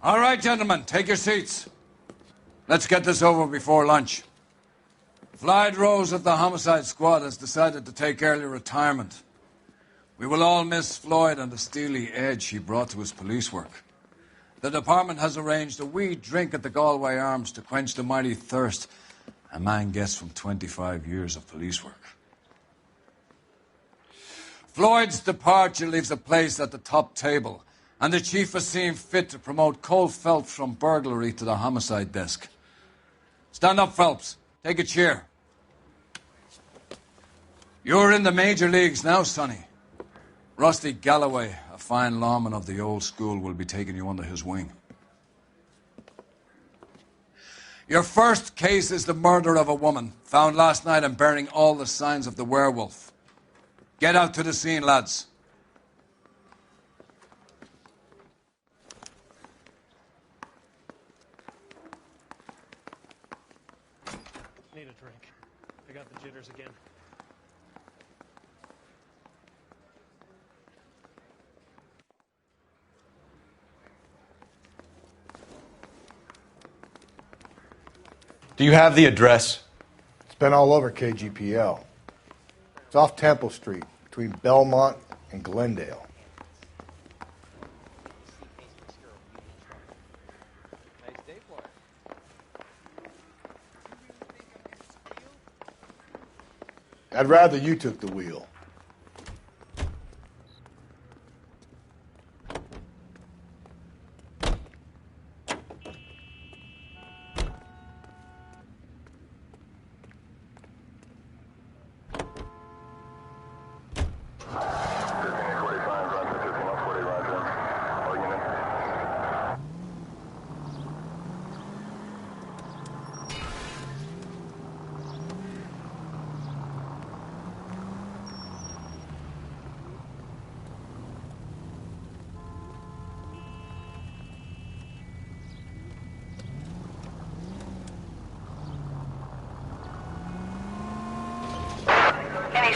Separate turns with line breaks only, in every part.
All right, gentlemen, take your seats. Let's get this over before lunch. Floyd Rose of the Homicide Squad has decided to take early retirement. We will all miss Floyd and the steely edge he brought to his police work. The department has arranged a wee drink at the Galway Arms to quench the mighty thirst a man gets from 25 years of police work. Floyd's departure leaves a place at the top table, and the chief has seen fit to promote Cole Phelps from burglary to the homicide desk. Stand up, Phelps. Take a chair. You're in the major leagues now, Sonny. Rusty Galloway, a fine lawman of the old school, will be taking you under his wing. Your first case is the murder of a woman, found last night and bearing all the signs of the werewolf. Get out to the scene, lads.
Need a drink. I got the jitters again.
Do you have the address?
It's been all over KGPL. It's off Temple Street, between Belmont and Glendale. I'd rather you took the wheel.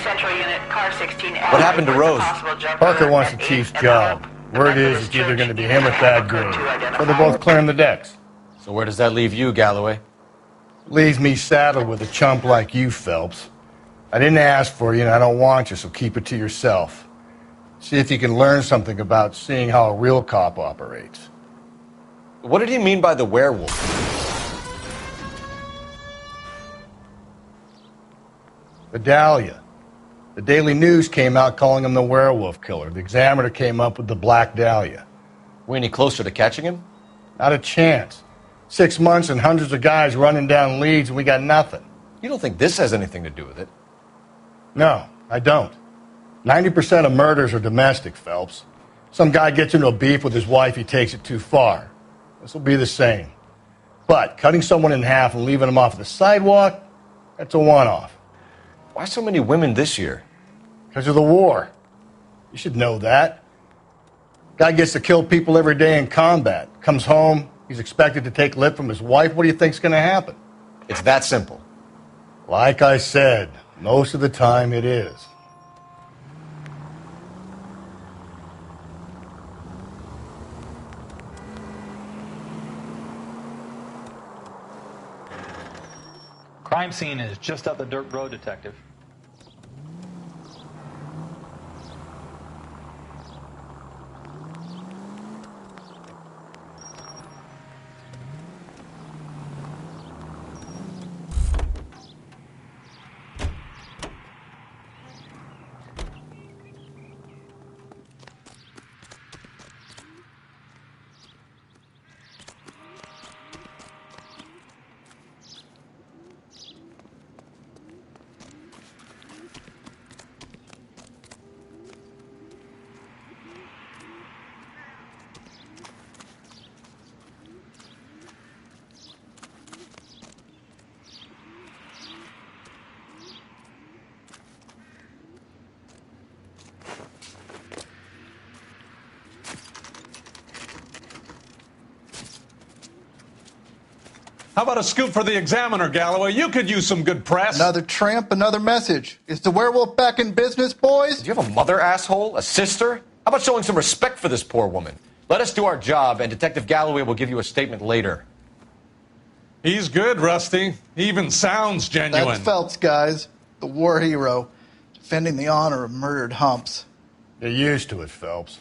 Central unit, car 16.
What happened to Rose?
Parker wants the chief's job. Word is it's either going to be him or Thad Green. So they're both clearing the decks.
So where does that leave you, Galloway?
Leaves me saddled with a chump like you, Phelps. I didn't ask for you and I don't want you, so keep it to yourself. See if you can learn something about seeing how a real cop operates.
What did he mean by the werewolf?
Vidalia. The Daily News came out calling him the werewolf killer. The Examiner came up with the Black Dahlia.
We any closer to catching him?
Not a chance. 6 months and hundreds of guys running down leads and we got nothing.
You don't think this has anything to do with it?
No, I don't. 90% of murders are domestic, Phelps. Some guy gets into a beef with his wife, he takes it too far. This will be the same. But cutting someone in half and leaving them off the sidewalk, that's a one-off.
Why so many women this year?
Because of the war. You should know that. Guy gets to kill people every day in combat. Comes home, he's expected to take lip from his wife. What do you think's going to happen?
It's that simple.
Like I said, most of the time it is.
Crime scene is just up the dirt road, Detective.
How about a scoop for the Examiner, Galloway? You could use some good press.
Another tramp, another message. Is the werewolf back in business, boys?
Do you have a mother, asshole? A sister? How about showing some respect for this poor woman? Let us do our job, and Detective Galloway will give you a statement later.
He's good, Rusty. He even sounds genuine.
That's Phelps, guys. The war hero. Defending the honor of murdered humps.
Get used to it, Phelps.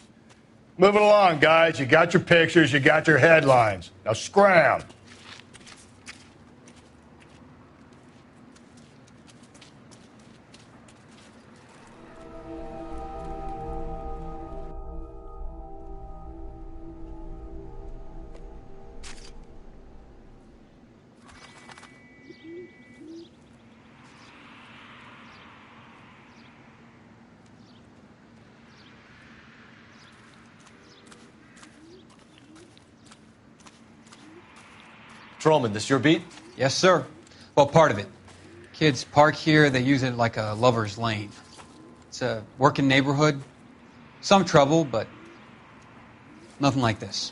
Moving along, guys. You got your pictures, you got your headlines. Now scram.
Patrolman, this your beat?
Yes, sir. Well, part of it. Kids park here, they use it like a lover's lane. It's a working neighborhood. Some trouble, but nothing like this.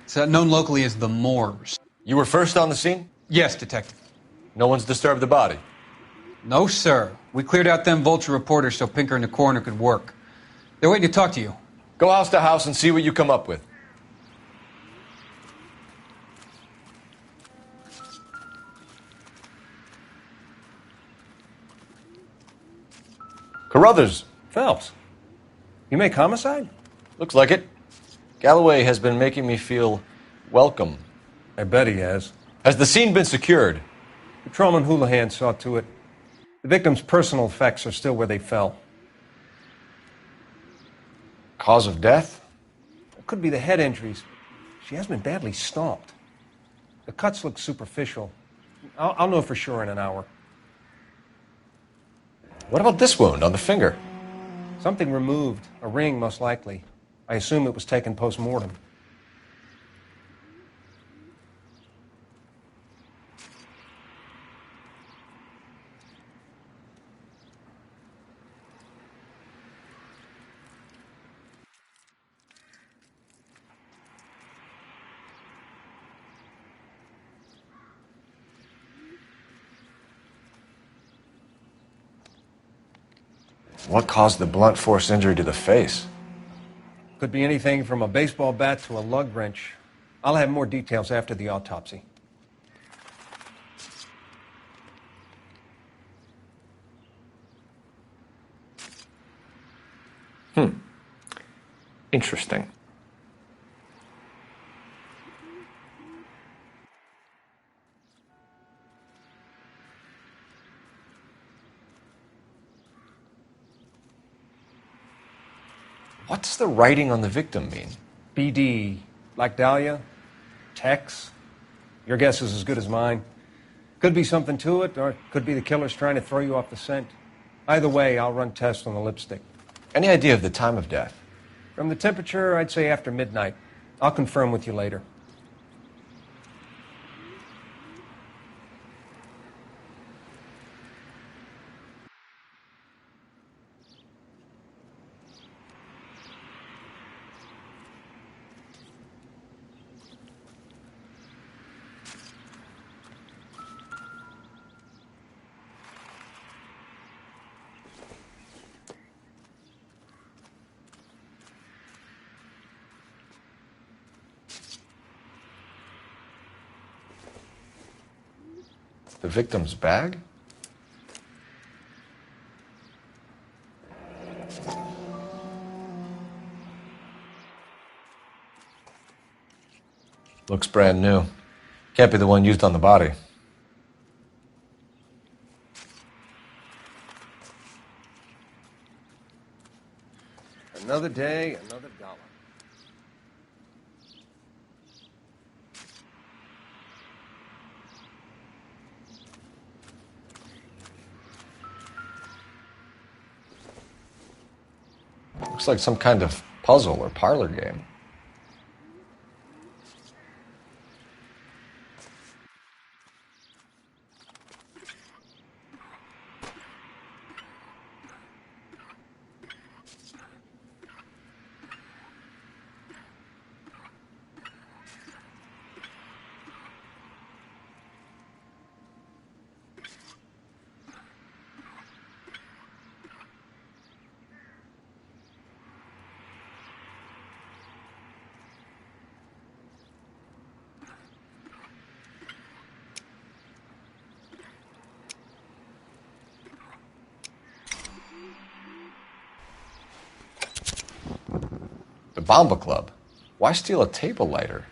It's known locally as the Moors.
You were first on the scene?
Yes, Detective.
No one's disturbed the body?
No, sir. We cleared out them vulture reporters so Pinker and the coroner could work. They're waiting to talk to you.
Go house to house and see what you come up with. Carruthers.
Phelps, you make homicide?
Looks like it. Galloway has been making me feel welcome.
I bet he has.
Has the scene been secured?
Patrolman Houlihan saw to it. The victim's personal effects are still where they fell.
Cause of death?
It could be the head injuries. She has been badly stomped. The cuts look superficial. I'll know for sure in an hour.
What about this wound on the finger?
Something removed. A ring, most likely. I assume it was taken post-mortem.
What caused the blunt force injury to the face?
Could be anything from a baseball bat to a lug wrench. I'll have more details after the autopsy.
Interesting.
What's the writing on the victim mean?
BD, like Dahlia, Tex. Your guess is as good as mine. Could be something to it, or it could be the killer's trying to throw you off the scent. Either way, I'll run tests on the lipstick.
Any idea of the time of death?
From the temperature, I'd say after midnight. I'll confirm with you later.
The victim's bag? Looks brand new. Can't be the one used on the body.
Another day, another dollar.
Looks like some kind of puzzle or parlor game. Bomba Club? Why steal a table lighter?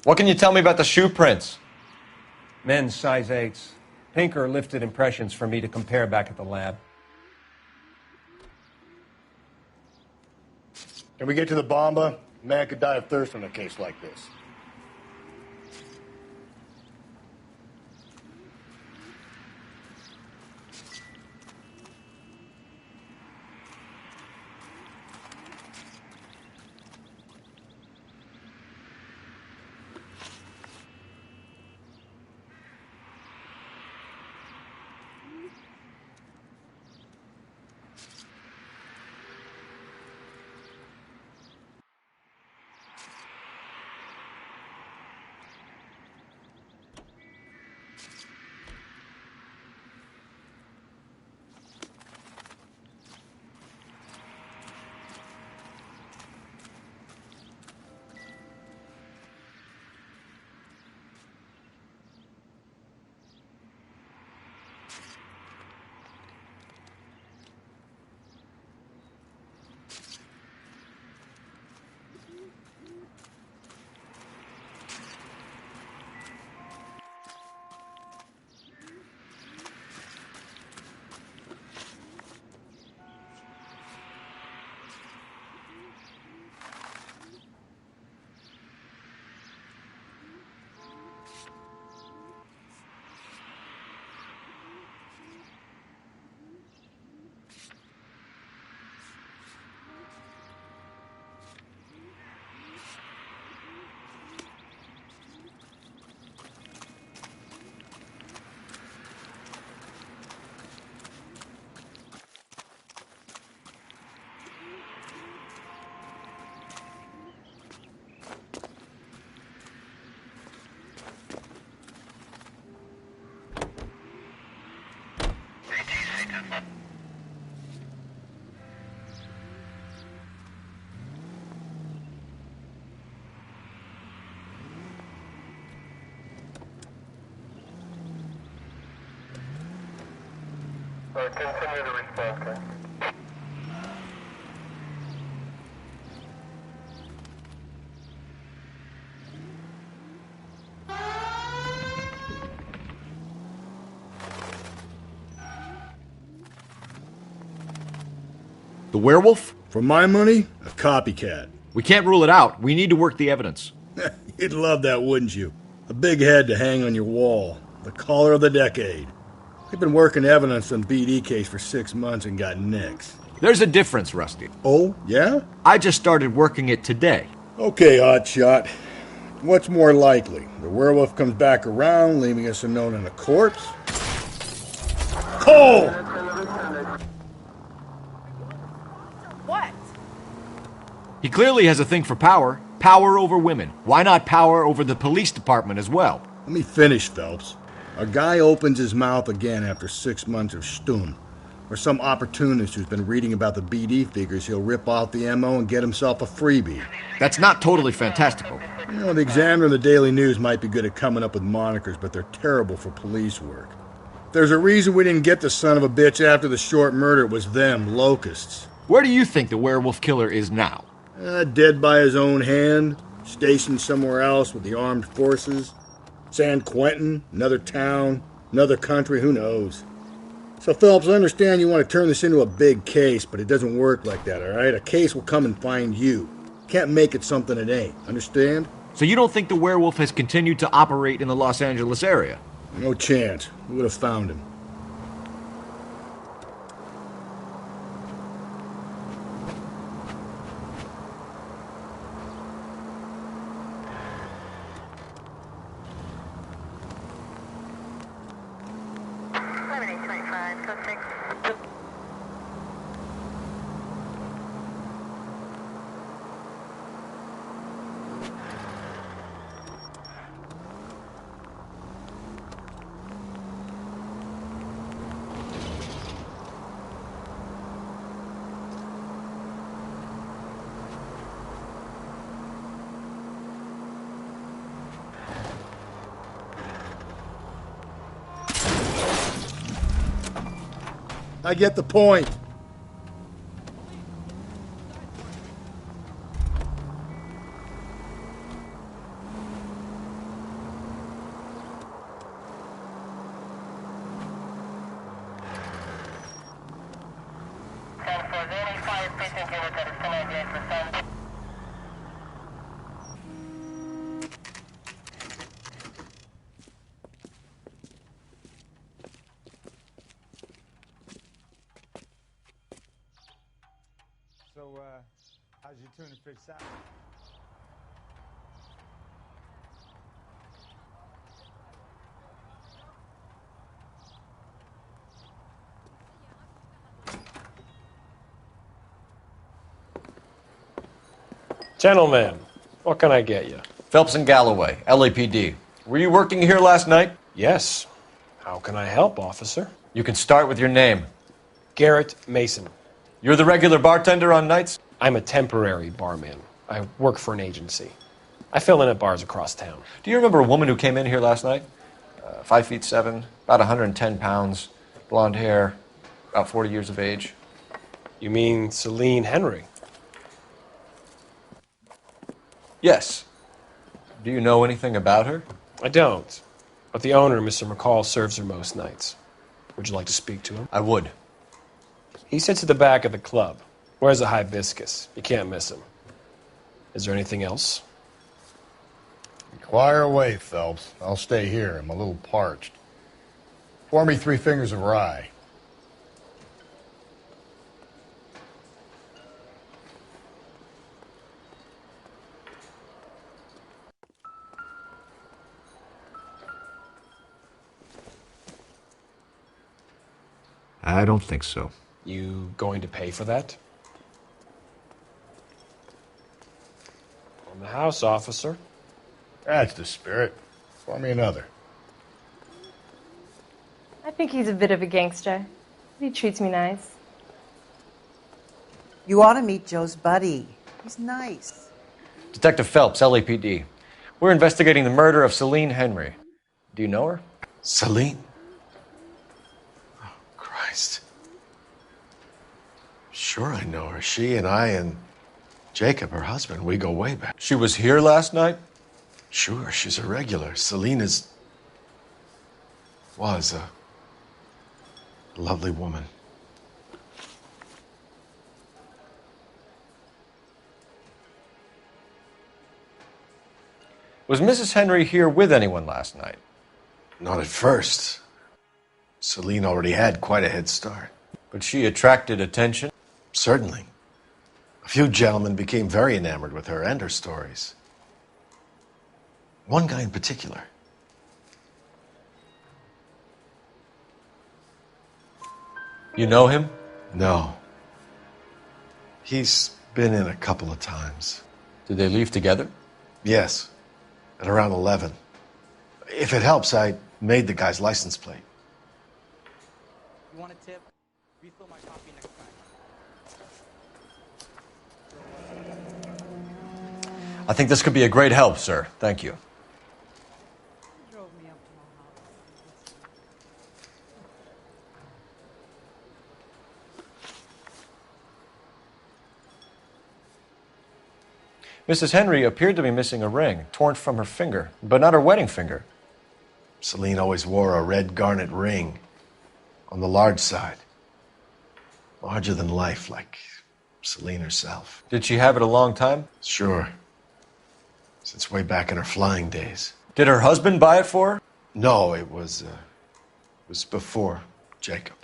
What can you tell me about the shoe prints?
Men's size 8s. Pinker lifted impressions for me to compare back at the lab.
Can we get to the Bomba? A man could die of thirst in a case like this.
Continue the response.
The werewolf?
For my money, a copycat.
We can't rule it out. We need to work the evidence.
You'd love that, wouldn't you? A big head to hang on your wall. The caller of the decade. We've been working evidence on BD case for 6 months and got nicks.
There's a difference, Rusty.
Oh, yeah?
I just started working it today.
Okay, hotshot. What's more likely? The werewolf comes back around, leaving us unknown in a corpse? Cole!
What?
He clearly has a thing for power. Power over women. Why not power over the police department as well?
Let me finish, Phelps. A guy opens his mouth again after 6 months of stum. Or some opportunist who's been reading about the BD figures he'll rip off the MO and get himself a freebie.
That's not totally fantastical.
You know, the Examiner and the Daily News might be good at coming up with monikers, but they're terrible for police work. There's a reason we didn't get the son of a bitch after the short murder. It was them, locusts.
Where do you think the werewolf killer is now?
Dead by his own hand, stationed somewhere else with the armed forces. San Quentin, another town, another country, who knows? So, Phelps, I understand you want to turn this into a big case, but it doesn't work like that, all right? A case will come and find you. Can't make it something it ain't, understand?
So you don't think the werewolf has continued to operate in the Los Angeles area?
No chance. We would have found him. I get the point.
So, how's your tuna fish salad?
Gentlemen, what can I get you?
Phelps and Galloway, LAPD. Were you working here last night?
Yes. How can I help, officer?
You can start with your name.
Garrett Mason.
You're the regular bartender on nights?
I'm a temporary barman. I work for an agency. I fill in at bars across town.
Do you remember a woman who came in here last night? 5'7", about 110 pounds, blonde hair, about 40 years of age.
You mean Celine Henry?
Yes. Do you know anything about her?
I don't. But the owner, Mr. McCall, serves her most nights. Would you like to speak to him?
I would.
He sits at the back of the club. Wears a hibiscus. You can't miss him. Is there anything else?
Inquire away, Phelps. I'll stay here. I'm a little parched. Pour me 3 fingers of rye.
I don't think so.
You going to pay for that? On the house, officer.
That's the spirit. Pour me another.
I think he's a bit of a gangster. He treats me nice.
You ought to meet Joe's buddy. He's nice.
Detective Phelps, LAPD. We're investigating the murder of Celine Henry. Do you know her?
Celine? Oh, Christ. Sure I know her. She and I and Jacob, her husband, we go way back.
She was here last night?
Sure, she's a regular. Celine was a lovely woman.
Was Mrs. Henry here with anyone last night?
Not at first. Celine already had quite a head start.
But she attracted attention?
Certainly. A few gentlemen became very enamored with her and her stories. One guy in particular.
You know him?
No. He's been in a couple of times.
Did they leave together?
Yes. At around 11. If it helps, I made the guy's license plate.
You want a tip? Refill my coffee next time.
I think this could be a great help, sir. Thank you. Mrs. Henry appeared to be missing a ring, torn from her finger, but not her wedding finger.
Celine always wore a red garnet ring on the large side. Larger than life, like Celine herself.
Did she have it a long time?
Sure. Since way back in her flying days.
Did her husband buy it for her?
No, it was before Jacob.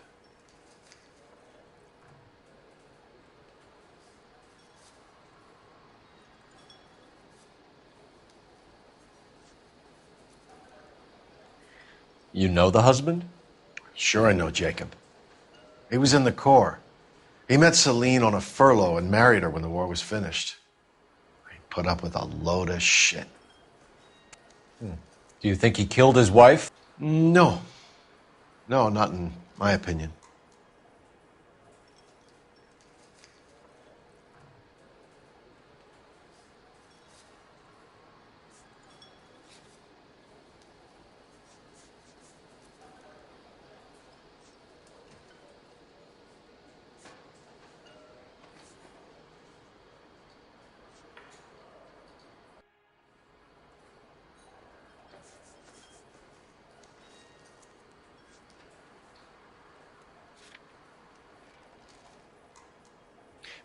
You know the husband?
Sure I know Jacob. He was in the Corps. He met Celine on a furlough and married her when the war was finished. He put up with a load of shit.
Do you think he killed his wife?
No. No, not in my opinion.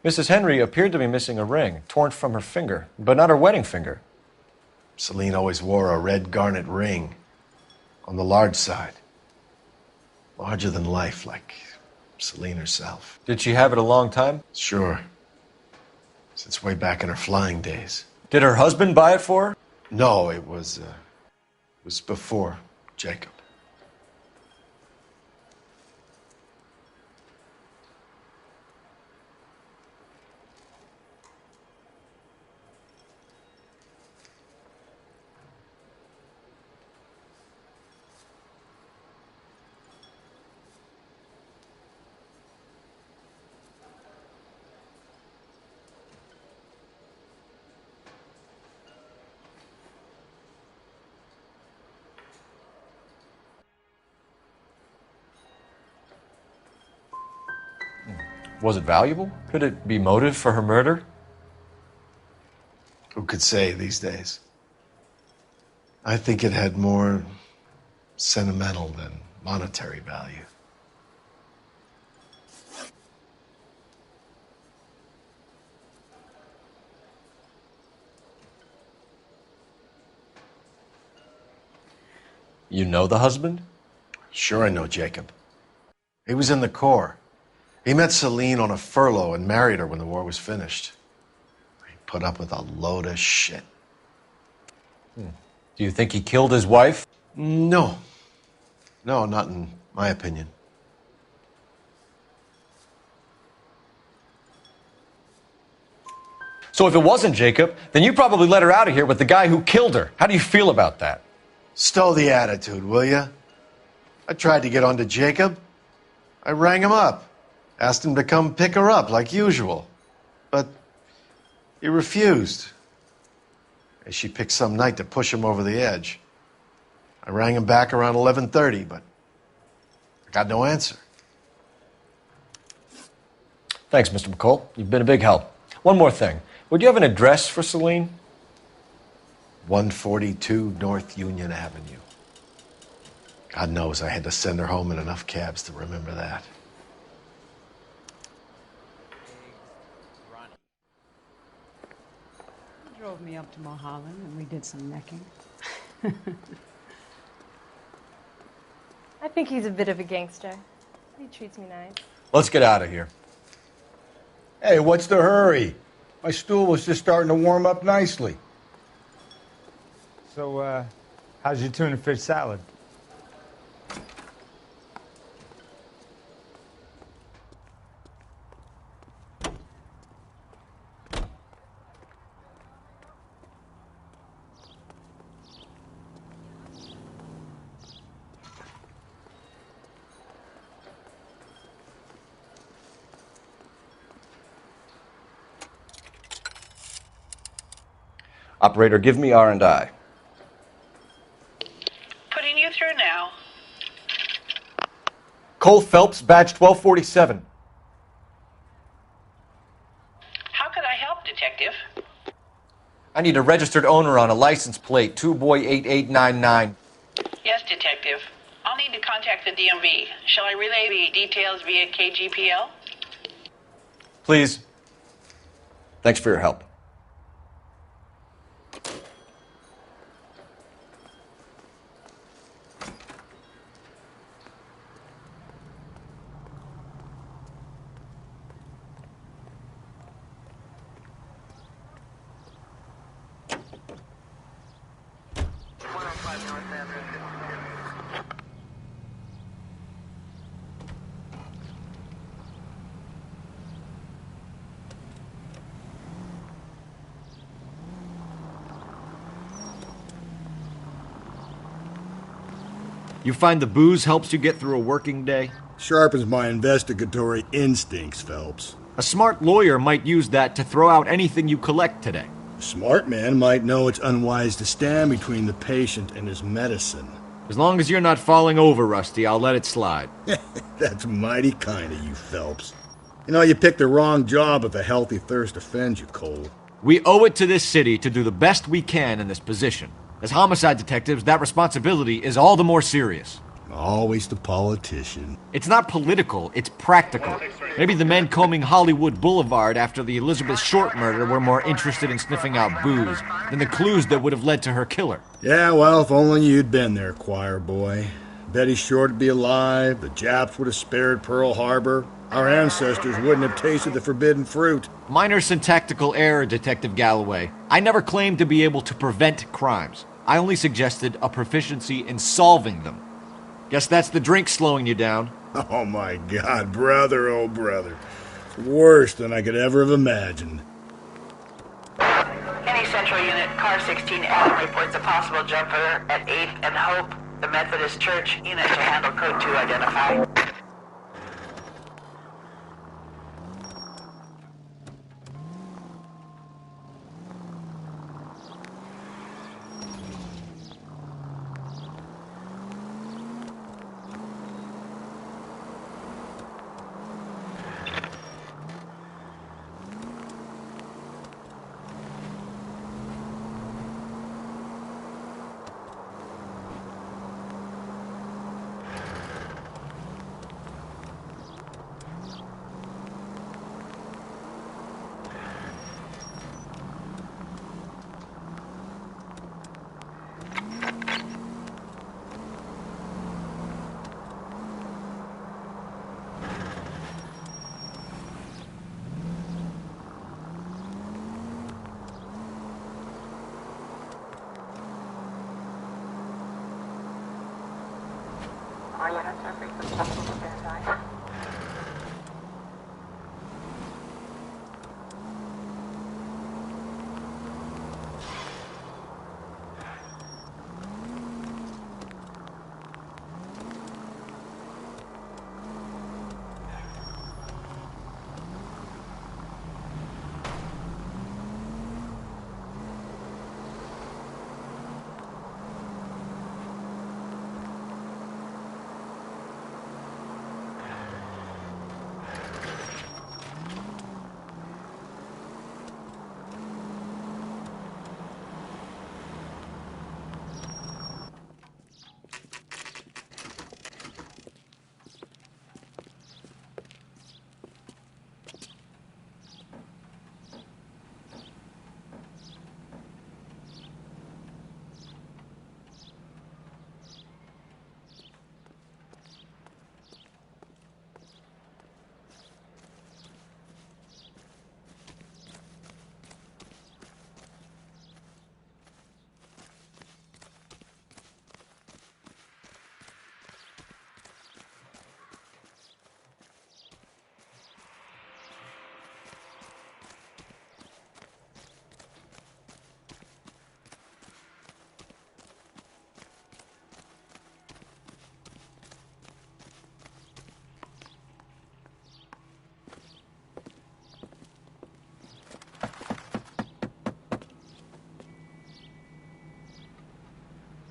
Mrs. Henry appeared to be missing a ring, torn from her finger, but not her wedding finger.
Celine always wore a red garnet ring on the large side. Larger than life, like Celine herself.
Did she have it a long time?
Sure. Since way back in her flying days.
Did her husband buy it for her?
No, it was before Jacob.
Was it valuable? Could it be motive for her murder?
Who could say these days? I think it had more sentimental than monetary value.
You know the husband?
Sure I know Jacob. He was in the Corps. He met Celine on a furlough and married her when the war was finished. He put up with a load of shit.
Do you think he killed his wife?
No. No, not in my opinion.
So if it wasn't Jacob, then you probably let her out of here with the guy who killed her. How do you feel about that?
Stow the attitude, will ya? I tried to get onto Jacob. I rang him up. Asked him to come pick her up, like usual. But he refused. She picked some night to push him over the edge. I rang him back around 11:30, but I got no answer.
Thanks, Mr. McCall. You've been a big help. One more thing. Would you have an address for Celine?
142 North Union Avenue. God knows I had to send her home in enough cabs to remember that.
He drove me up to Mulholland and we did some necking.
I think he's a bit of a gangster. He treats me nice.
Let's get out of here.
Hey, what's the hurry? My stool was just starting to warm up nicely.
So, how's your tuna fish salad?
Operator, give me R&I.
Putting you through now.
Cole Phelps, badge 1247.
How could I help, Detective?
I need a registered owner on a license plate, 2boy8899.
Yes, Detective. I'll need to contact the DMV. Shall I relay the details via KGPL?
Please. Thanks for your help.
You find the booze helps you get through a working day?
Sharpens my investigatory instincts, Phelps.
A smart lawyer might use that to throw out anything you collect today.
A smart man might know it's unwise to stand between the patient and his medicine.
As long as you're not falling over, Rusty, I'll let it slide.
That's mighty kind of you, Phelps. You know, you picked the wrong job if a healthy thirst offends you, Cole.
We owe it to this city to do the best we can in this position. As homicide detectives, that responsibility is all the more serious.
Always the politician.
It's not political, it's practical. Maybe the men combing Hollywood Boulevard after the Elizabeth Short murder were more interested in sniffing out booze than the clues that would have led to her killer.
Yeah, well, if only you'd been there, choir boy. Betty Short would be alive, the Japs would have spared Pearl Harbor, our ancestors wouldn't have tasted the forbidden fruit.
Minor syntactical error, Detective Galloway. I never claimed to be able to prevent crimes. I only suggested a proficiency in solving them. Guess that's the drink slowing you down.
Oh my God, brother, oh brother. Worse than I could ever have imagined.
Any Central Unit, Car 16 Adam reports a possible jumper at 8th and Hope, the Methodist Church. Unit to handle code 2 identify.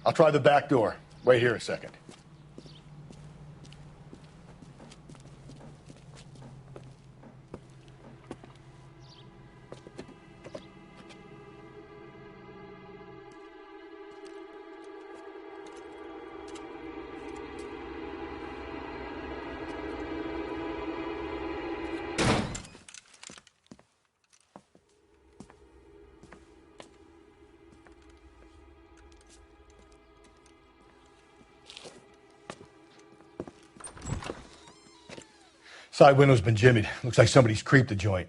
I'll try the back door. Wait here a second. Side window's been jimmied. Looks like somebody's creeped the joint.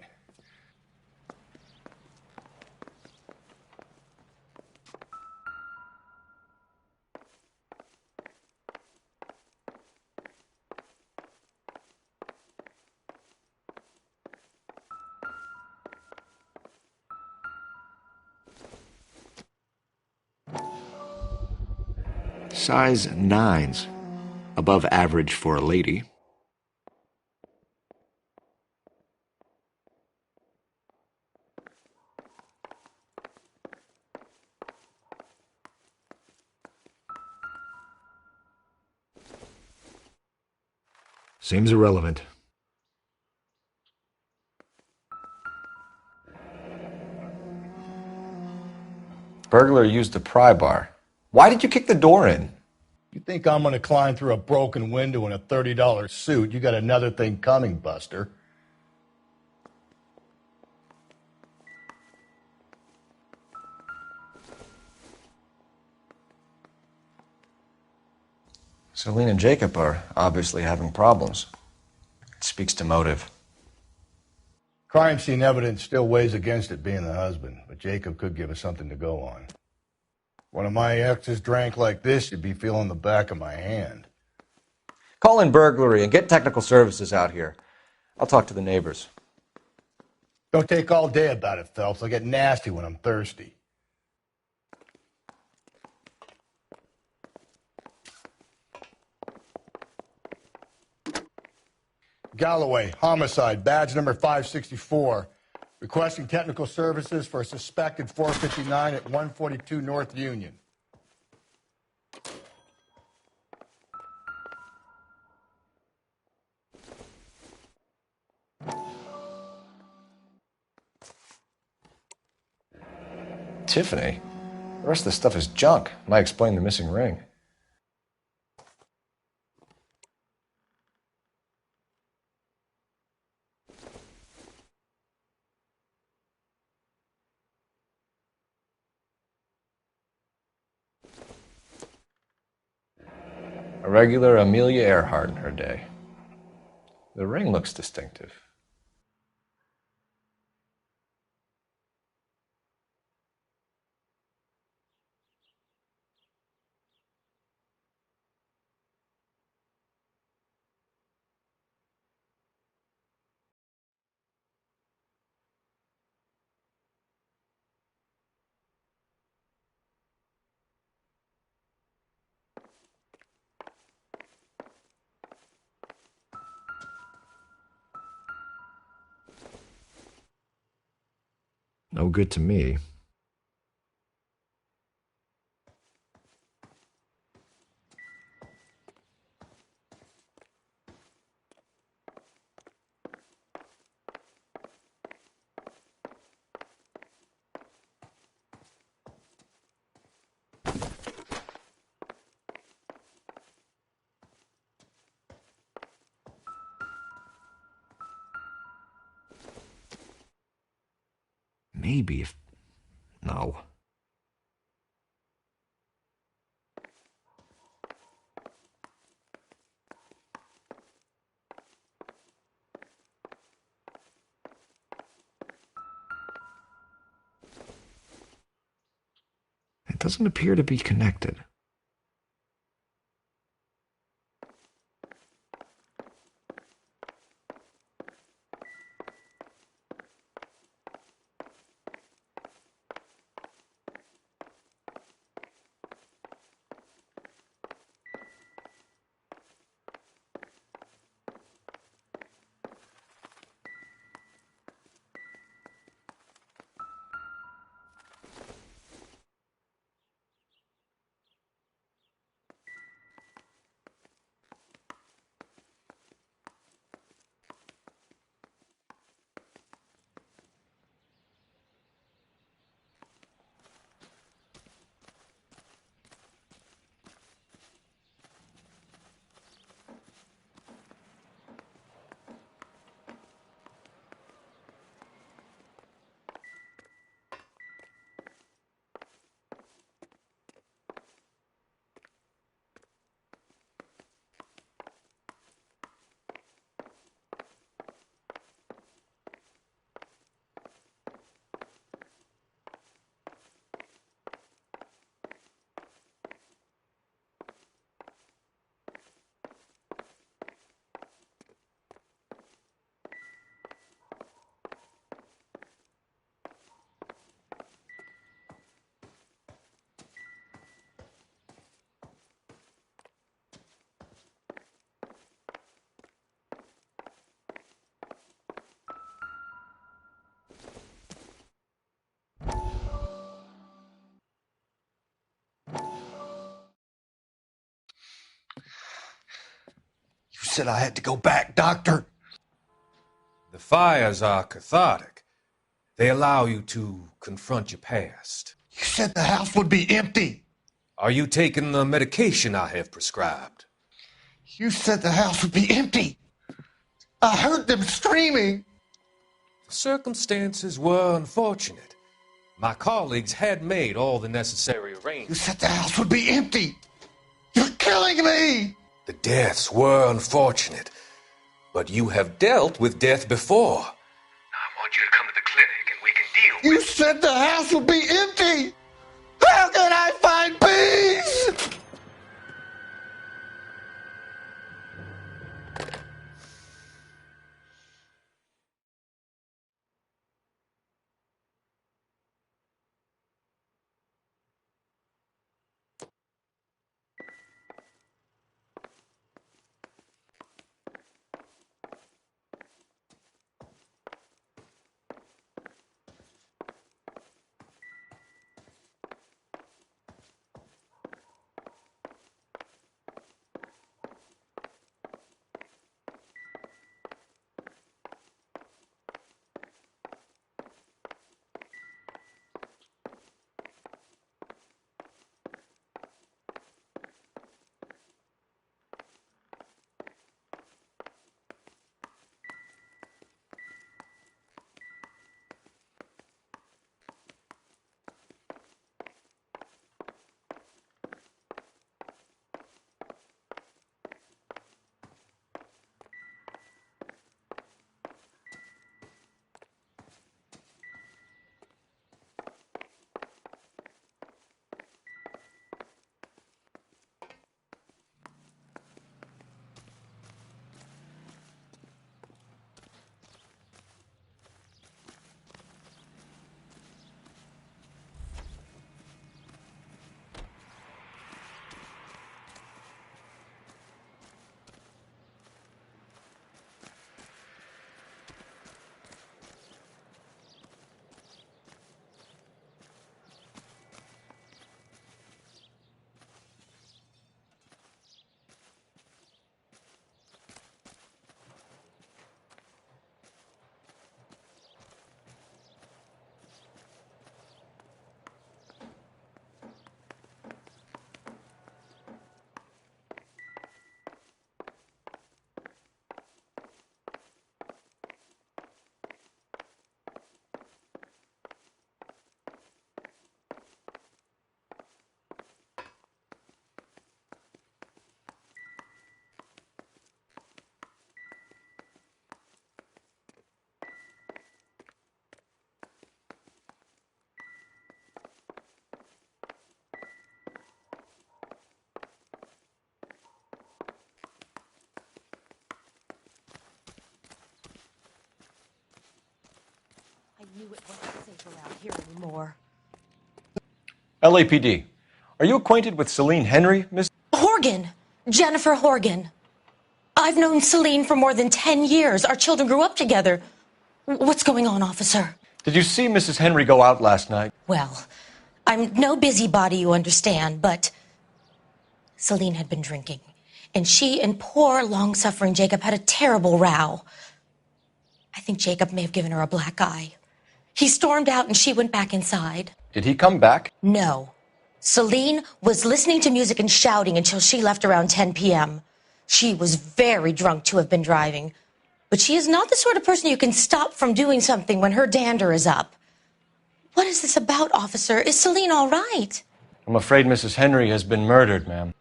Size 9s. Above average for a lady. Seems irrelevant.
Burglar used the pry bar. Why did you kick the door in?
You think I'm going to climb through a broken window in a $30 suit? You got another thing coming, Buster.
Celine and Jacob are obviously having problems. It speaks to motive.
Crime scene evidence still weighs against it being the husband, but Jacob could give us something to go on. One of my exes drank like this, you'd be feeling the back of my hand.
Call in burglary and get technical services out here. I'll talk to the neighbors.
Don't take all day about it, Phelps. I get nasty when I'm thirsty. Galloway, homicide, badge number 564. Requesting technical services for a suspected 459 at 142 North Union.
Tiffany? The rest of the stuff is junk. Might explain the missing ring. A regular Amelia Earhart in her day. The ring looks distinctive. No good to me. Maybe if... No. It doesn't appear to be connected.
You said I had to go back, Doctor.
The fires are cathartic. They allow you to confront your past.
You said the house would be empty.
Are you taking the medication I have prescribed?
You said the house would be empty. I heard them screaming.
The circumstances were unfortunate. My colleagues had made all the necessary arrangements.
You said the house would be empty. You're killing me.
The deaths were unfortunate, but you have dealt with death before. I want you to come to the clinic and we can deal
You said the house would be empty. How can I find peace?
I knew it wasn't safe around here anymore.
LAPD. Are you acquainted with Celine Henry, Miss?
Horgan! Jennifer Horgan. I've known Celine for more than 10 years. Our children grew up together. What's going on, officer?
Did you see Mrs. Henry go out last night?
Well, I'm no busybody, you understand, but Celine had been drinking. And she and poor, long-suffering Jacob had a terrible row. I think Jacob may have given her a black eye. He stormed out and she went back inside.
Did he come back?
No. Celine was listening to music and shouting until she left around 10 p.m. She was very drunk to have been driving. But she is not the sort of person you can stop from doing something when her dander is up. What is this about, officer? Is Celine all right?
I'm afraid Mrs. Henry has been murdered, ma'am.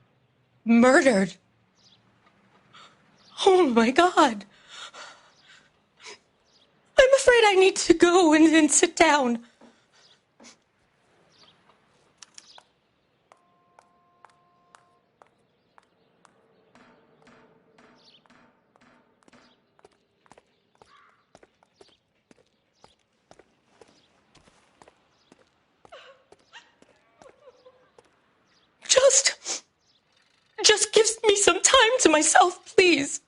Murdered? Oh, my God. I'm afraid I need to go and sit down. Just give me some time to myself, please.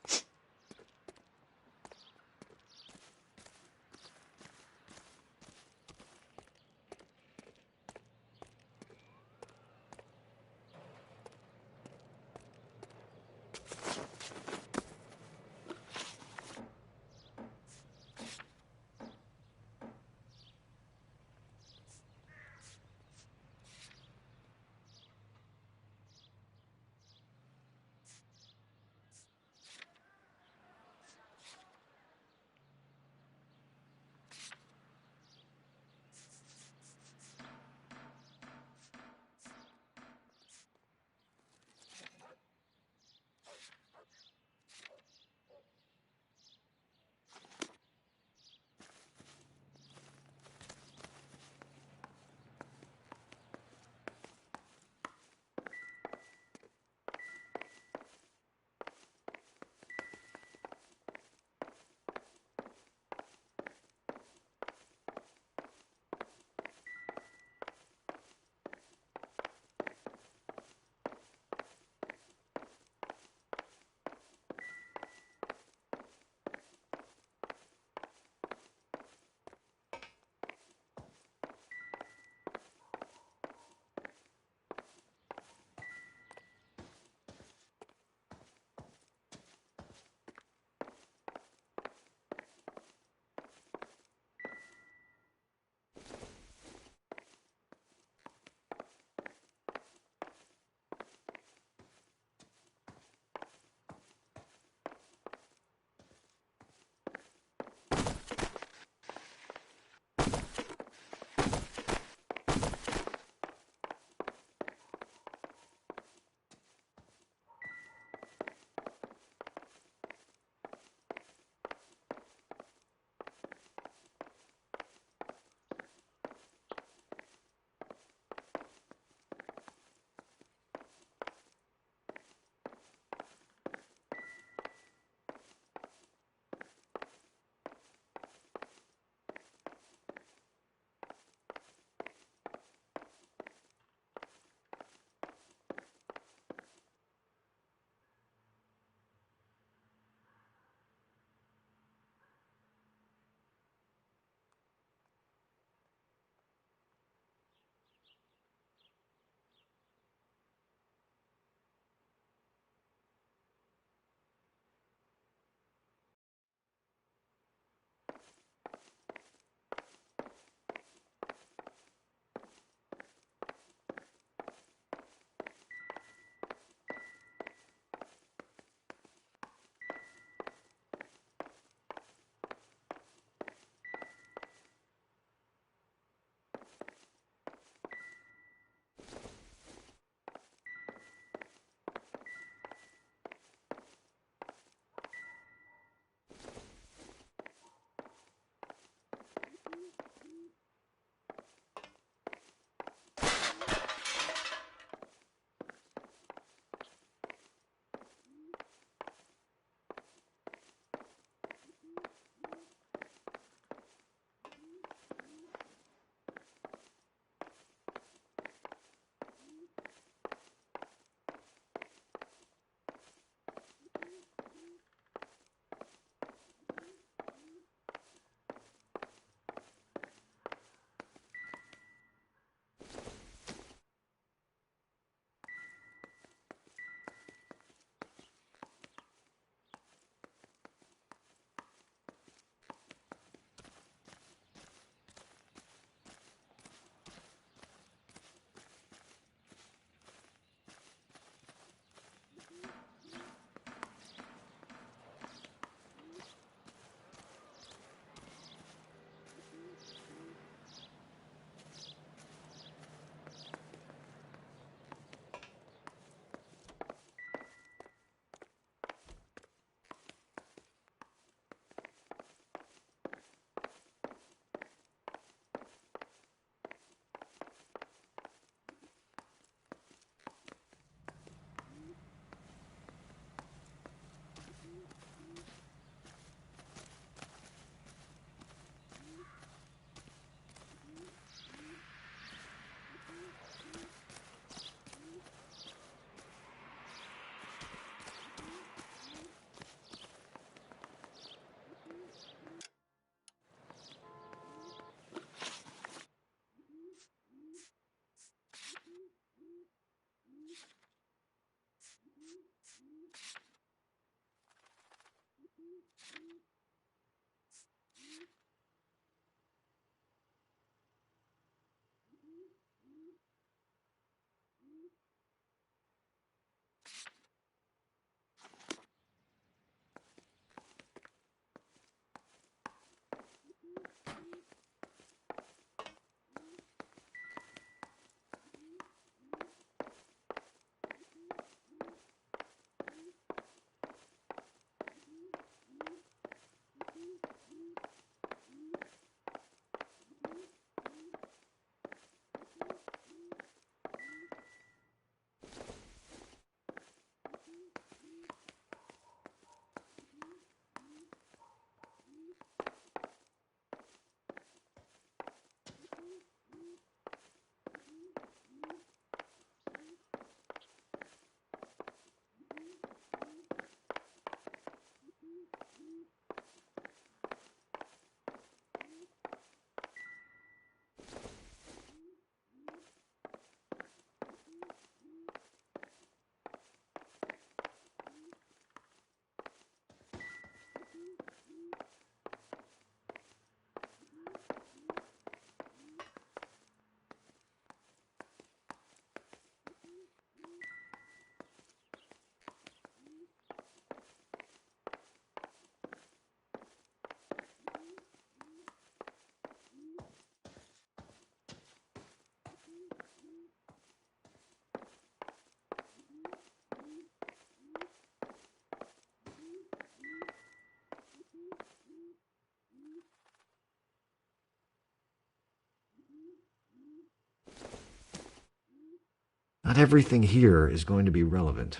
Not everything here is going to be relevant.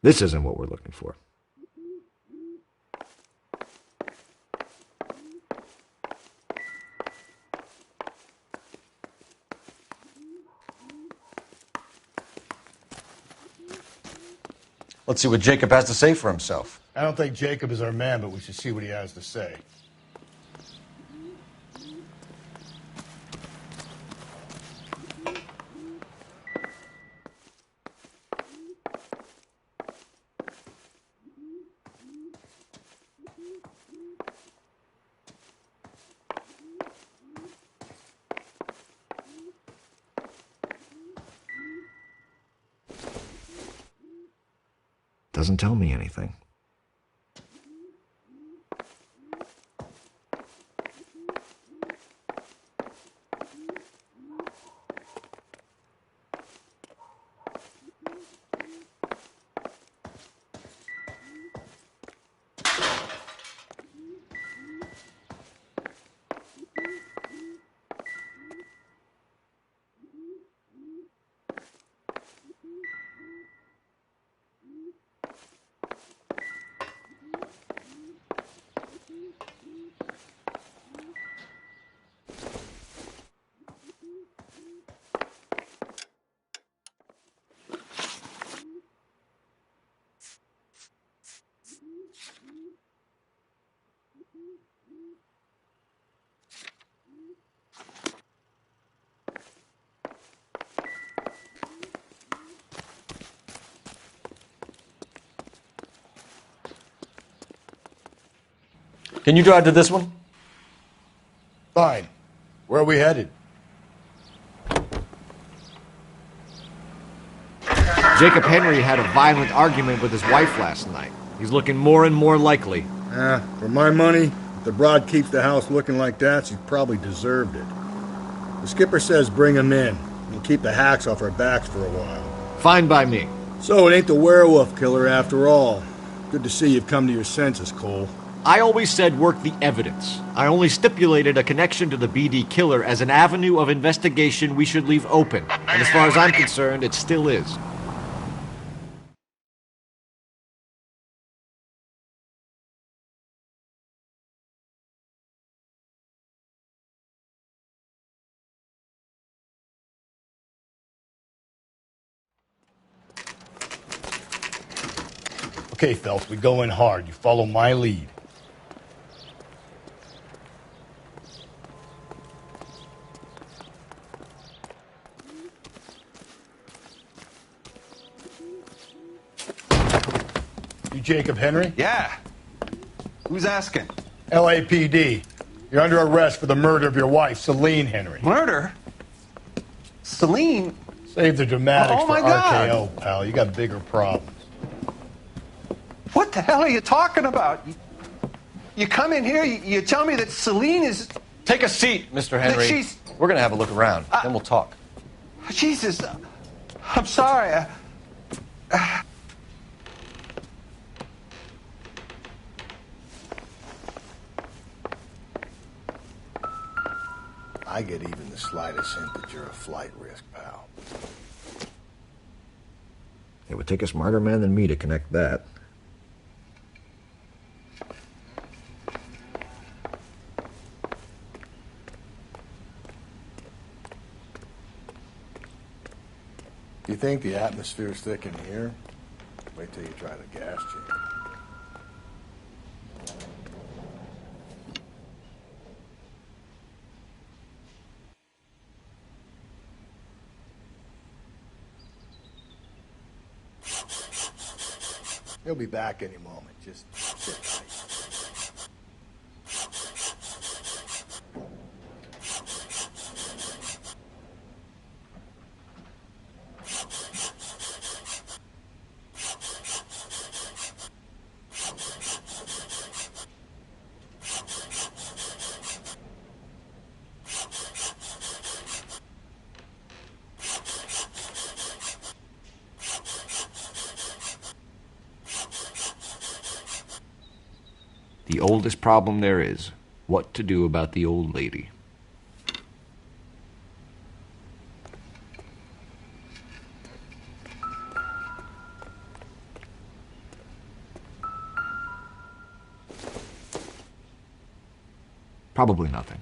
This isn't what we're looking for.
Let's see what Jacob has to say for himself.
I don't think Jacob is our man, but we should see what he has to say.
Doesn't tell me anything.
Can you drive to this one?
Fine. Where are we headed?
Jacob Henry had a violent argument with his wife last night. He's looking more and more likely.
For my money, if the broad keeps the house looking like that, she's probably deserved it. The skipper says bring him in. We'll keep the hacks off our backs for a while.
Fine by me.
So it ain't the werewolf killer after all. Good to see you've come to your senses, Cole.
I always said work the evidence. I only stipulated a connection to the BD killer as an avenue of investigation we should leave open. And as far as I'm concerned, it still is.
Okay, Phelps, we go in hard. You follow my lead. You Jacob Henry?
Yeah. Who's asking?
LAPD. You're under arrest for the murder of your wife, Celine Henry.
Murder? Celine?
Save the dramatics
Oh,
for
my God.
RKO, pal. You got bigger problems.
What the hell are you talking about? You come in here, you tell me that Celine is...
Take a seat, Mr. Henry.
she's-
We're going to have a look around, then we'll talk.
Jesus, I'm sorry.
I get even the slightest hint that you're a flight risk, pal.
It would take a smarter man than me to connect that.
You think the atmosphere's thick in here? Wait till you try the gas chamber. He'll be back any moment. Just sit tight.
The oldest problem there is, what to do about the old lady. Probably nothing.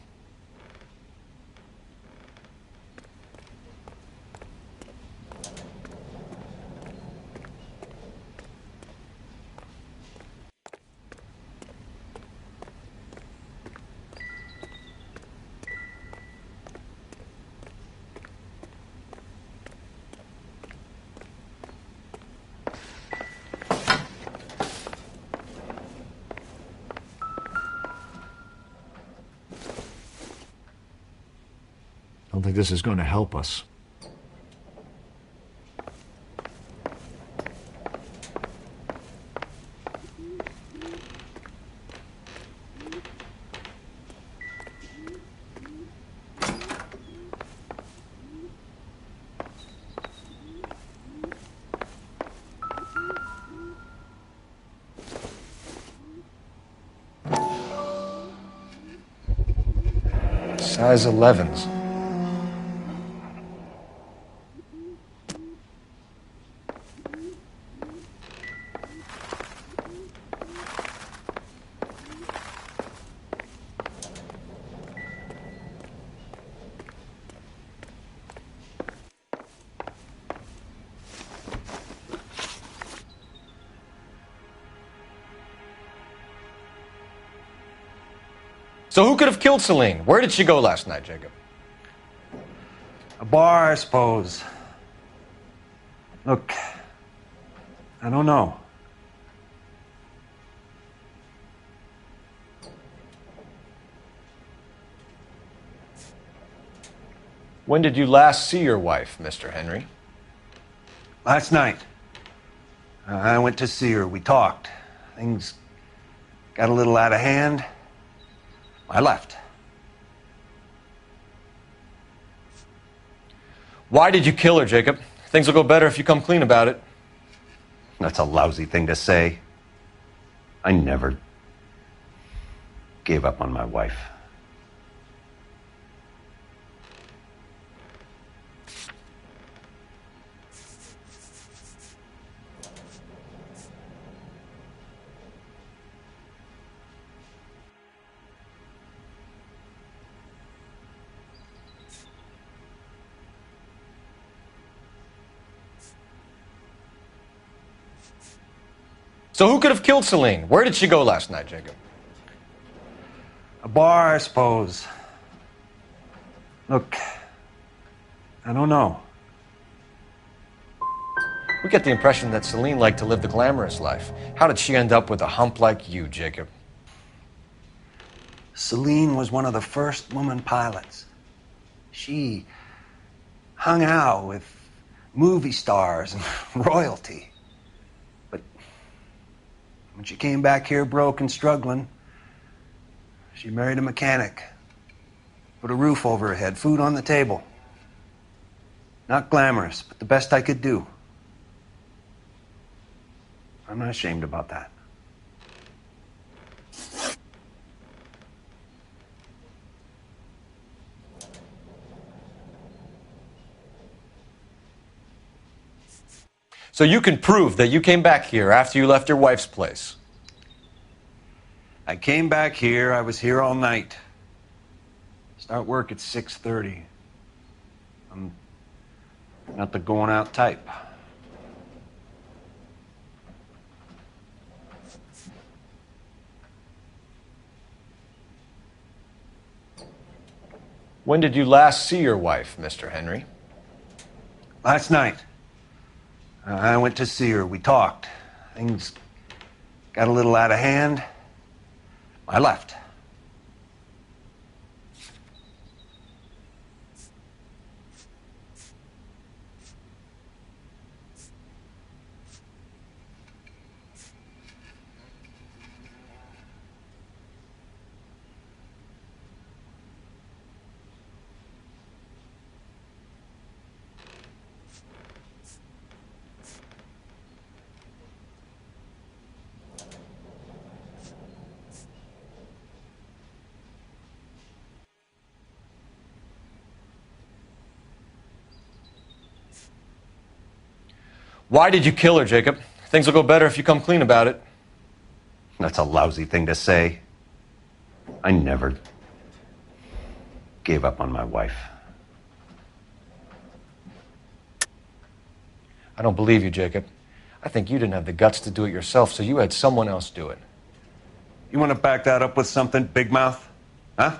I don't think this is going to help us.
Size 11s. So who could have killed Celine? Where did she go last night, Jacob?
A bar, I suppose. Look, I don't know.
When did you last see your wife, Mr. Henry?
Last night. I went to see her. We talked. Things got a little out of hand. I left.
Why did you kill her, Jacob? Things will go better if you come clean about it.
That's a lousy thing to say. I never gave up on my wife.
So who could have killed Celine? Where did she go last night, Jacob?
A bar, I suppose. Look, I don't know.
We get the impression that Celine liked to live the glamorous life. How did she end up with a hump like you, Jacob?
Celine was one of the first woman pilots. She hung out with movie stars and royalty. But when she came back here broke and struggling, she married a mechanic. Put a roof over her head, food on the table. Not glamorous, but the best I could do. I'm not ashamed about that.
So you can prove that you came back here after you left your wife's place.
I came back here. I was here all night. Start work at 6:30. I'm not the going out type.
When did you last see your wife, Mr. Henry?
Last night. I went to see her. We talked. Things got a little out of hand. I left.
Why did you kill her, Jacob? Things will go better if you come clean about it.
That's a lousy thing to say. I never gave up on my wife.
I don't believe you, Jacob. I think you didn't have the guts to do it yourself, so you had someone else do it.
You want to back that up with something, Big Mouth? Huh?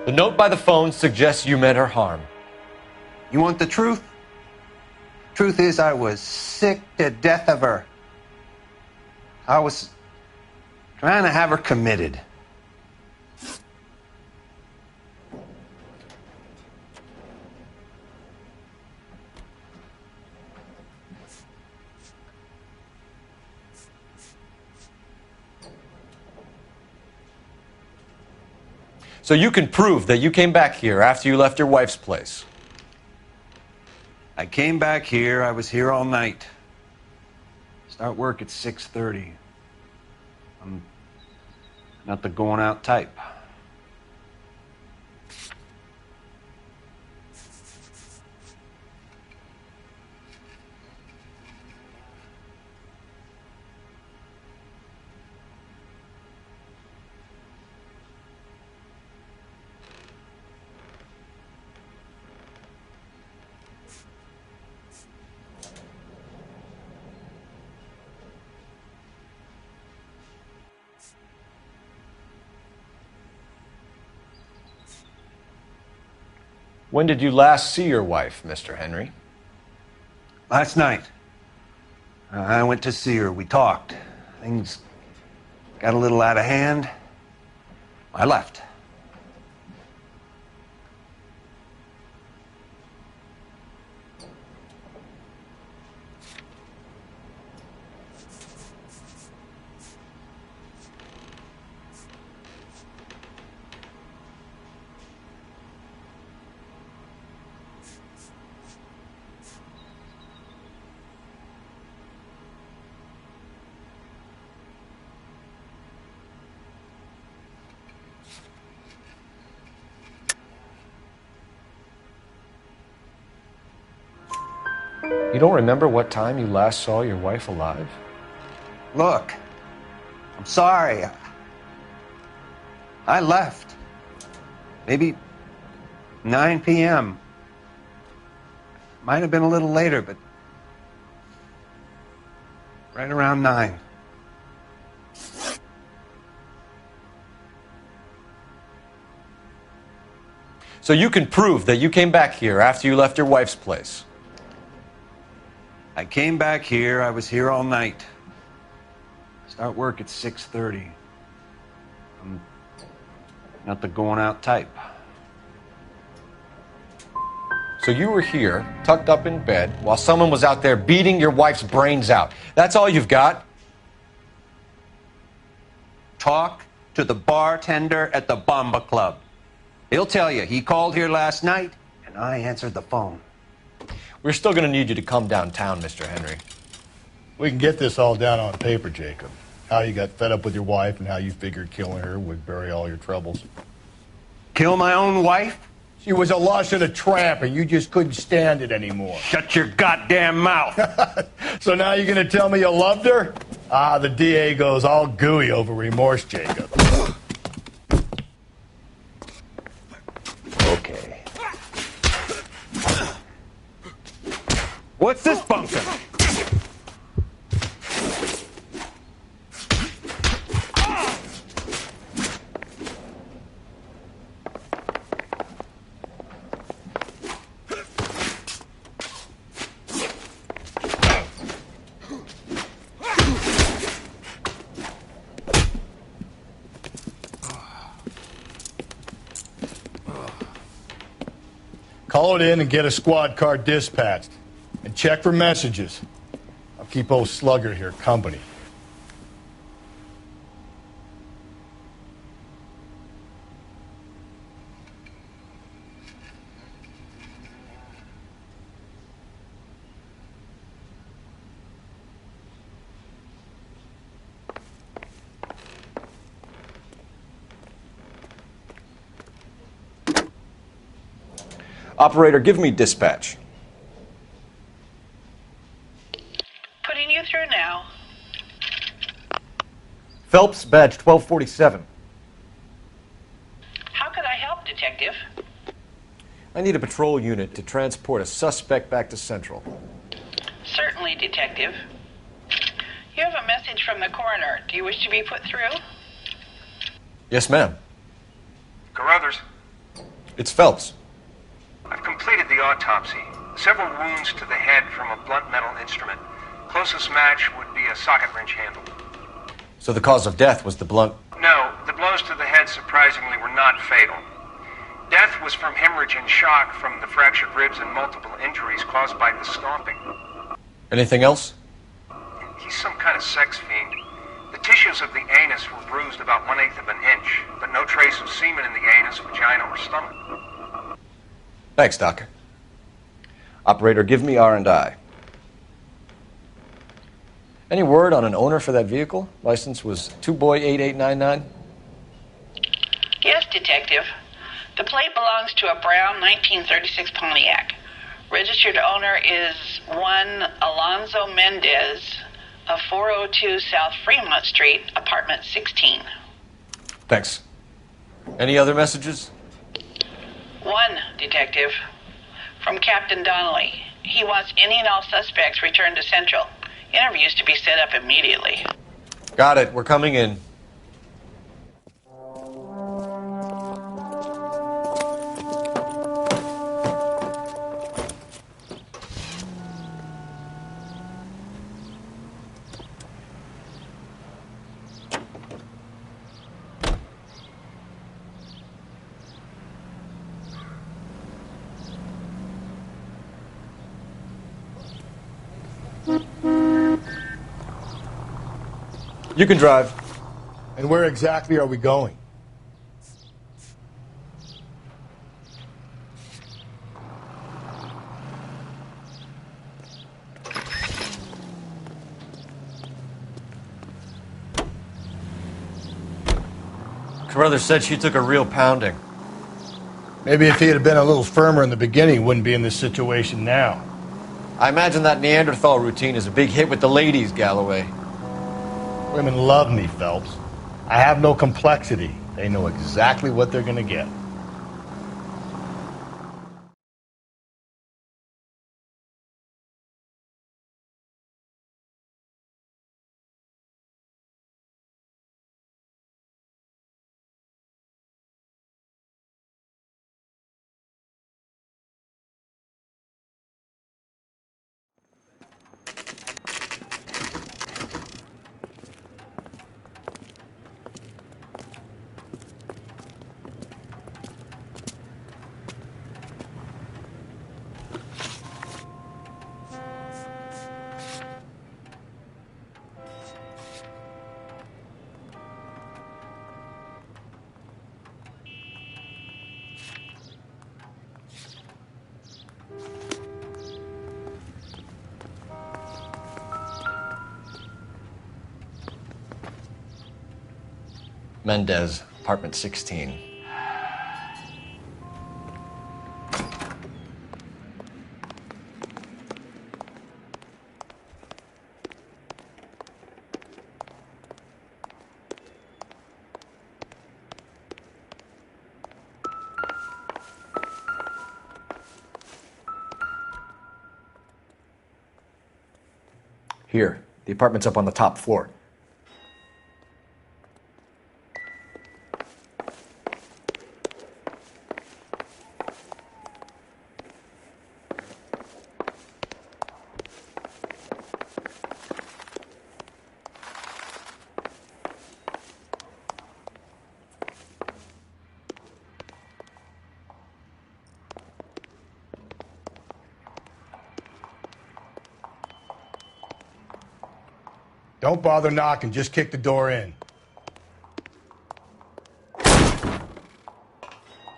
The note by the phone suggests you meant her harm.
You want the truth? Truth is, I was sick to death of her. I was trying to have her committed.
So you can prove that you came back here after you left your wife's place.
I came back here. I was here all night. Start work at 6:30. I'm not the going out type.
When did you last see your wife, Mr. Henry?
Last night. I went to see her. We talked. Things got a little out of hand. I left.
You don't remember what time you last saw your wife alive?
Look, I'm sorry. I left. Maybe 9 p.m. Might have been a little later, but right around 9.
So you can prove that you came back here after you left your wife's place?
I came back here. I was here all night. Start work at 6:30. I'm not the going out type.
So you were here, tucked up in bed, while someone was out there beating your wife's brains out. That's all you've got?
Talk to the bartender at the Bomba Club. He'll tell you he called here last night, and I answered the phone.
We're still going to need you to come downtown, Mr. Henry.
We can get this all down on paper, Jacob. How you got fed up with your wife and how you figured killing her would bury all your troubles.
Kill my own wife?
She was a lush and a tramp, and you just couldn't stand it anymore.
Shut your goddamn mouth.
So now you're going to tell me you loved her? Ah, the DA goes all gooey over remorse, Jacob.
Okay. What's this bunker?
Call it in and get a squad car dispatched. And check for messages. I'll keep old Slugger here company.
Operator, give me dispatch.
Putting you through now.
Phelps, badge 1247.
How could I help, Detective?
I need a patrol unit to transport a suspect back to Central.
Certainly, Detective. You have a message from the coroner. Do you wish to be put through?
Yes, ma'am.
Carruthers,
It's Phelps.
I've completed the autopsy. Several wounds to the head from a blunt metal instrument. Closest match would be a socket wrench handle.
So the cause of death was the blunt...
No, the blows to the head surprisingly were not fatal. Death was from hemorrhage and shock from the fractured ribs and multiple injuries caused by the stomping.
Anything else?
He's some kind of sex fiend. The tissues of the anus were bruised about 1/8 of an inch, but no trace of semen in the anus, vagina, or stomach.
Thanks, Doc. Operator, give me R&I. Any word on an owner for that vehicle? License was 2boy8899.
Yes, Detective. The plate belongs to a brown 1936 Pontiac. Registered owner is one Alonzo Mendez of 402 South Fremont Street, apartment 16.
Thanks. Any other messages?
One, Detective. From Captain Donnelly. He wants any and all suspects returned to Central. Interviews to be set up immediately.
Got it. We're coming in. You can drive.
And where exactly are we going?
Carruthers said she took a real pounding.
Maybe if he had been a little firmer in the beginning, he wouldn't be in this situation now.
I imagine that Neanderthal routine is a big hit with the ladies, Galloway.
Women love me, Phelps. I have no complexity. They know exactly what they're going to get.
Mendez, apartment 16. Here, the apartment's up on the top floor.
Don't bother knocking, just kick the door in.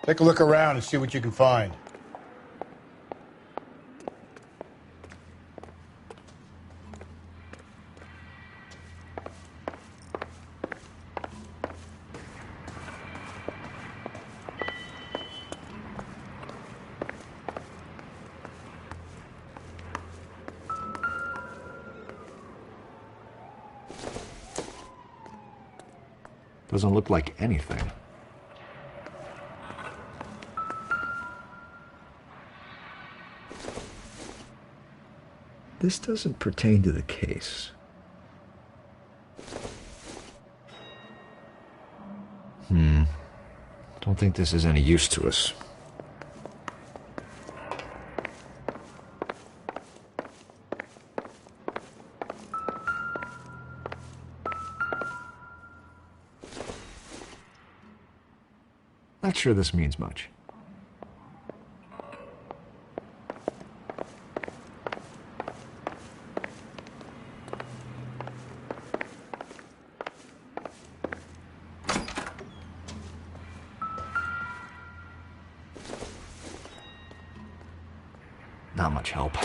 Take a look around and see what you can find.
Doesn't look like anything. This doesn't pertain to the case. Don't think this is any use to us. Not sure this means much. Not much help.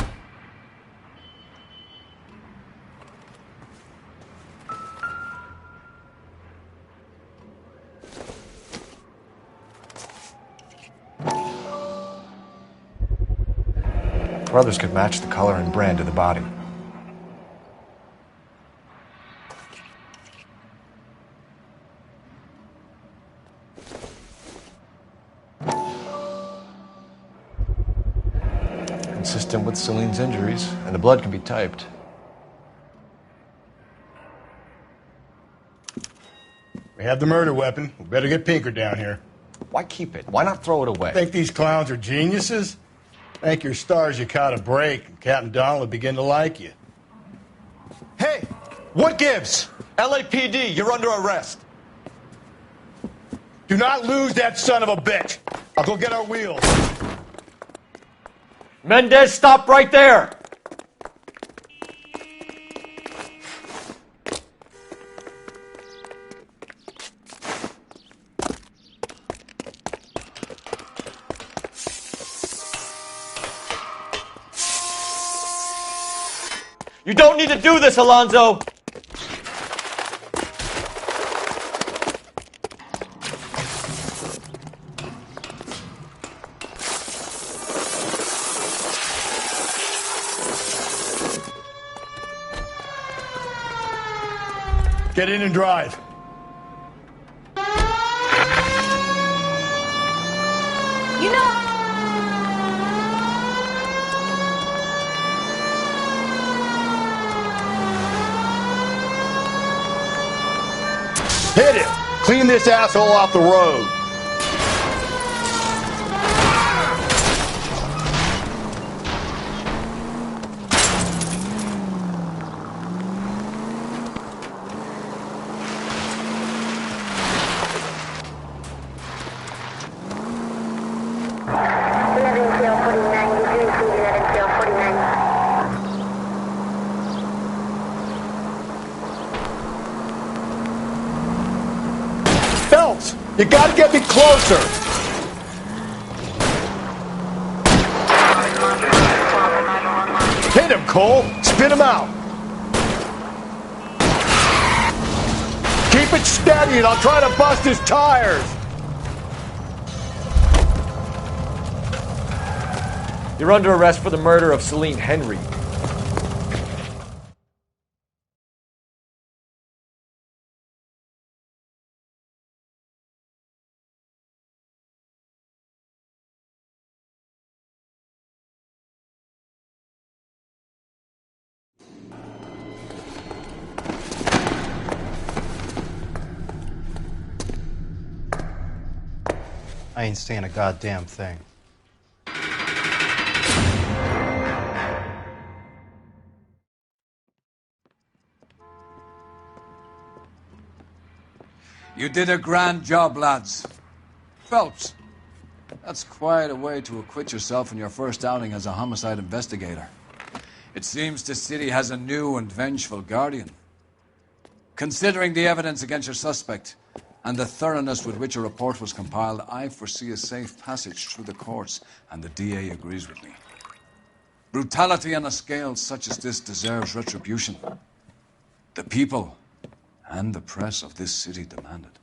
Brothers could match the color and brand of the body. Consistent with Celine's injuries, and the blood can be typed.
We have the murder weapon. We better get Pinker down here.
Why keep it? Why not throw it away?
Think these clowns are geniuses? Thank your stars you caught a break, and Captain Donald will begin to like you.
Hey! What gives? LAPD, you're under arrest.
Do not lose that son of a bitch. I'll go get our wheels.
Mendez, stop right there!
You don't need to do this, Alonzo!
Get in and drive.
You know,
Hit him! Clean this asshole off the road. Phelps, you gotta get me closer. Hit him, Cole. Spin him out. Keep it steady and I'll try to bust his tires.
You're under arrest for the murder of Celine Henry.
I ain't saying a goddamn thing.
You did a grand job, lads. Phelps, that's quite a way to acquit yourself in your first outing as a homicide investigator. It seems the city has a new and vengeful guardian. Considering the evidence against your suspect and the thoroughness with which a report was compiled, I foresee a safe passage through the courts, and the DA agrees with me. Brutality on a scale such as this deserves retribution. The people and the press of this city demand it.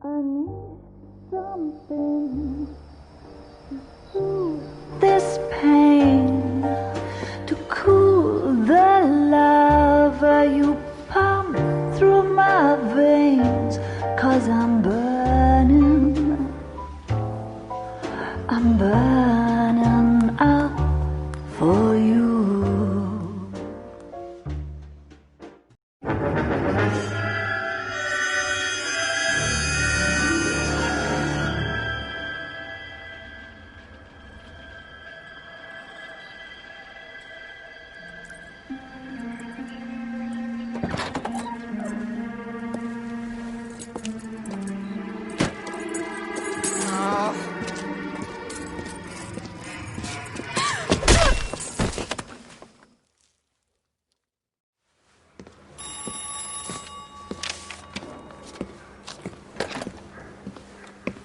I need something to soothe this pain, to cool the lava you pump through my veins, 'cause I'm burning up for you.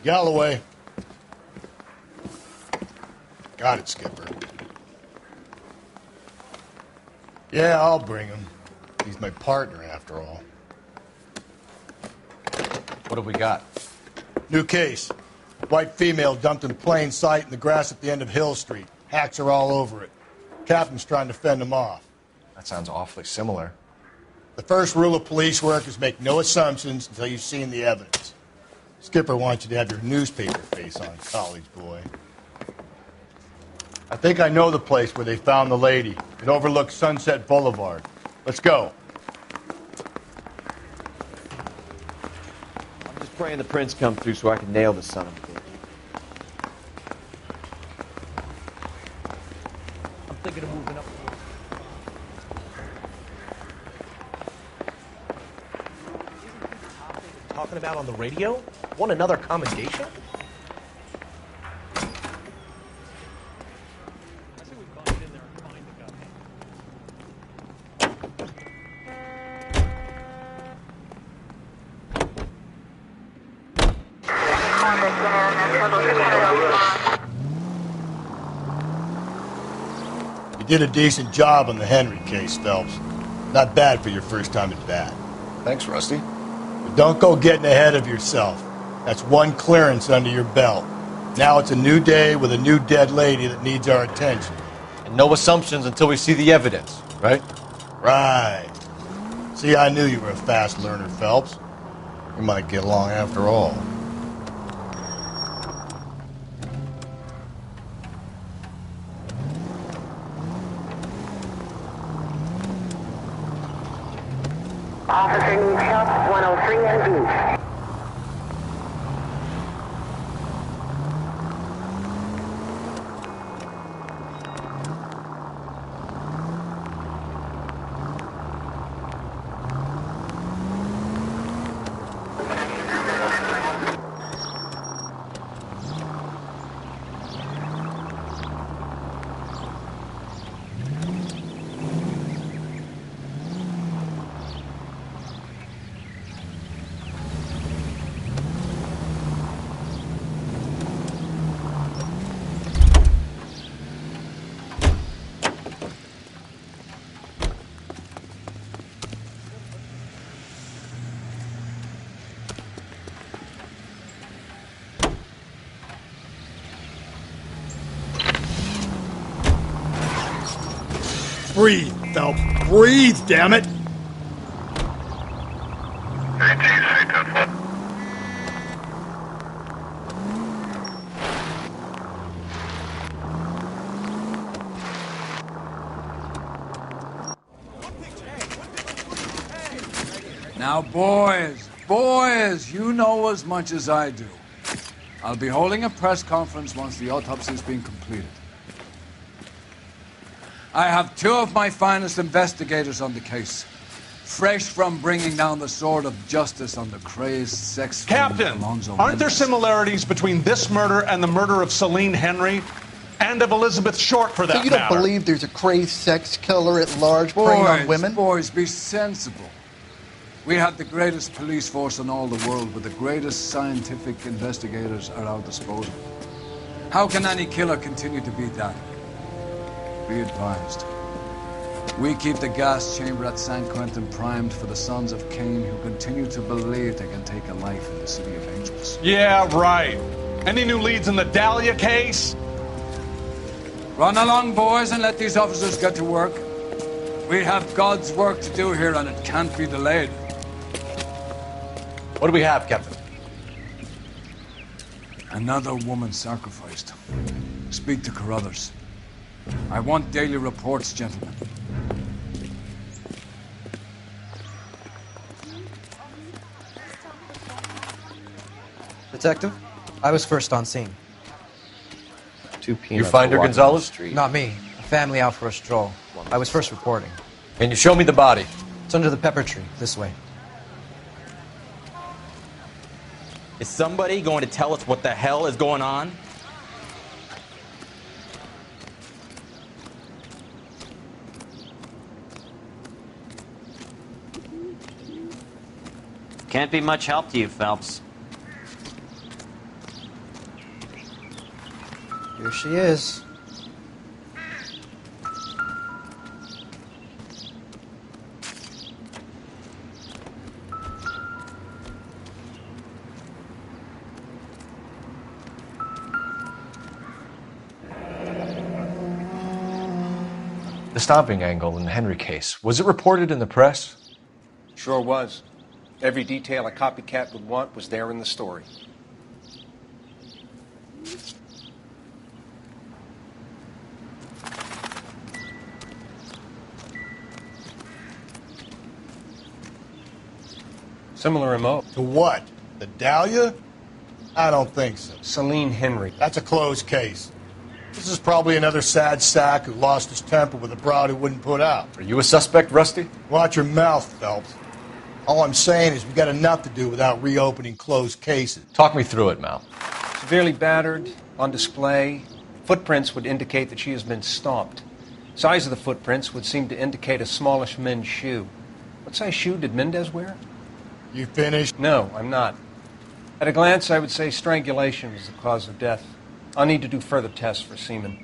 Galloway. Got it, Skipper. Yeah, I'll bring him. He's my partner, after all.
What have we got?
New case. White female dumped in plain sight in the grass at the end of Hill Street. Hacks are all over it. Captain's trying to fend them off.
That sounds awfully similar.
The first rule of police work is make no assumptions until you've seen the evidence. Skipper wants you to have your newspaper face on, college boy. I think I know the place where they found the lady. It overlooks Sunset Boulevard. Let's go.
I'm just praying the prints come through so I can nail this son of a bitch.
I'm thinking of moving up. Talking about on the radio? Want another commendation?
You did a decent job on the Henry case, Phelps. Not bad for your first time at bat.
Thanks, Rusty.
But don't go getting ahead of yourself. That's one clearance under your belt. Now it's a new day with a new dead lady that needs our attention.
And no assumptions until we see the evidence, right?
Right. See, I knew you were a fast learner, Phelps. We might get along after all.
Officer needs help, 103 and B.
Breathe, Phelps. Breathe, damn it!
Now, boys, you know as much as I do. I'll be holding a press conference once the autopsy's been completed. I have two of my finest investigators on the case, fresh from bringing down the sword of justice on the crazed sex
Captain,
Alonzo
aren't there
Mendez.
similarities between this murder and the murder of Celine Henry? And of Elizabeth Short, for that
So you don't
matter?
believe there's a crazed sex killer at large preying on women?
Boys, be sensible. We have the greatest police force in all the world, with the greatest scientific investigators at our disposal. How can any killer continue to be that? Be advised. We keep the gas chamber at San Quentin primed for the sons of Cain who continue to believe they can take a life in the city of angels.
Yeah, right. Any new leads in the Dahlia case?
Run along, boys, and let these officers get to work. We have God's work to do here, and it can't be delayed.
What do we have, Captain?
Another woman sacrificed. Speak to Carruthers. I want daily reports, gentlemen.
Detective, I was first on scene.
You find her, Gonzalez?
Not me. A family out for a stroll. I was first reporting.
Can you show me the body?
It's under the pepper tree, this way.
Is somebody going to tell us what the hell is going on?
Can't be much help to you, Phelps.
Here she is.
The stomping angle in the Henry case, was it reported in the press?
Sure was. Every detail a copycat would want was there in the story. Similar MO.
To what? The Dahlia? I don't think so.
Celine Henry.
That's a closed case. This is probably another sad sack who lost his temper with a broad who wouldn't put out.
Are you a suspect, Rusty?
Watch your mouth, Phelps. All I'm saying is we got enough to do without reopening closed cases.
Talk me through it, Mal.
Severely battered, on display. Footprints would indicate that she has been stomped. Size of the footprints would seem to indicate a smallish men's shoe. What size shoe did Mendez wear?
You finished?
No, I'm not. At a glance, I would say strangulation was the cause of death. I'll need to do further tests for semen.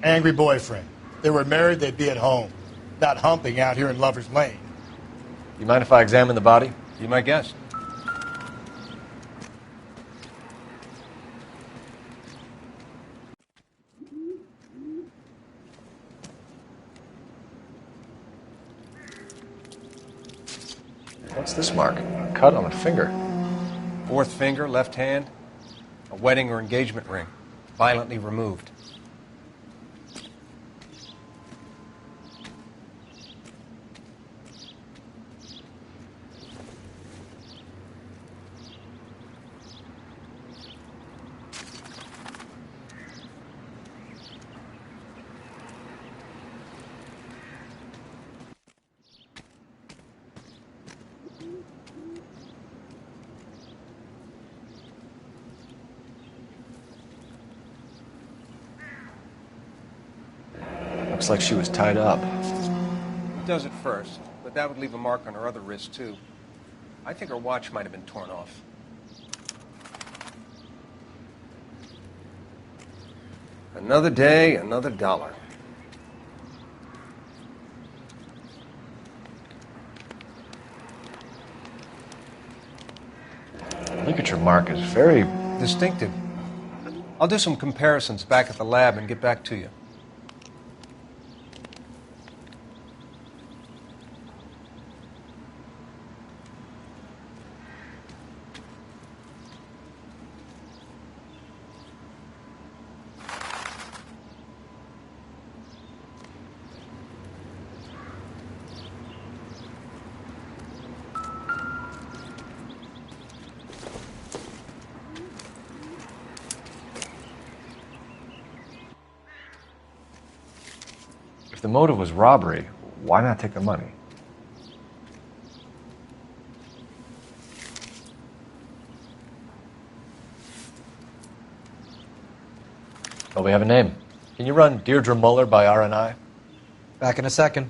Angry boyfriend. If they were married, they'd be at home, not humping out here in Lover's Lane.
You mind if I examine the body?
Be my guest.
What's this mark? A cut on a finger.
Fourth finger, left hand. A wedding or engagement ring. Violently removed.
Looks like she was tied up.
It does at first, but that would leave a mark on her other wrist, too. I think her watch might have been torn off. Another day, another dollar.
Ligature mark is very
distinctive. I'll do some comparisons back at the lab and get back to you.
If the motive was robbery, why not take the money? Oh, we have a name. Can you run Deirdre Muller by RNI?
Back in a second.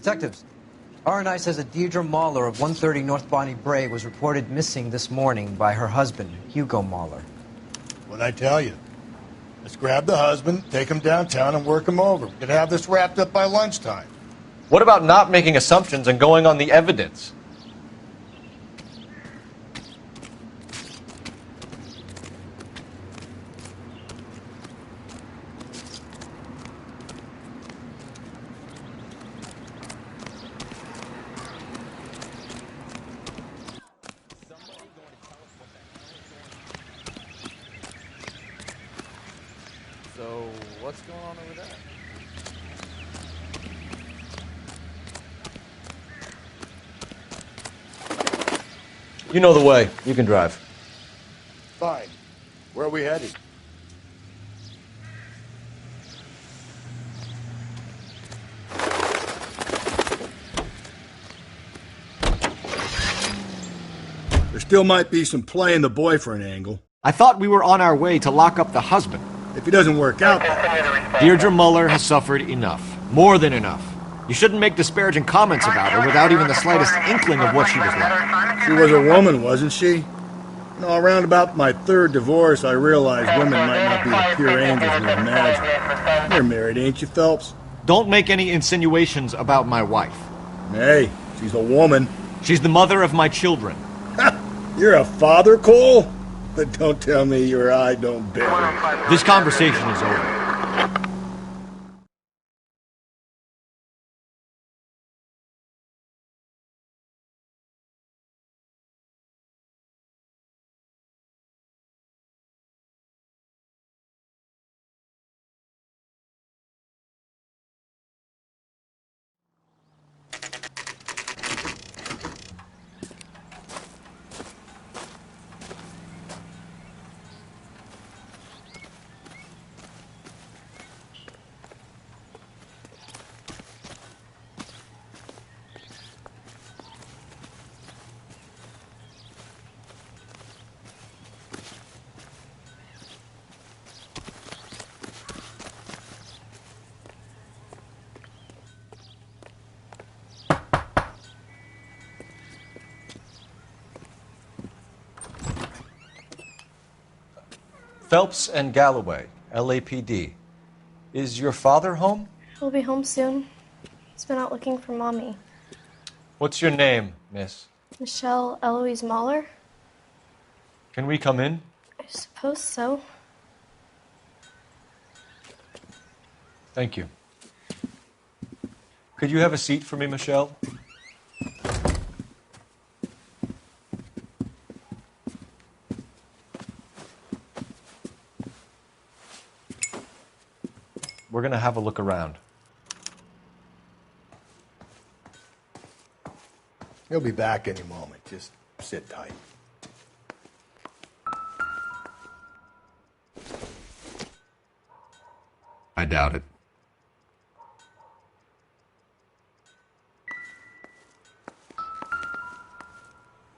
Detectives, R&I says that Deirdre Mahler of 130 North Bonnie Brae was reported missing this morning by her husband, Hugo Mahler.
What'd I tell you? Let's grab the husband, take him downtown, and work him over. We could have this wrapped up by lunchtime.
What about not making assumptions and going on the evidence?
So, what's going on over there?
You know the way. You can drive.
Fine. Where are we headed? There still might be some playing the boyfriend angle.
I thought we were on our way to lock up the husband.
If he doesn't work out,
Deirdre Muller has suffered enough. More than enough. You shouldn't make disparaging comments about her without even the slightest inkling of what she was like.
She was a woman, wasn't she? You know, around about my third divorce, I realized women might not be the pure angels we imagine. You're married, ain't you, Phelps?
Don't make any insinuations about my wife.
Hey, she's a woman.
She's the mother of my children.
You're a father, Cole? But don't tell me your eye don't bear.
This conversation is over.
Phelps and Galloway, LAPD. Is your father home?
He'll be home soon. He's been out looking for Mommy.
What's your name, miss?
Michelle Eloise Mahler?
Can we come in?
I suppose so.
Thank you. Could you have a seat for me, Michelle? We're going to have a look around.
He'll be back any moment. Just sit tight.
I doubt it.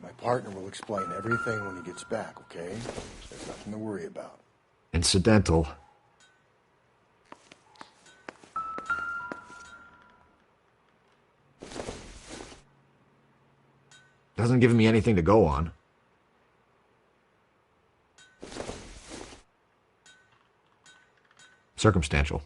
My partner will explain everything when he gets back, okay? There's nothing to worry about.
Incidental. Doesn't give me anything to go on. Circumstantial.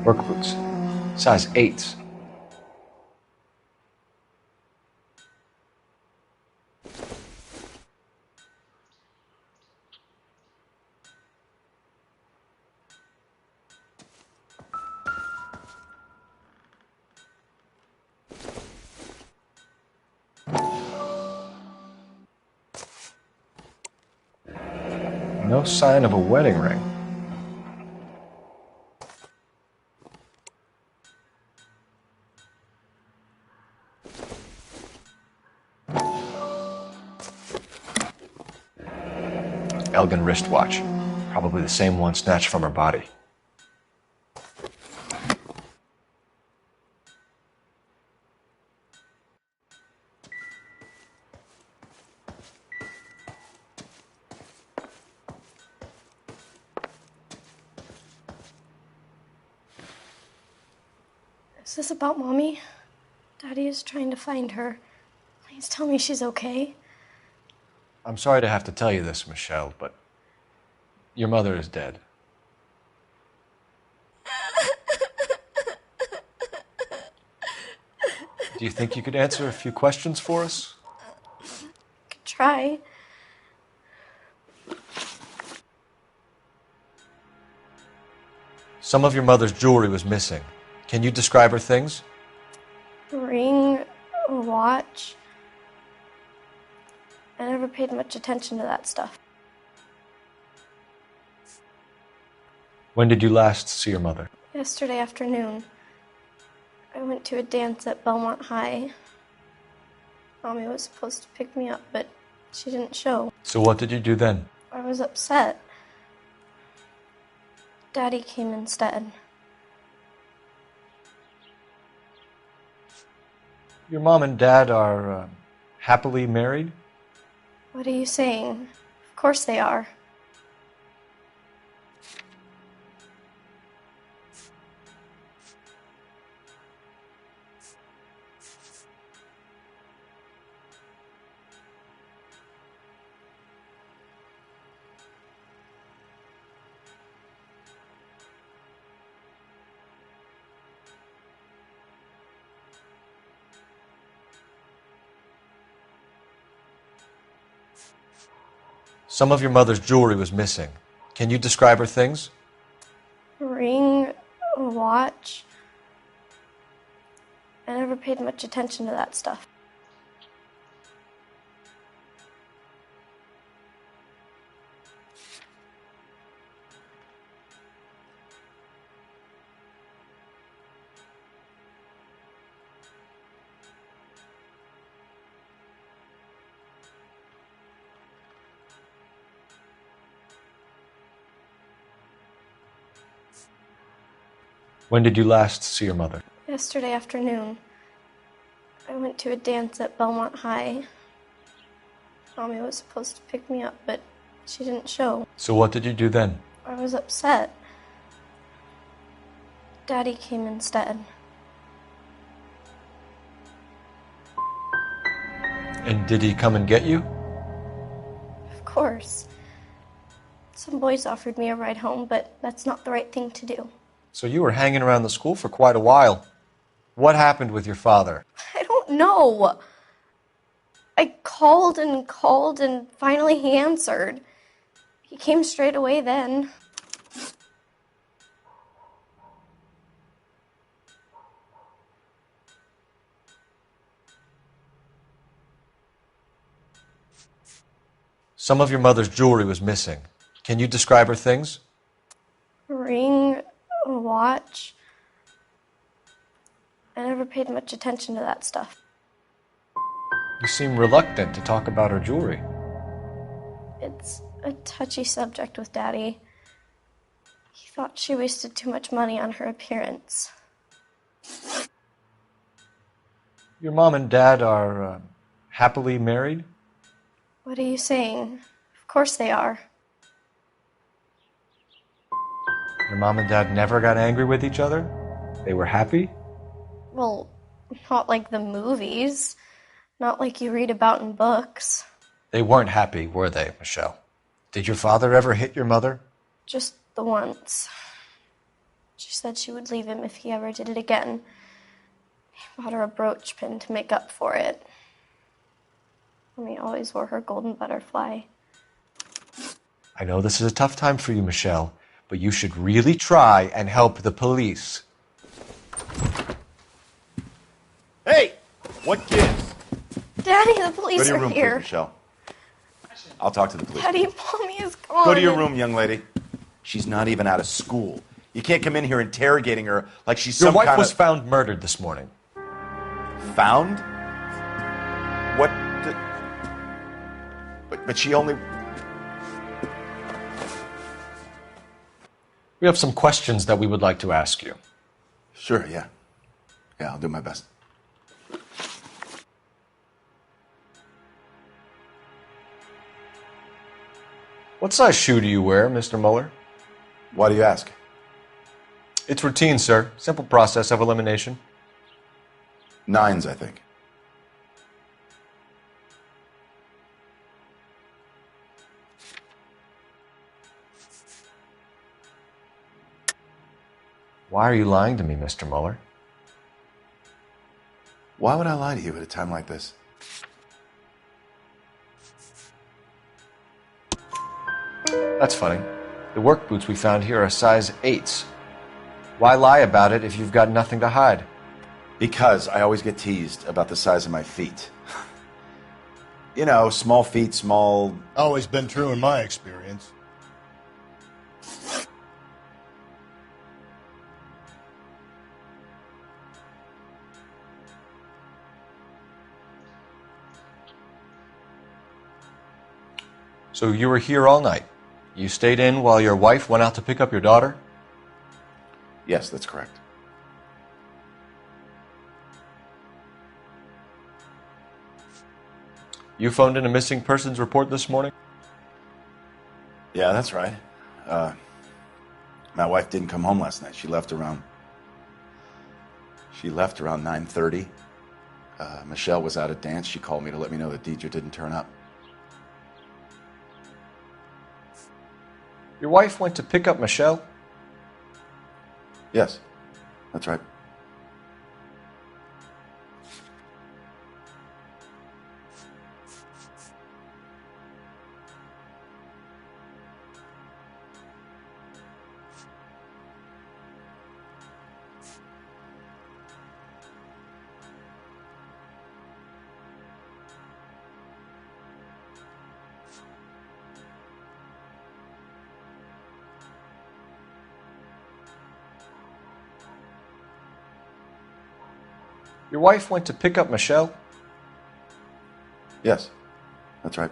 Work boots. Size 8s. No sign of a wedding ring. Elgin wristwatch. Probably the same one snatched from her body.
Is this about Mommy? Daddy is trying to find her. Please tell me she's okay.
I'm sorry to have to tell you this, Michelle, but your mother is dead. Do you think you could answer a few questions for us?
Could try.
Some of your mother's jewelry was missing. Can you describe her things?
A ring, a watch. I never paid much attention to that stuff.
When did you last see your mother?
Yesterday afternoon, I went to a dance at Belmont High. Mommy was supposed to pick me up, but she didn't show.
So what did you do then?
I was upset. Daddy came instead.
Your mom and dad are happily married?
What are you saying? Of course they are.
Some of your mother's jewelry was missing. Can you describe her things?
A ring, a watch. I never paid much attention to that stuff.
When did you last see your mother?
Yesterday afternoon, I went to a dance at Belmont High. Mommy was supposed to pick me up, but she didn't show.
So what did you do then?
I was upset. Daddy came instead.
And did he come and get you?
Of course. Some boys offered me a ride home, but that's not the right thing to do.
So you were hanging around the school for quite a while. What happened with your father?
I don't know. I called and finally he answered. He came straight away then.
Some of your mother's jewelry was missing. Can you describe her things?
A ring, a watch. I never paid much attention to that stuff.
You seem reluctant to talk about her jewelry.
It's a touchy subject with Daddy. He thought she wasted too much money on her appearance.
Your mom and dad are happily married?
What are you saying? Of course they are.
Your mom and dad never got angry with each other? They were happy?
Well, not like the movies. Not like you read about in books.
They weren't happy, were they, Michelle? Did your father ever hit your mother?
Just the once. She said she would leave him if he ever did it again. He bought her a brooch pin to make up for it. Mommy always wore her golden butterfly.
I know this is a tough time for you, Michelle, but you should really try and help the police.
Hey! What gives?
Daddy, the police
Go to your
are
room,
here.
please, Michelle. I'll talk to the police.
Daddy, Mommy is gone.
Go to your room, young lady. She's not even out of school. You can't come in here interrogating her like she's
Your
some
wife
kind
was
of...
found murdered this morning.
Found? What the... But she only...
We have some questions that we would like to ask you.
Sure, yeah. Yeah, I'll do my best.
What size shoe do you wear, Mr. Mueller?
Why do you ask?
It's routine, sir. Simple process of elimination.
9s, I think.
Why are you lying to me, Mr. Mueller?
Why would I lie to you at a time like this?
That's funny. The work boots we found here are size 8s. Why lie about it if you've got nothing to hide?
Because I always get teased about the size of my feet. You know, small feet, small...
Always been true in my experience.
So you were here all night. You stayed in while your wife went out to pick up your daughter?
Yes, that's correct.
You phoned in a missing persons report this morning?
Yeah, that's right. My wife didn't come home last night. She left around 9:30. Michelle was out at dance. She called me to let me know that Deidre didn't turn up.
Your wife went to pick up Michelle?
Yes, that's right.
Your wife went to pick up Michelle?
Yes, that's right.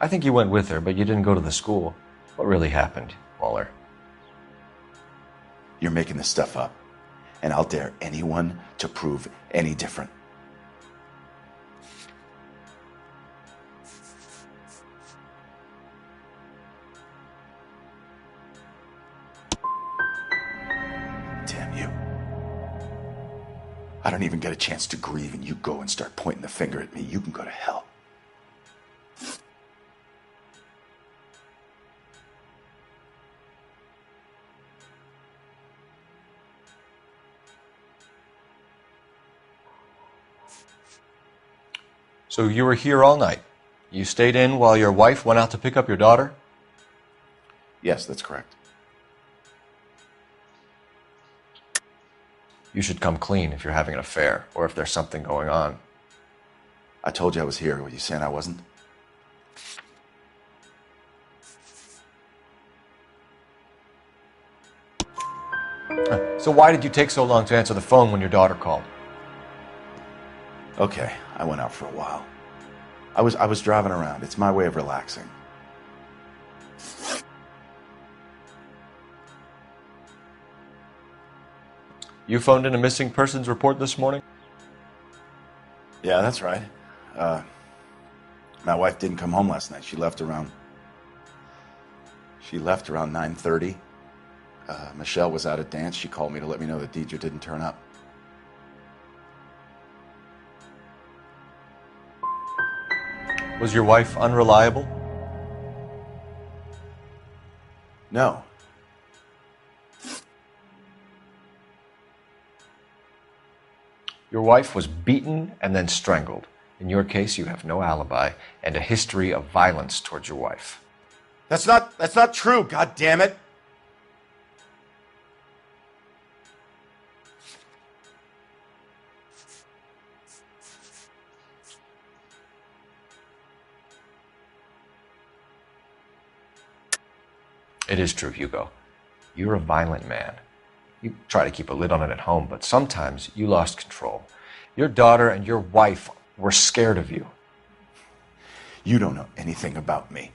I think you went with her, but you didn't go to the school. What really happened, Mueller?
You're making this stuff up, and I'll dare anyone to prove any different. Damn you. I don't even get a chance to grieve, and you go and start pointing the finger at me. You can go to hell.
So you were here all night. You stayed in while your wife went out to pick up your daughter?
Yes, that's correct.
You should come clean if you're having an affair, or if there's something going on.
I told you I was here. Were you saying I wasn't?
So why did you take so long to answer the phone when your daughter called?
Okay, I went out for a while. I was driving around. It's my way of relaxing.
You phoned in a missing persons report this morning?
Yeah, that's right. My wife didn't come home last night. She left around 9:30. Michelle was out at dance. She called me to let me know that Deidre didn't turn up.
Was your wife unreliable?
No.
Your wife was beaten and then strangled. In your case, you have no alibi and a history of violence towards your wife.
That's not true, god damn it.
It is true, Hugo. You're a violent man. You try to keep a lid on it at home, but sometimes you lost control. Your daughter and your wife were scared of you.
You don't know anything about me.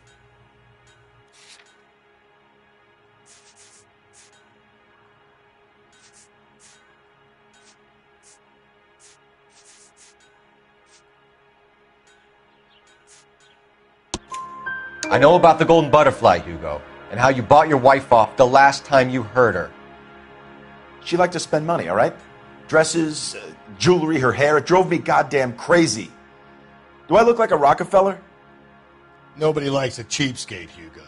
I know about the golden butterfly, Hugo, and how you bought your wife off the last time you heard her.
She liked to spend money, all right? Dresses, jewelry, her hair. It drove me goddamn crazy. Do I look like a Rockefeller?
Nobody likes a cheapskate, Hugo.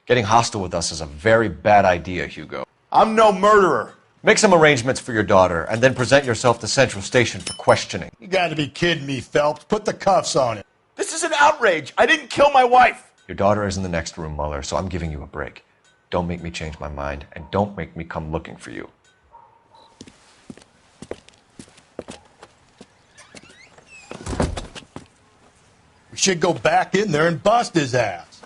Getting hostile with us is a very bad idea, Hugo.
I'm no murderer.
Make some arrangements for your daughter, and then present yourself to Central Station for questioning.
You gotta be kidding me, Phelps. Put the cuffs on him.
This is an outrage. I didn't kill my wife.
Your daughter is in the next room, Muller, so I'm giving you a break. Don't make me change my mind, and don't make me come looking for you.
We should go back in there and bust his ass.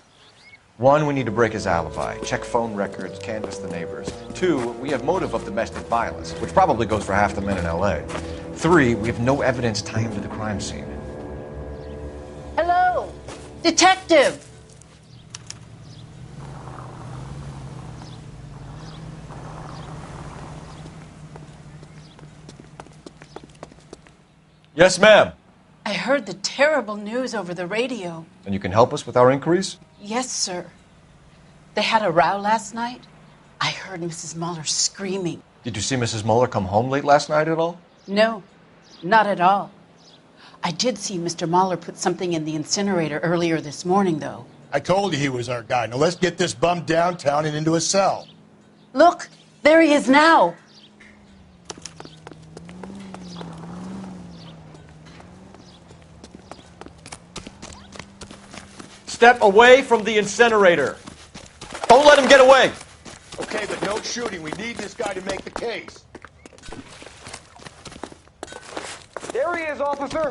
1, we need to break his alibi, check phone records, canvass the neighbors. 2, we have motive of domestic violence, which probably goes for half the men in L.A. 3, we have no evidence tying him to the crime scene.
Hello, detective.
Yes, ma'am.
I heard the terrible news over the radio.
And you can help us with our inquiries?
Yes, sir. They had a row last night. I heard Mrs. Muller screaming.
Did you see Mrs. Muller come home late last night at all?
No, not at all. I did see Mr. Muller put something in the incinerator earlier this morning, though.
I told you he was our guy. Now let's get this bum downtown and into a cell.
Look, there he is now.
Step away from the incinerator. Don't let him get away.
Okay, but no shooting. We need this guy to make the case.
There he is, officer.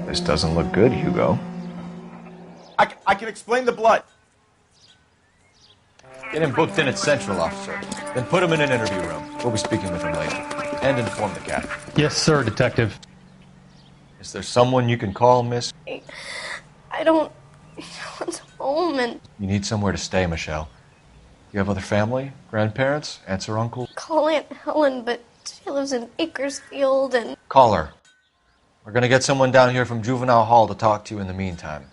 This doesn't look good, Hugo.
I can explain the blood.
Get him booked in at Central, officer. Then put him in an interview room. We'll be speaking with him later. And inform the captain.
Yes, sir, Detective.
Is there someone you can call, miss?
I don't want home and
You need somewhere to stay, Michelle. You have other family? Grandparents? Aunts or uncles?
call Aunt Helen, but she lives in Bakersfield and
Call her. We're going to get someone down here from Juvenile Hall to talk to you in the meantime.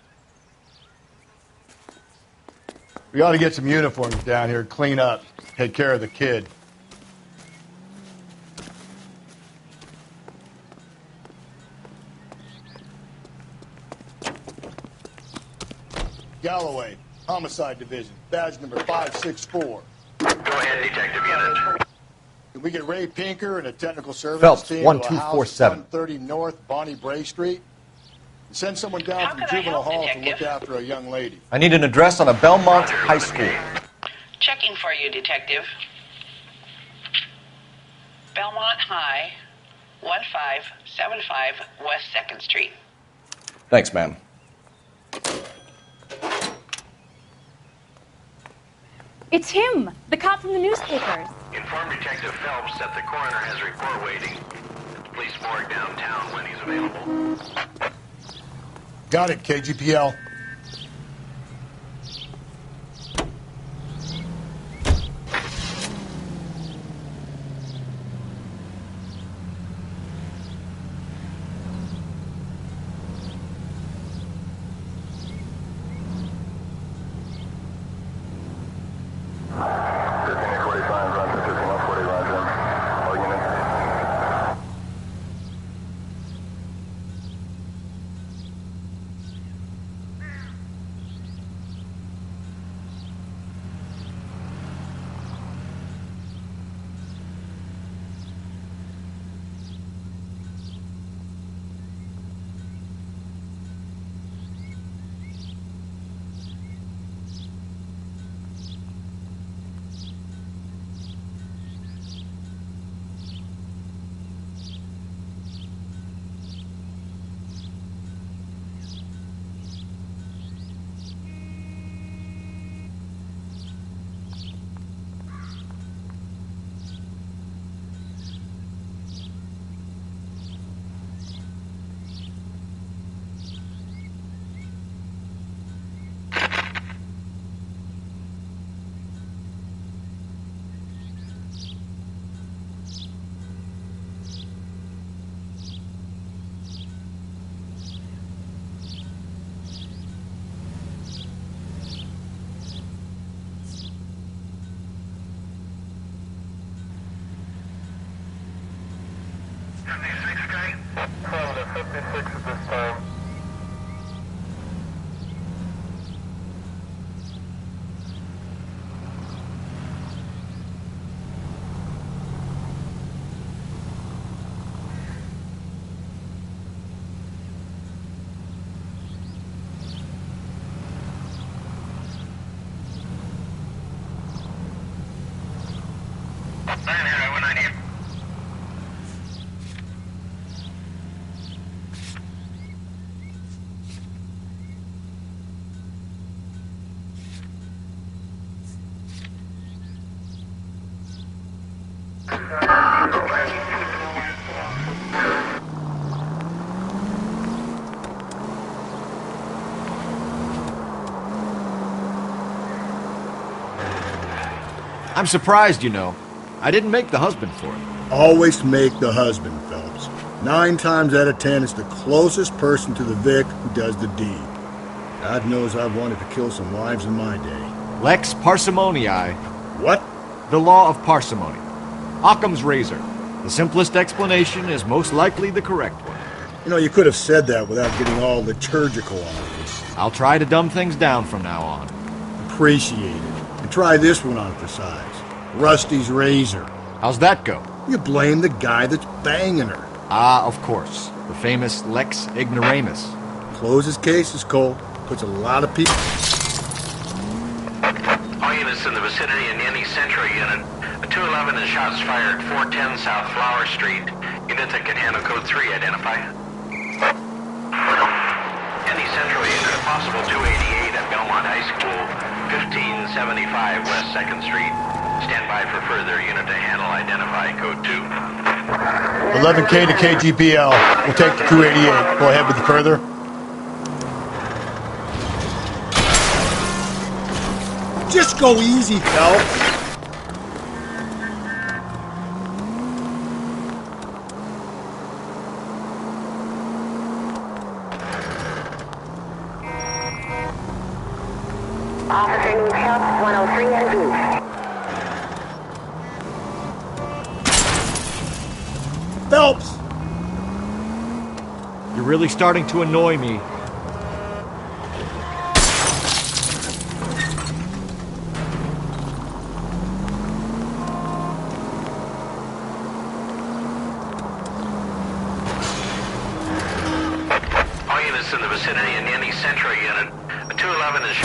We ought to get some uniforms down here, clean up, take care of the kid. Galloway, Homicide Division, badge number 564.
Go ahead, Detective Unit.
Can we get Ray Pinker and a technical service
Phelps,
team
1247.
to a house at 130 North Bonnie Bray Street? And send someone down from Juvenile Hall to look after a young lady.
I need an address on a Belmont High School.
Checking for you, Detective. Belmont High, 1575 West 2nd Street.
Thanks, ma'am.
It's him, the cop from the newspapers.
Inform Detective Phelps that the coroner has a report waiting at the police morgue downtown when he's available.
Got it, KGPL.
I'm surprised, you know. I didn't make the husband for it.
Always make the husband, Phelps. 9 times out of 10, it's the closest person to the Vic who does the deed. God knows I've wanted to kill some wives in my day.
Lex parsimoniae.
What?
The law of parsimony. Occam's razor. The simplest explanation is most likely the correct one.
You know, you could have said that without getting all liturgical on it.
I'll try to dumb things down from now on.
Appreciate it. And try this one on for size. Rusty's razor.
How's that go?
You blame the guy that's banging her.
Ah, of course. The famous Lex Ignoramus.
Closes cases, Cole. Puts a lot of people...
All units in the vicinity in any Central unit. A 211 and shots fired, 410 South Flower Street. Unit that can handle code 3, identify. Any Central unit, a possible 288 at Belmont High School, 1575 West 2nd Street. Stand by for further unit to handle, identify code 2.
11K to KGPL. We'll take the 288. Go ahead with the further. Just go easy, Phelps.
Officer needs help, 103 and B.
Phelps!
You're really starting to annoy me.
All units in the vicinity in any Central unit. A 211 is...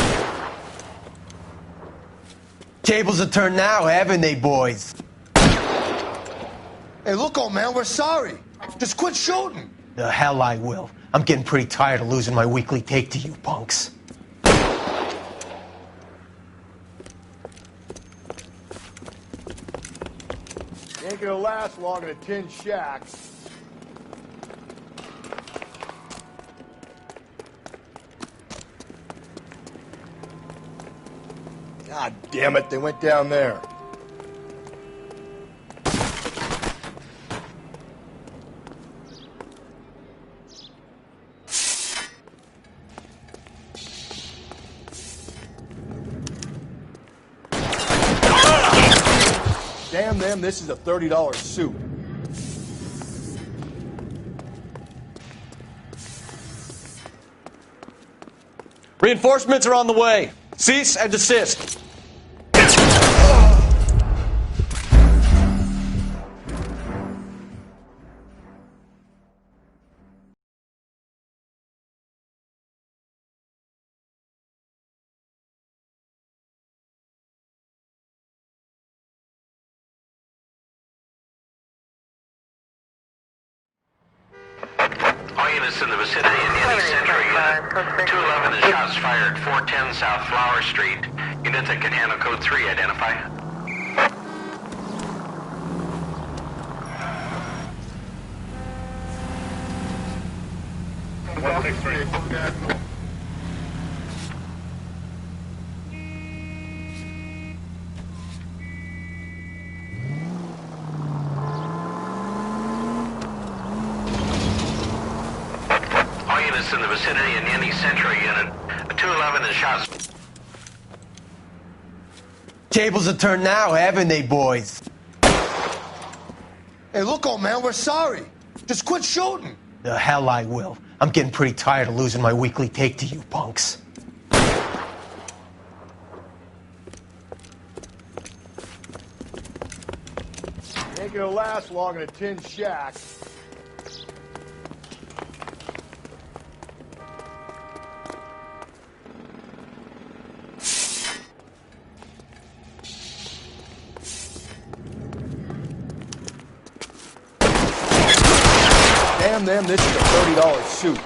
Tables are turned now, haven't they, boys?
Hey, look, old man, we're sorry. Just quit shooting.
The hell I will. I'm getting pretty tired of losing my weekly take to you punks.
Ain't gonna last long in a tin shack. God damn it, they went down there. Damn them, this is a $30 suit.
Reinforcements are on the way. Cease and desist.
All units in the vicinity in any central unit. 211 is shots fired, 410 South Flower Street. Units that can handle code 3, identify. All units in the vicinity in any central unit. 211 is shots.
Tables are turned now, haven't they, boys?
Hey, look, old man, we're sorry. Just quit shooting.
The hell I will. I'm getting pretty tired of losing my weekly take to you punks.
Ain't gonna last long in a tin shack. Damn them, this is a $30 suit.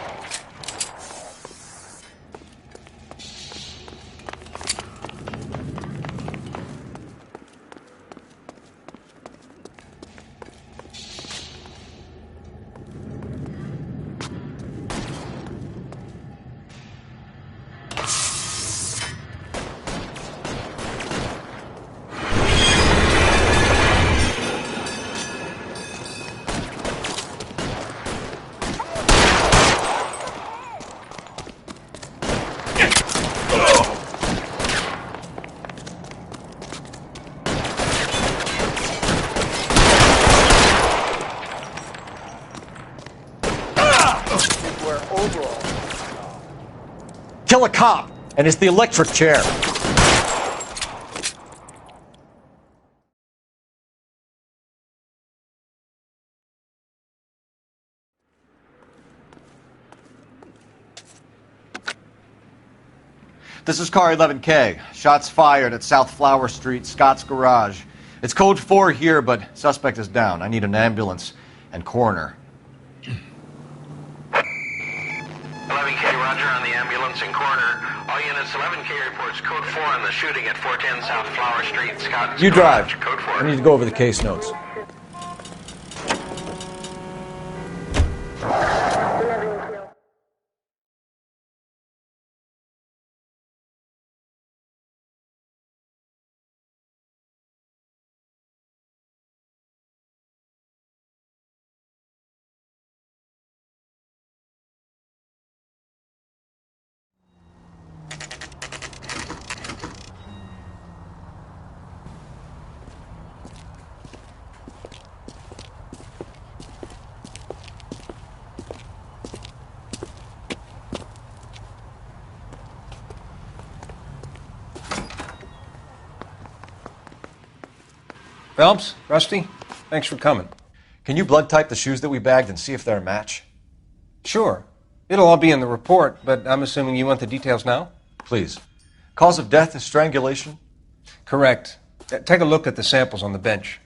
Kill a cop, and it's the electric chair.
This is car 11K. Shots fired at South Flower Street, Scott's Garage. It's code 4 here, but suspect is down. I need an ambulance and coroner.
11K, roger on the ambulance and coroner. All units, 11K reports code 4 on the shooting at 410 South Flower Street, Scott.
You drive.
Code 4.
I need to go over the case notes.
Phelps, Rusty, thanks for coming.
Can you blood type the shoes that we bagged and see if they're a match?
Sure. It'll all be in the report, but I'm assuming you want the details now?
Please. Cause of death is strangulation?
Correct. Take a look at the samples on the bench.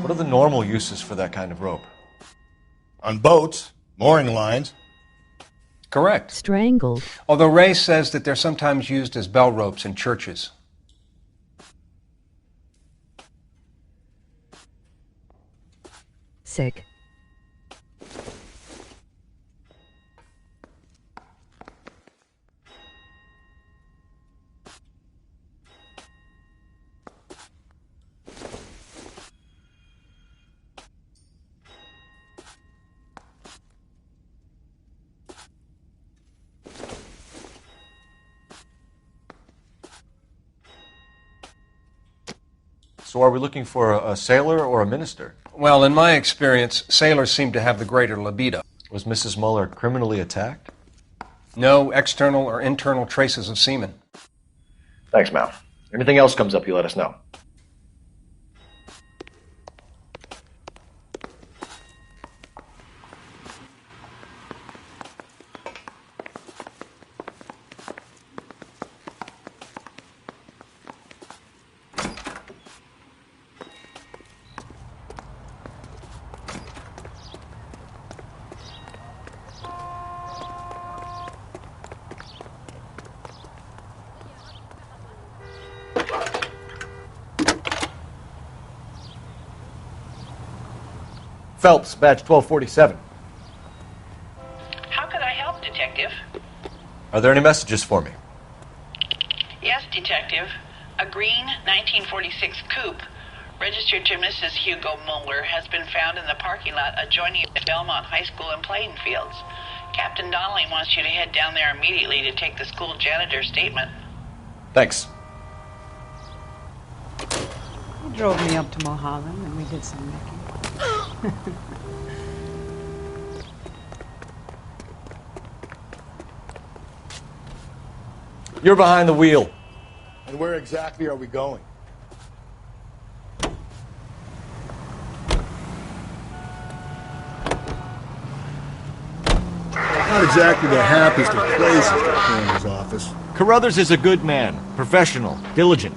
What are the normal uses for that kind of rope?
On boats, mooring lines.
Correct.
Strangled.
Although Ray says that they're sometimes used as bell ropes in churches.
Sick.
So are we looking for a sailor or a minister?
Well, in my experience, sailors seem to have the greater libido.
Was Mrs. Muller criminally attacked?
No external or internal traces of semen.
Thanks, Mal. Anything else comes up, you let us know. Phelps, badge 1247.
How could I help, Detective?
Are there any messages for me?
Yes, Detective. A green 1946 coupe, registered to Mrs. Hugo Muller, has been found in the parking lot adjoining the Belmont High School and playing fields. Captain Donnelly wants you to head down there immediately to take the school janitor's statement.
Thanks.
He drove me up to Mulholland and we did some necking.
You're behind the wheel.
And where exactly are we going? Not exactly the happiest of places, the coroner's office.
Carruthers is a good man, professional, diligent.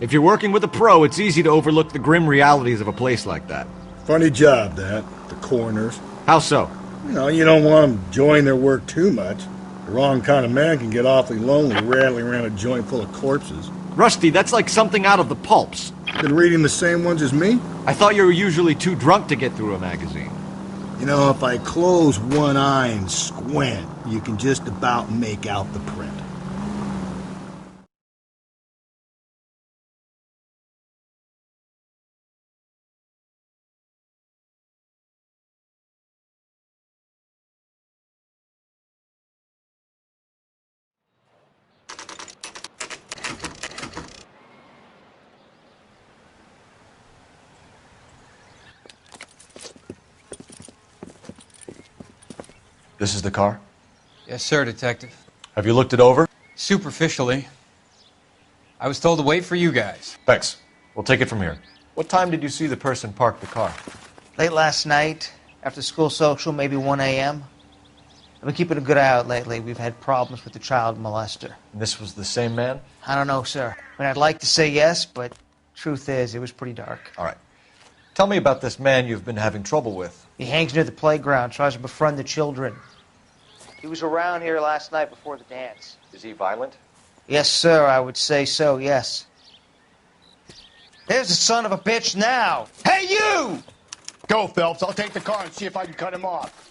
If you're working with a pro, it's easy to overlook the grim realities of a place like that.
Funny job, that. The coroner's.
How so?
You don't want them enjoying their work too much. The wrong kind of man can get awfully lonely rattling around a joint full of corpses.
Rusty, that's like something out of the pulps.
Been reading the same ones as me?
I thought you were usually too drunk to get through a magazine.
If I close one eye and squint, you can just about make out the print.
This is the car?
Yes, sir, Detective.
Have you looked it over?
Superficially. I was told to wait for you guys.
Thanks. We'll take it from here. What time did you see the person park the car?
Late last night, after school social, maybe 1 a.m. I've been keeping a good eye out lately. We've had problems with the child molester.
And this was the same man?
I don't know, sir. I'd like to say yes, but truth is, it was pretty dark.
All right. Tell me about this man you've been having trouble with.
He hangs near the playground, tries to befriend the children. He was around here last night before the dance.
Is he violent?
Yes, sir, I would say so, yes. There's the son of a bitch now. Hey, you!
Go, Phelps. I'll take the car and see if I can cut him off.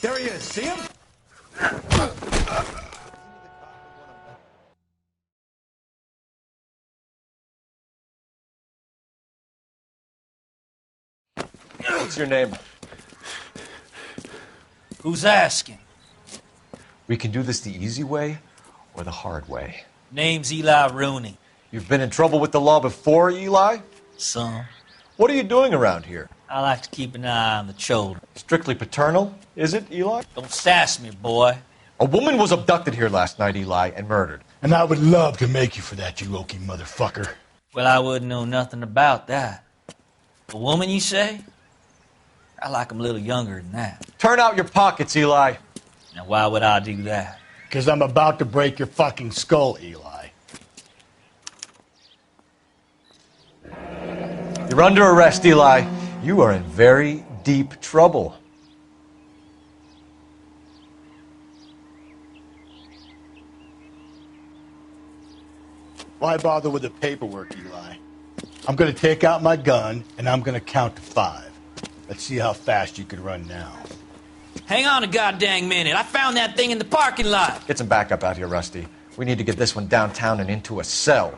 There he is. See him?
What's your name?
Who's asking?
We can do this the easy way or the hard way.
Name's Eli Rooney.
You've been in trouble with the law before, Eli?
Some.
What are you doing around here?
I like to keep an eye on the children.
Strictly paternal, is it, Eli?
Don't sass me, boy.
A woman was abducted here last night, Eli, and murdered.
And I would love to make you for that, you oaky motherfucker.
Well, I wouldn't know nothing about that. A woman, you say? I like 'em a little younger than that.
Turn out your pockets, Eli.
Now, why would I do that?
Because I'm about to break your fucking skull, Eli.
You're under arrest, Eli. You are in very deep trouble.
Why bother with the paperwork, Eli? I'm going to take out my gun, and I'm going to count to 5. Let's see how fast you can run now.
Hang on a goddamn minute. I found that thing in the parking lot.
Get some backup out here, Rusty. We need to get this one downtown and into a cell.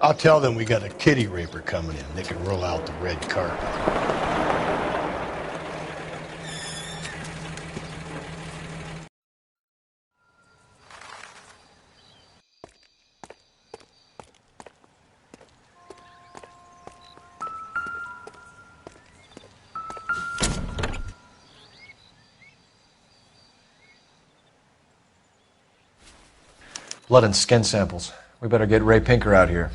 I'll tell them we got a kitty raper coming in. They can roll out the red carpet.
Blood and skin samples. We better get Ray Pinker out here.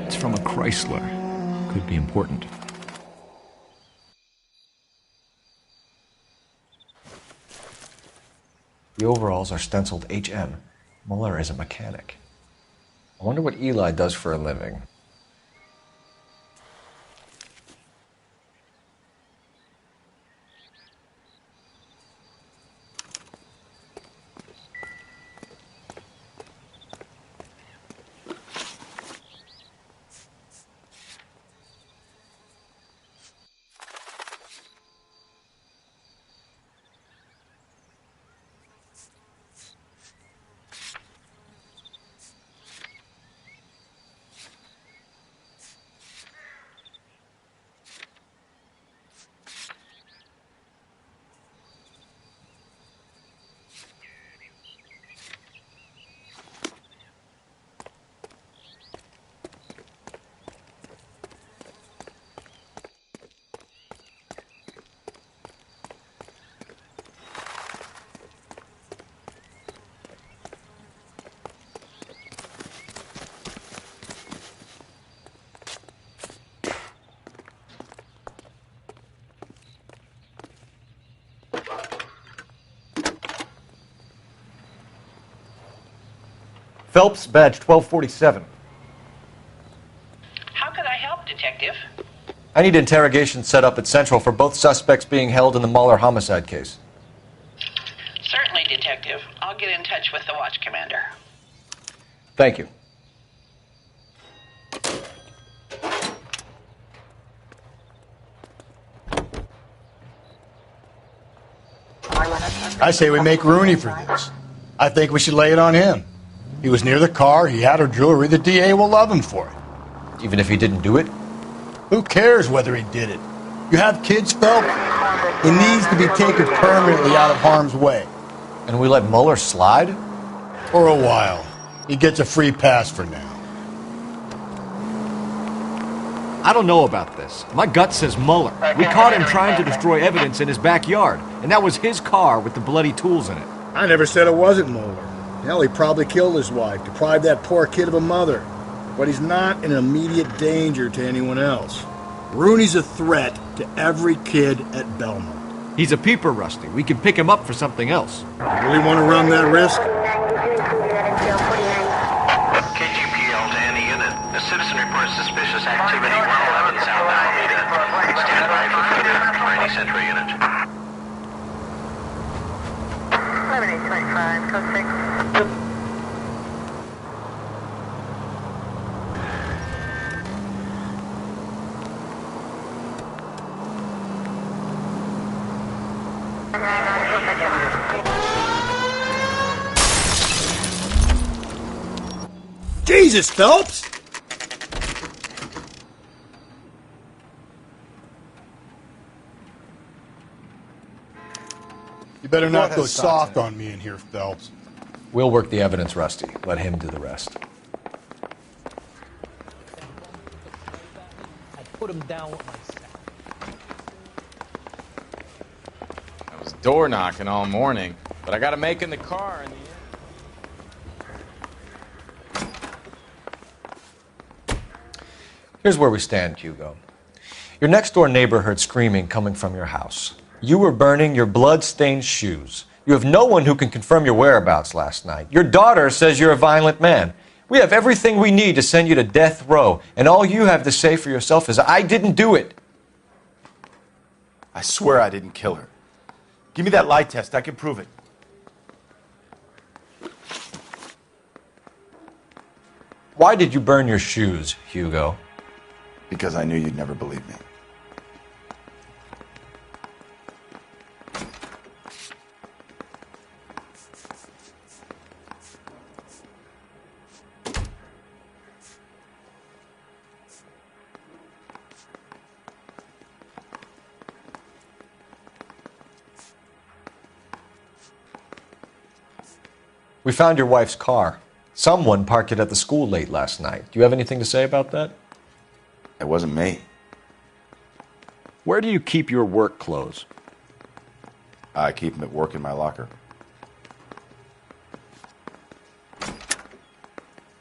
It's from a Chrysler. Could be important.
The overalls are stenciled HM. Muller is a mechanic. I wonder what Eli does for a living. Phelps, badge 1247.
How could I help, Detective?
I need interrogation set up at Central for both suspects being held in the Muller homicide case.
Certainly, Detective. I'll get in touch with the watch commander.
Thank you.
I say we make Rooney for this. I think we should lay it on him. He was near the car, he had her jewelry, the DA will love him for it.
Even if he didn't do it?
Who cares whether he did it? You have kids, Phelps? He needs to be taken permanently out of harm's way.
And we let Muller slide?
For a while. He gets a free pass for now.
I don't know about this. My gut says Muller. We caught him trying to destroy evidence in his backyard, and that was his car with the bloody tools in it.
I never said it wasn't Muller. Hell, he probably killed his wife, deprived that poor kid of a mother. But he's not an immediate danger to anyone else. Rooney's a threat to every kid at Belmont.
He's a peeper, Rusty. We can pick him up for something else.
You really want to run that risk?
KGPL to any unit. A citizen reports suspicious activity 111 South Alameda. Stand by for further for any Central unit.
11825, code 6.
Jesus, Phelps! You better not go soft on me in here, Phelps.
We'll work the evidence, Rusty. Let him do the rest.
I put him down with my sack.
I was door knocking all morning, but I got to make in the car in the end.
Here's where we stand, Hugo. Your next-door neighbor heard screaming coming from your house. You were burning your blood-stained shoes. You have no one who can confirm your whereabouts last night. Your daughter says you're a violent man. We have everything we need to send you to death row, and all you have to say for yourself is, I didn't do it.
I swear I didn't kill her. Give me that lie test. I can prove it.
Why did you burn your shoes, Hugo?
Because I knew you'd never believe me.
We found your wife's car. Someone parked it at the school late last night. Do you have anything to say about that?
It wasn't me.
Where do you keep your work clothes?
I keep them at work in my locker.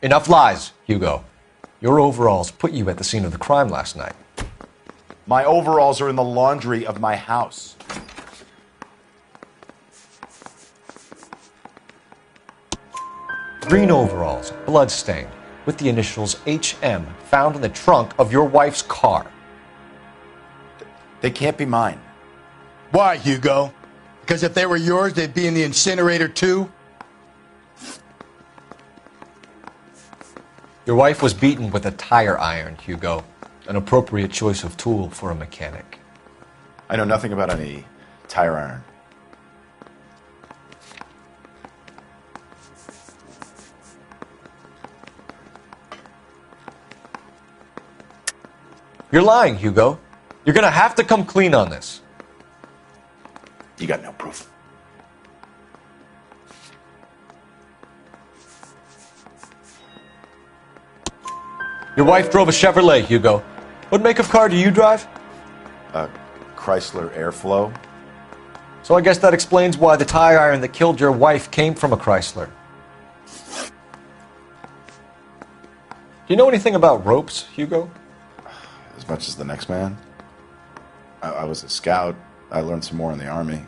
Enough lies, Hugo. Your overalls put you at the scene of the crime last night.
My overalls are in the laundry of my house.
Green overalls, bloodstained, with the initials HM found in the trunk of your wife's car.
They can't be mine.
Why, Hugo? Because if they were yours, they'd be in the incinerator too?
Your wife was beaten with a tire iron, Hugo. An appropriate choice of tool for a mechanic.
I know nothing about any tire iron.
You're lying, Hugo. You're gonna have to come clean on this.
You got no proof.
Your wife drove a Chevrolet, Hugo. What make of car do you drive?
A Chrysler Airflow.
So I guess that explains why the tire iron that killed your wife came from a Chrysler. Do you know anything about ropes, Hugo?
As much as the next man. I was a scout. I learned some more in the Army.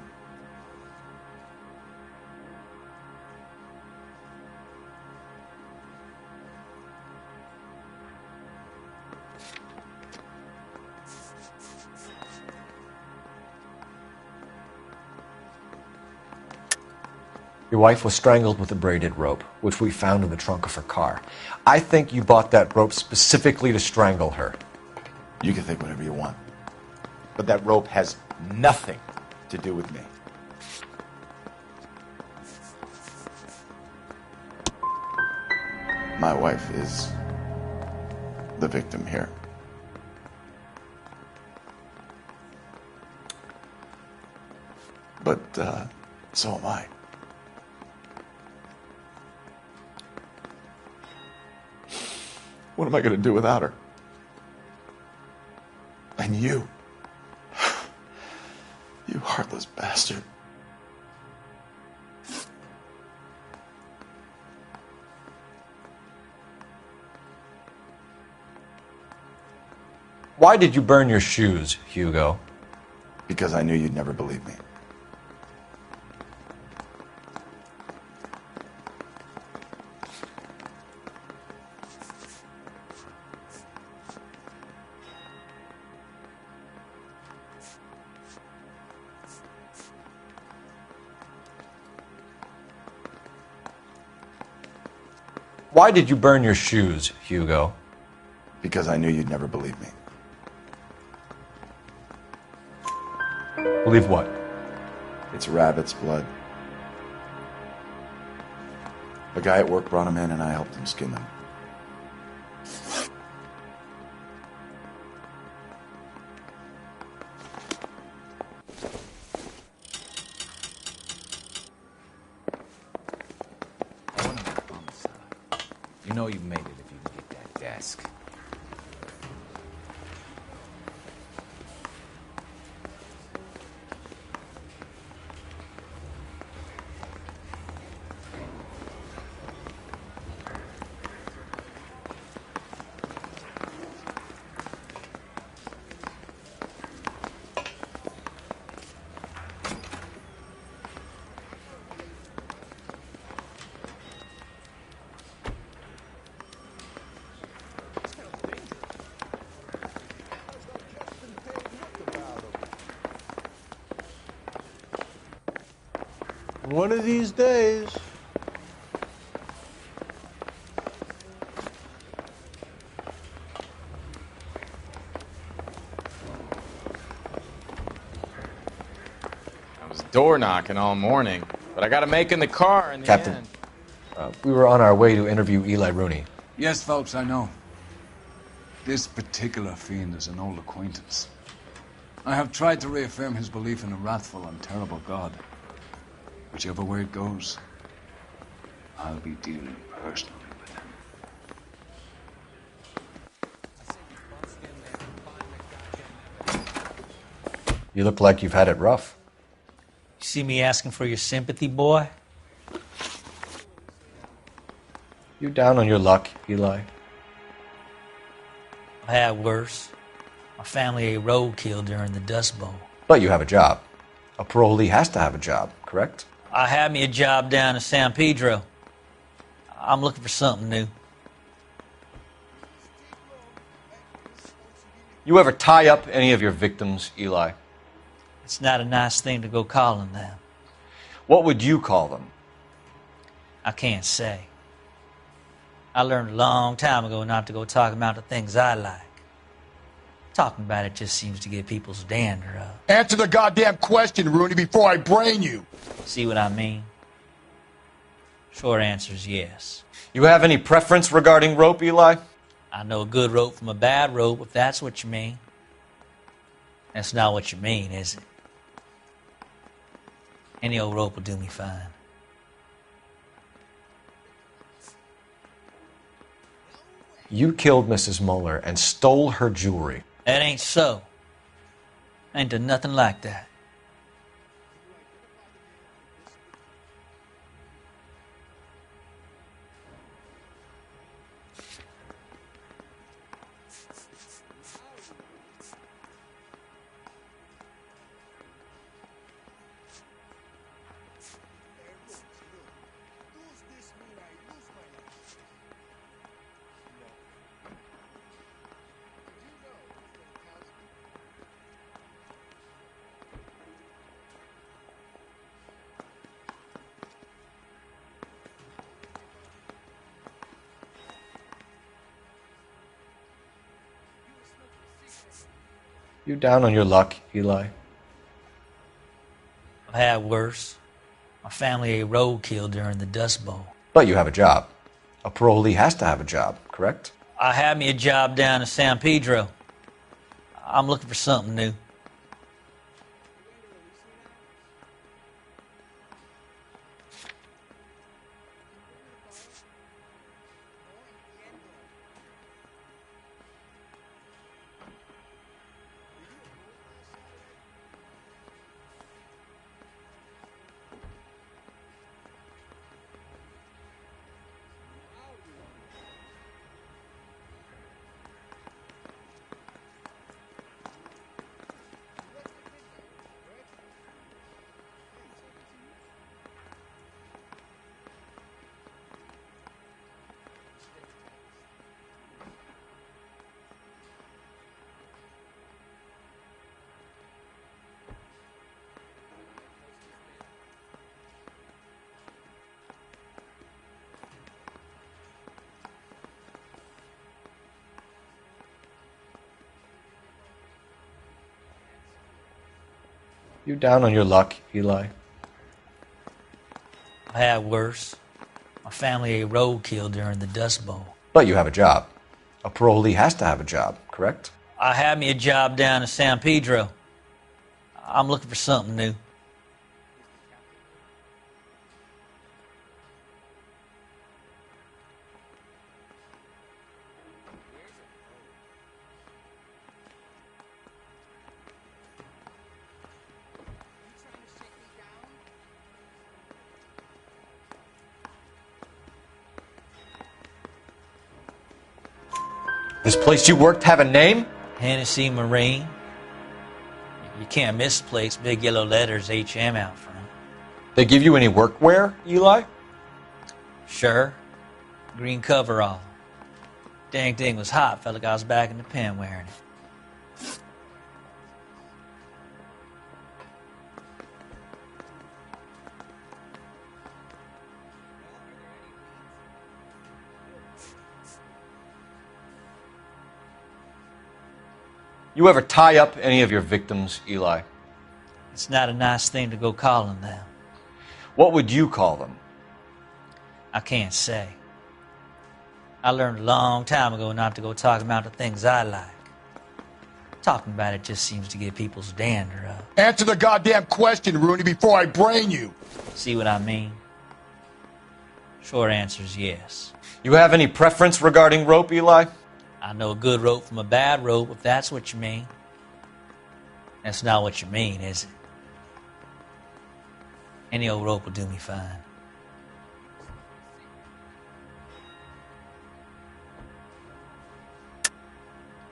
Your wife was strangled with a braided rope, which we found in the trunk of her car. I think you bought that rope specifically to strangle her.
You can think whatever you want. But that rope has nothing to do with me. My wife is the victim here. But, so am I. What am I going to do without her? And you. You heartless bastard.
Why did you burn your shoes, Hugo?
Because I knew you'd never believe me.
Why did you burn your shoes, Hugo?
Because I knew you'd never believe me.
Believe what?
It's rabbit's blood. A guy at work brought him in and I helped him skin them.
You know you've made it if you can get that desk.
One of these days.
I was door knocking all morning, but I got to make in the car in the
Captain,
end.
We were on our way to interview Eli Rooney.
Yes, Phelps, I know. This particular fiend is an old acquaintance. I have tried to reaffirm his belief in a wrathful and terrible God. Whichever way it goes, I'll be dealing personally with him.
You look like you've had it rough.
You see me asking for your sympathy, boy?
You down on your luck, Eli?
I had worse. My family ate roadkill during the Dust Bowl.
But you have a job. A parolee has to have a job, correct?
I had me a job down in San Pedro. I'm looking for something new.
You ever tie up any of your victims, Eli?
It's not a nice thing to go calling them.
What would you call them?
I can't say. I learned a long time ago not to go talking about the things I like. Talking about it just seems to get people's dander up.
Answer the goddamn question, Rooney, before I brain you.
See what I mean? Short answer is yes.
You have any preference regarding rope, Eli?
I know a good rope from a bad rope, if that's what you mean. That's not what you mean, is it? Any old rope will do me fine.
You killed Mrs. Muller and stole her jewelry.
That ain't so. I ain't done nothing like that.
You down on your luck, Eli?
I've had worse. My family ate roadkill during the Dust Bowl.
But you have a job. A parolee has to have a job, correct?
I had me a job down in San Pedro. I'm looking for something new.
You down on your luck, Eli?
I had worse. My family ate roadkill during the Dust Bowl.
But you have a job. A parolee has to have a job, correct?
I had me a job down in San Pedro. I'm looking for something new.
This place you worked have a name?
Hennessy Marine. You can't miss the place. Big yellow letters, HM out front.
They give you any workwear, Eli?
Sure. Green coverall. Dang thing was hot. Felt like I was back in the pen wearing it.
You ever tie up any of your victims, Eli?
It's not a nice thing to go calling them.
What would you call them?
I can't say. I learned a long time ago not to go talking about the things I like. Talking about it just seems to get people's dander up.
Answer the goddamn question, Rooney, before I brain you.
See what I mean? Short answer is yes.
You have any preference regarding rope, Eli?
I know a good rope from a bad rope, if that's what you mean. That's not what you mean, is it? Any old rope will do me fine.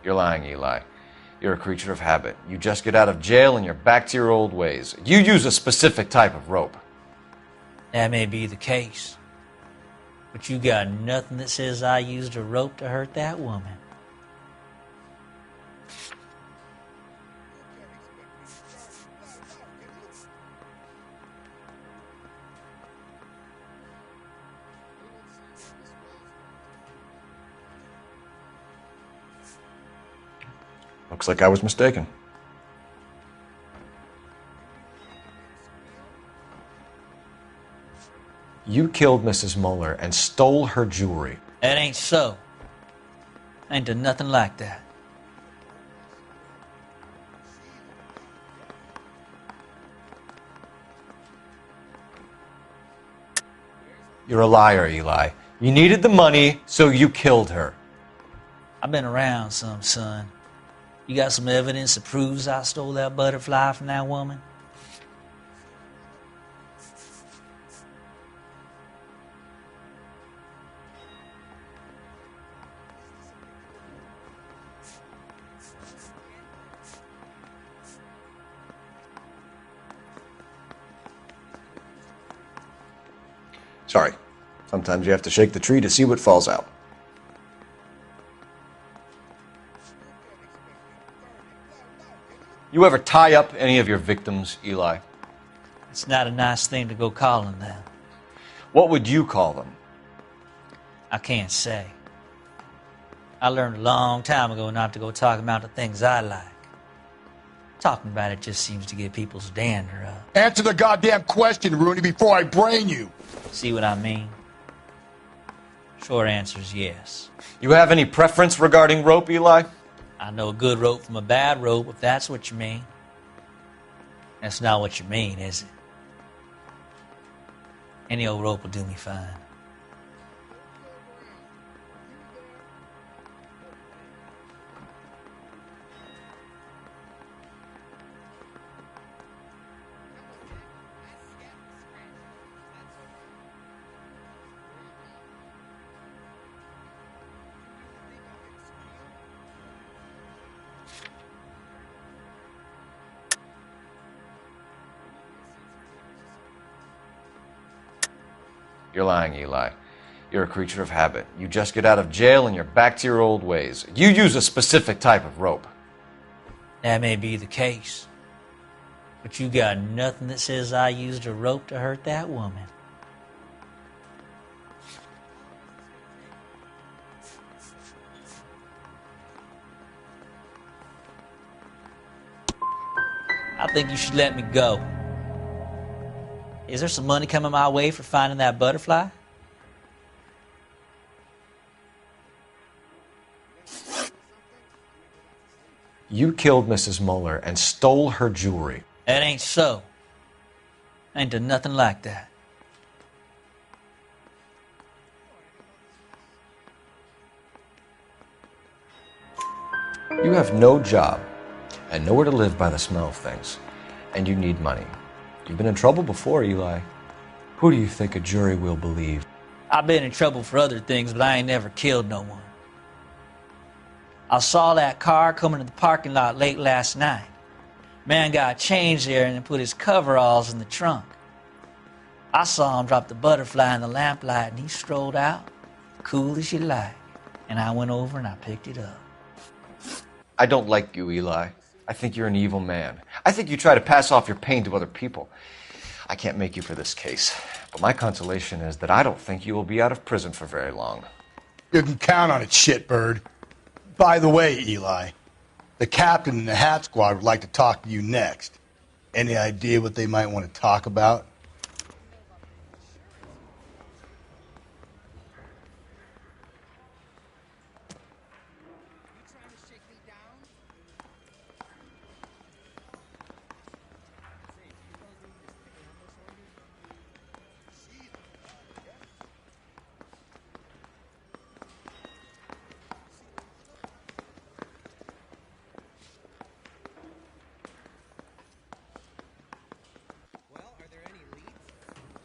You're lying, Eli. You're a creature of habit. You just get out of jail and you're back to your old ways. You use a specific type of rope.
That may be the case. But you got nothing that says I used a rope to hurt that woman.
Looks like I was mistaken. You killed Mrs. Muller and stole her jewelry.
That ain't so. I ain't done nothing like that.
You're a liar, Eli. You needed the money, so you killed her.
I've been around some, son. You got some evidence that proves I stole that butterfly from that woman?
Sorry. Sometimes you have to shake the tree to see what falls out. You ever tie up any of your victims, Eli?
It's not a nice thing to go calling them.
What would you call them?
I can't say. I learned a long time ago not to go talking about the things I like. Talking about it just seems to get people's dander up.
Answer the goddamn question, Rooney, before I brain you.
See what I mean? Short answer is yes.
You have any preference regarding rope, Eli?
I know a good rope from a bad rope, if that's what you mean. That's not what you mean, is it? Any old rope will do me fine.
You're lying, Eli. You're a creature of habit. You just get out of jail and you're back to your old ways. You use a specific type of rope.
That may be the case. But you got nothing that says I used a rope to hurt that woman. I think you should let me go. Is there some money coming my way for finding that butterfly?
You killed Mrs. Muller and stole her jewelry.
That ain't so. I ain't done nothing like that.
You have no job and nowhere to live by the smell of things. And you need money. You've been in trouble before, Eli. Who do you think a jury will believe?
I've been in trouble for other things, but I ain't never killed no one. I saw that car coming to the parking lot late last night. Man got changed there and then put his coveralls in the trunk. I saw him drop the butterfly in the lamplight and he strolled out, cool as you like. And I went over and I picked it up.
I don't like you, Eli. I think you're an evil man. I think you try to pass off your pain to other people. I can't make you for this case, but my consolation is that I don't think you will be out of prison for very long.
You can count on it, shitbird. By the way, Eli, the captain and the Hat Squad would like to talk to you next. Any idea what they might want to talk about?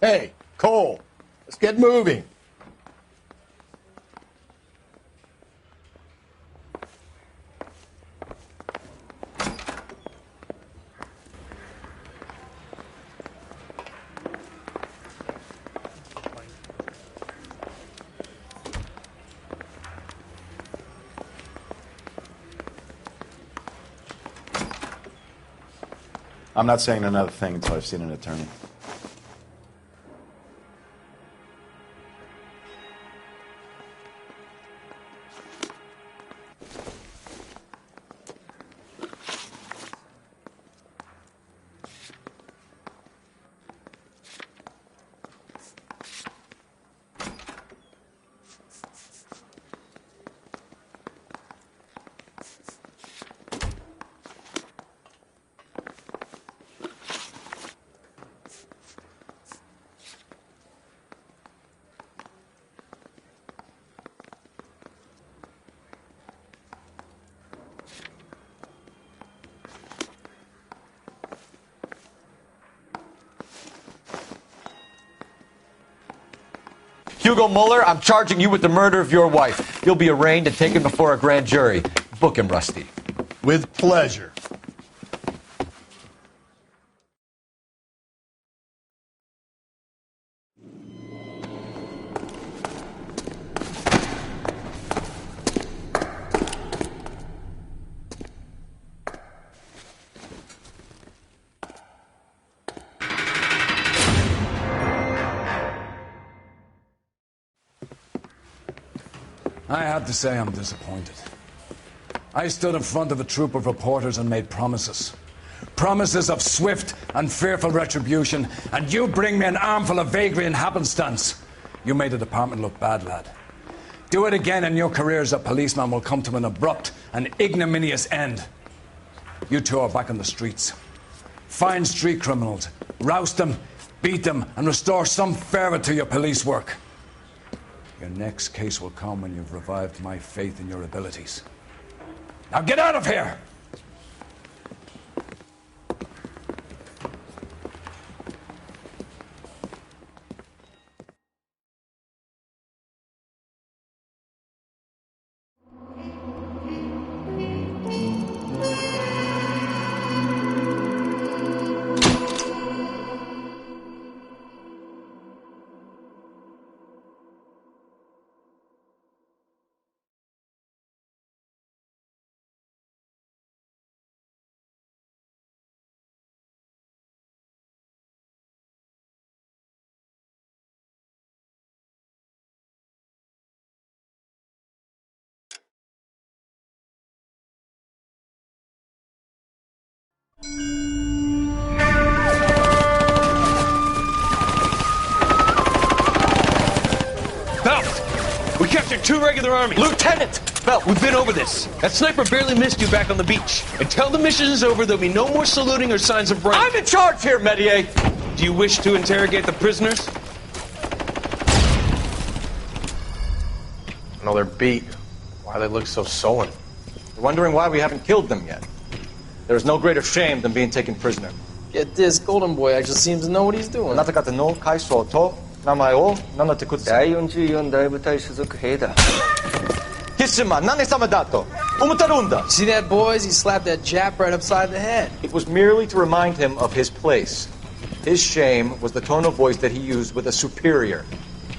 Hey, Cole, let's get moving.
I'm not saying another thing until I've seen an attorney.
Hugo Muller, I'm charging you with the murder of your wife. You'll be arraigned and taken before a grand jury. Book him, Rusty.
With pleasure.
I have to say I'm disappointed. I stood in front of a troop of reporters and made promises. Promises of swift and fearful retribution, and you bring me an armful of vagary and happenstance. You made the department look bad, lad. Do it again and your career as a policeman will come to an abrupt and ignominious end. You two are back on the streets. Find street criminals, roust them, beat them, and restore some fervor to your police work. Your next case will come when you've revived my faith in your abilities. Now get out of here!
Belt! We captured 2 regular armies. Lieutenant! Belt, we've been over this. That sniper barely missed you back on the beach. Until the mission is over, there'll be no more saluting or signs of rank.
I'm in charge here, Medier!
Do you wish to interrogate the prisoners?
No, they're beat. Why they look so sullen?
You're wondering why we haven't killed them yet. There is no greater shame than being taken prisoner.
Get this, Golden Boy actually seems to know what he's doing.
なた方の階層と名前を名乗ってください。
第44大部隊所属兵だ。
ヒスマ、何様だと
Umutarunda.
See that, boys? He slapped that Jap right upside the head.
It was merely to remind him of his place. His shame was the tone of voice that he used with a superior.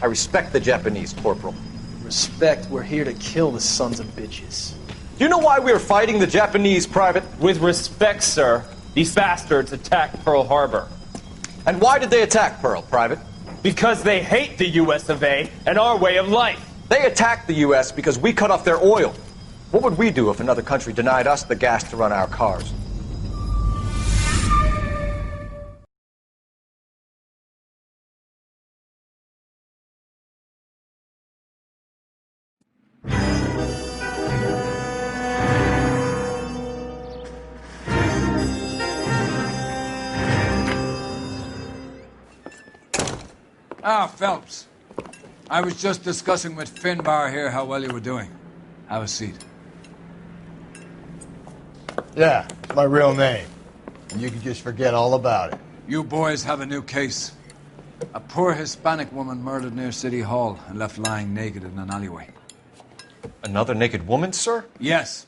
I respect the Japanese, Corporal.
Respect, we're here to kill the sons of bitches.
Do you know why we are fighting the Japanese, Private?
With respect, sir, these bastards attacked Pearl Harbor.
And why did they attack Pearl, Private?
Because they hate the US of A and our way of life.
They attacked the U.S. because we cut off their oil. What would we do if another country denied us the gas to run our cars?
Ah, Phelps. I was just discussing with Finbar here how well you were doing. Have a seat.
Yeah, it's my real name. And you can just forget all about it.
You boys have a new case. A poor Hispanic woman murdered near City Hall and left lying naked in an alleyway.
Another naked woman, sir?
Yes.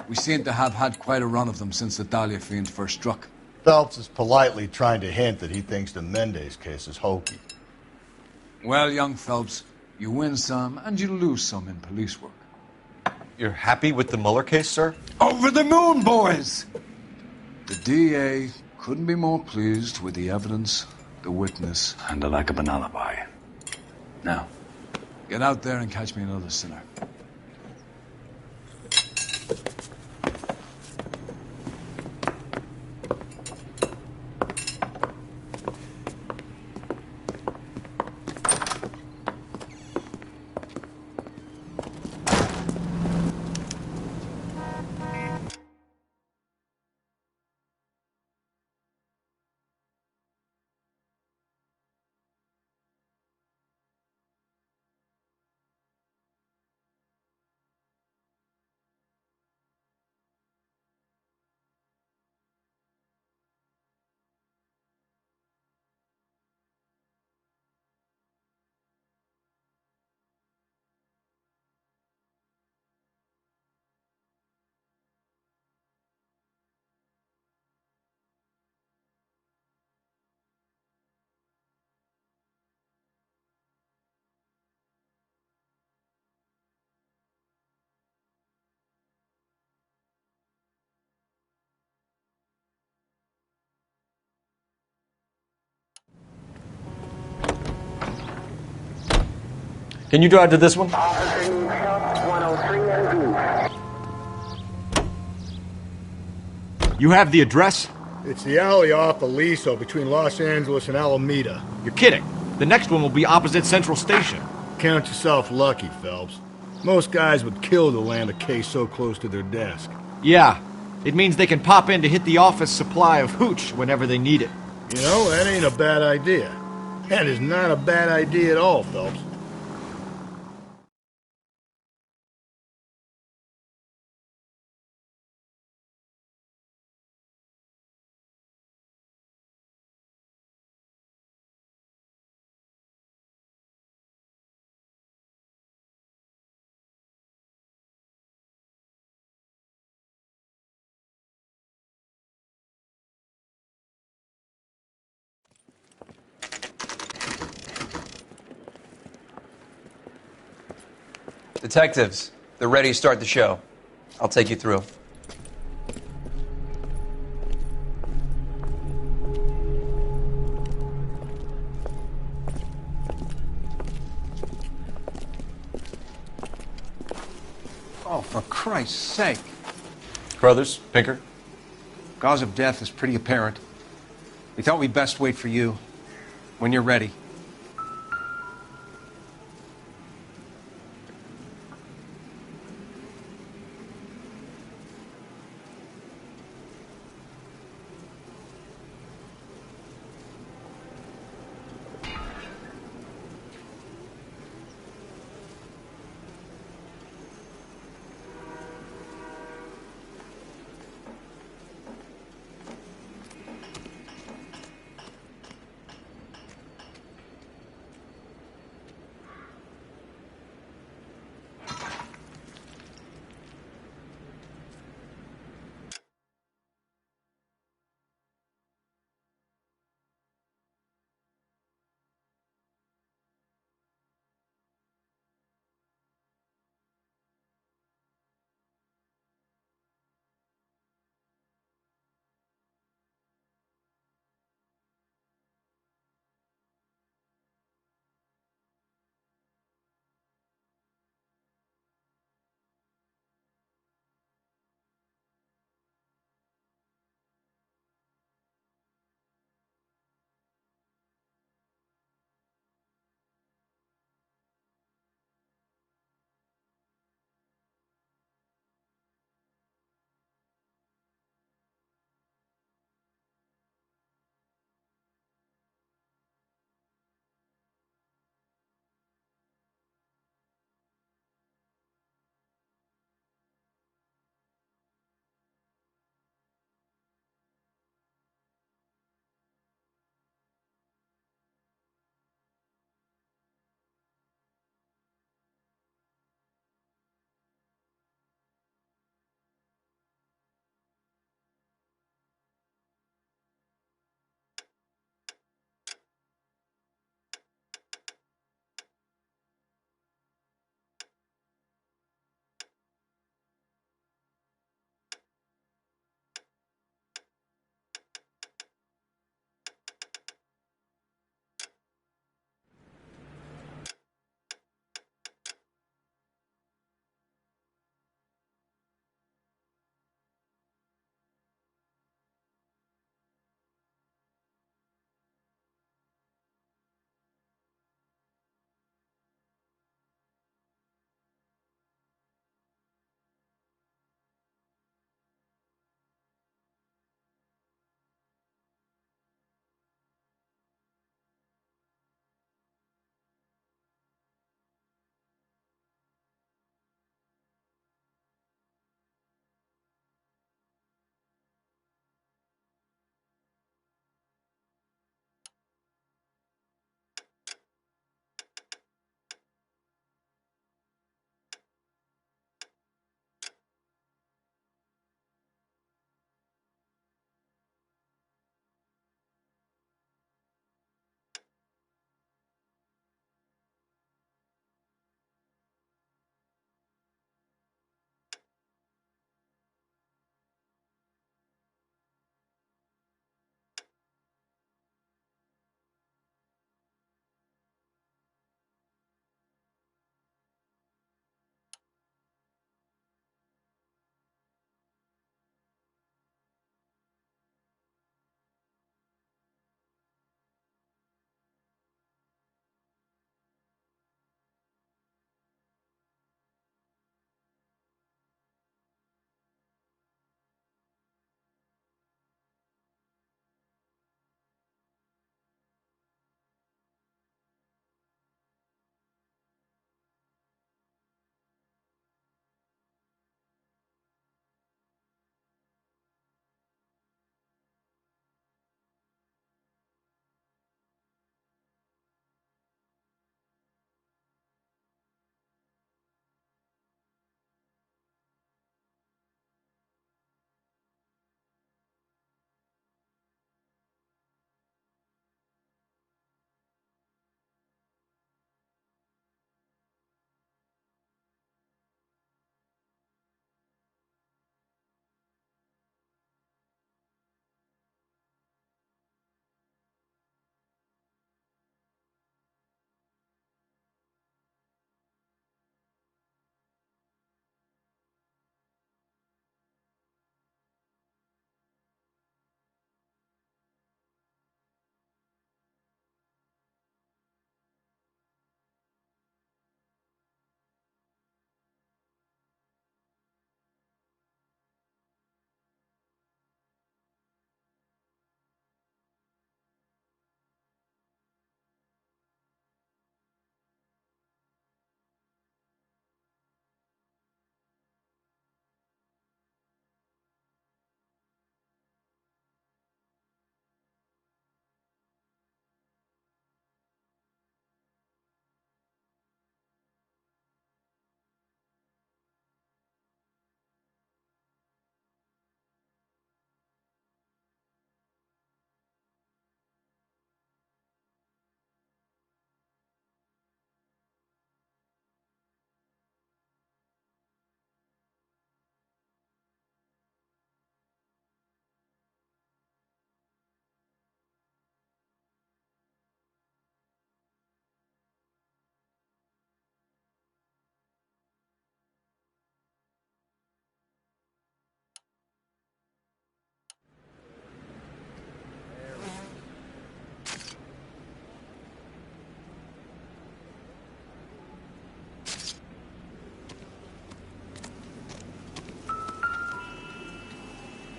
We seem to have had quite a run of them since the Dahlia fiend first struck.
Phelps is politely trying to hint that he thinks the Mendez case is hokey.
Well, young Phelps, you win some and you lose some in police work.
You're happy with the Mueller case, sir?
Over the moon, boys! The DA couldn't be more pleased with the evidence, the witness, and the lack of an alibi. Now, get out there and catch me another sinner.
Can you drive to this one?
You have the address?
It's the alley off Aliso between Los Angeles and Alameda.
You're kidding. The next one will be opposite Central Station.
Count yourself lucky, Phelps. Most guys would kill to land a case so close to their desk.
Yeah. It means they can pop in to hit the office supply of hooch whenever they need it.
You know, that ain't a bad idea. That is not a bad idea at all, Phelps.
Detectives, they're ready to start the show. I'll take you through.
Oh, for Christ's sake.
Brothers, Pinker?
Cause of death is pretty apparent. We thought we'd best wait for you. When you're ready.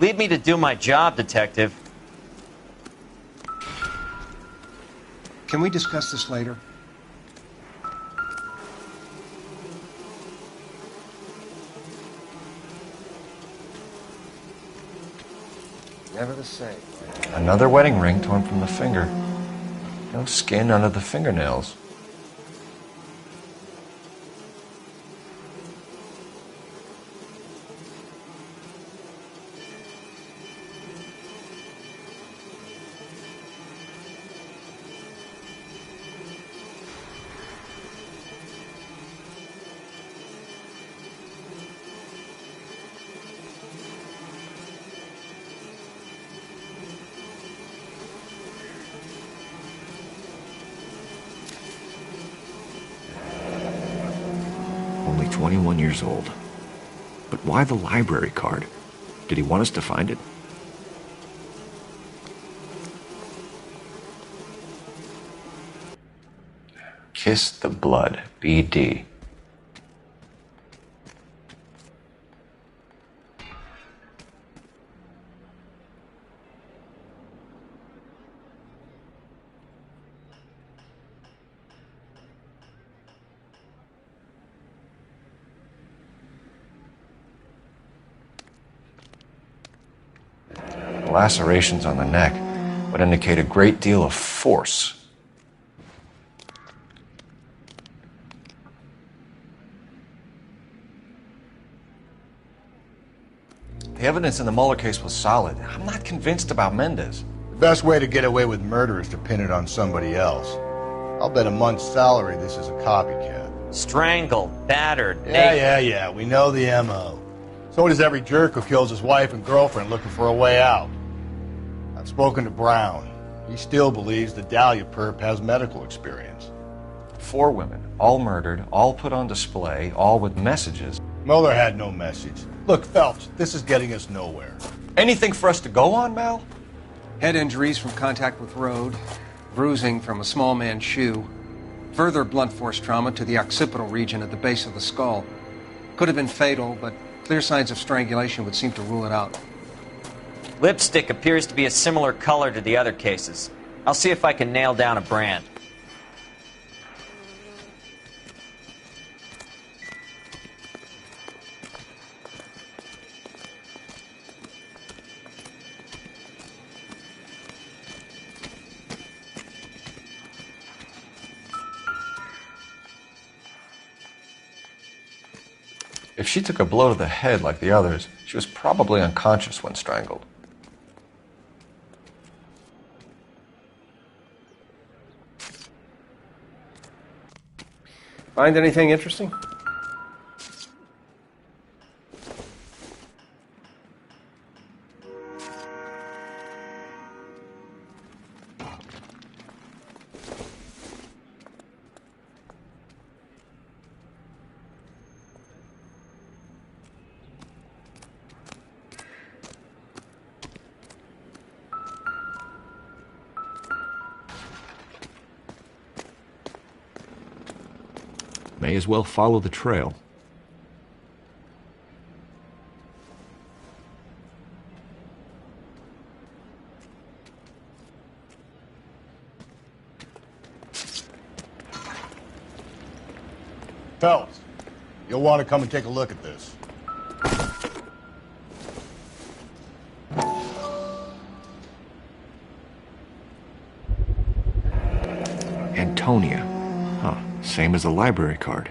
Leave me to do my job, Detective.
Can we discuss this later? Never the same.
Another wedding ring torn from the finger. No skin under the fingernails.
Only 21 years old. But why the library card? Did he want us to find it?
Kiss the Blood, BD. Lacerations on the neck would indicate a great deal of force. The evidence in the Mueller case was solid. I'm not convinced about Mendez.
The best way to get away with murder is to pin it on somebody else. I'll bet a month's salary this is a copycat.
Strangled, battered,
Yeah, we know the M.O. So does every jerk who kills his wife and girlfriend looking for a way out. I've spoken to Brown. He still believes the Dahlia perp has medical experience.
4 women, all murdered, all put on display, all with messages.
Mueller had no message. Look, Phelps, this is getting us nowhere.
Anything for us to go on, Mal?
Head injuries from contact with road, bruising from a small man's shoe, further blunt force trauma to the occipital region at the base of the skull. Could have been fatal, but clear signs of strangulation would seem to rule it out.
Lipstick appears to be a similar color to the other cases. I'll see if I can nail down a brand.
If she took a blow to the head like the others, she was probably unconscious when strangled.
Find anything interesting?
May as well follow the trail.
Phelps, you'll want to come and take a look at this.
Antonia. Huh. Same as the library card.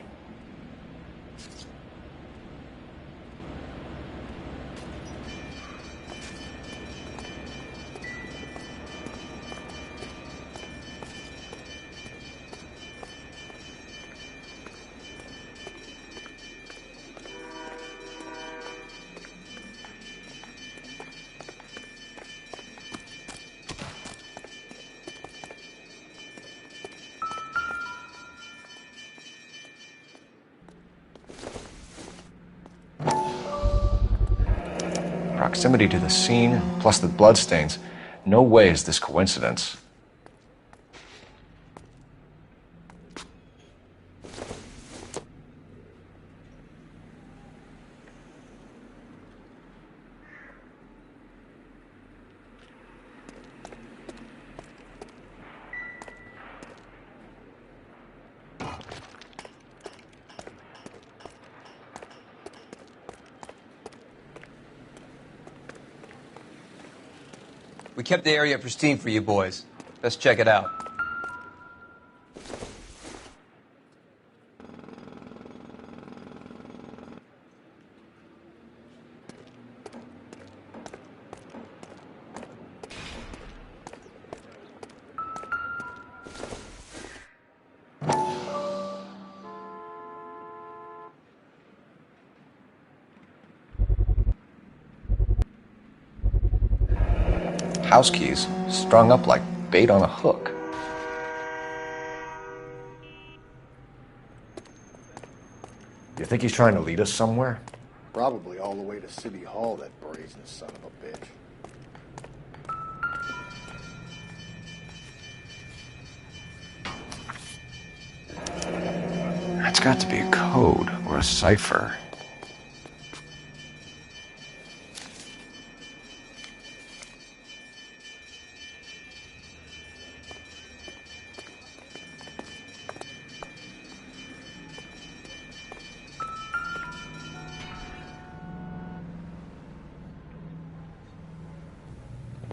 Proximity to the scene, plus the bloodstains. No way is this coincidence.
We kept the area pristine for you boys. Let's check it out.
House keys, strung up like bait on a hook. You think he's trying to lead us somewhere?
Probably all the way to City Hall, that brazen son of a bitch.
That's got to be a code or a cipher.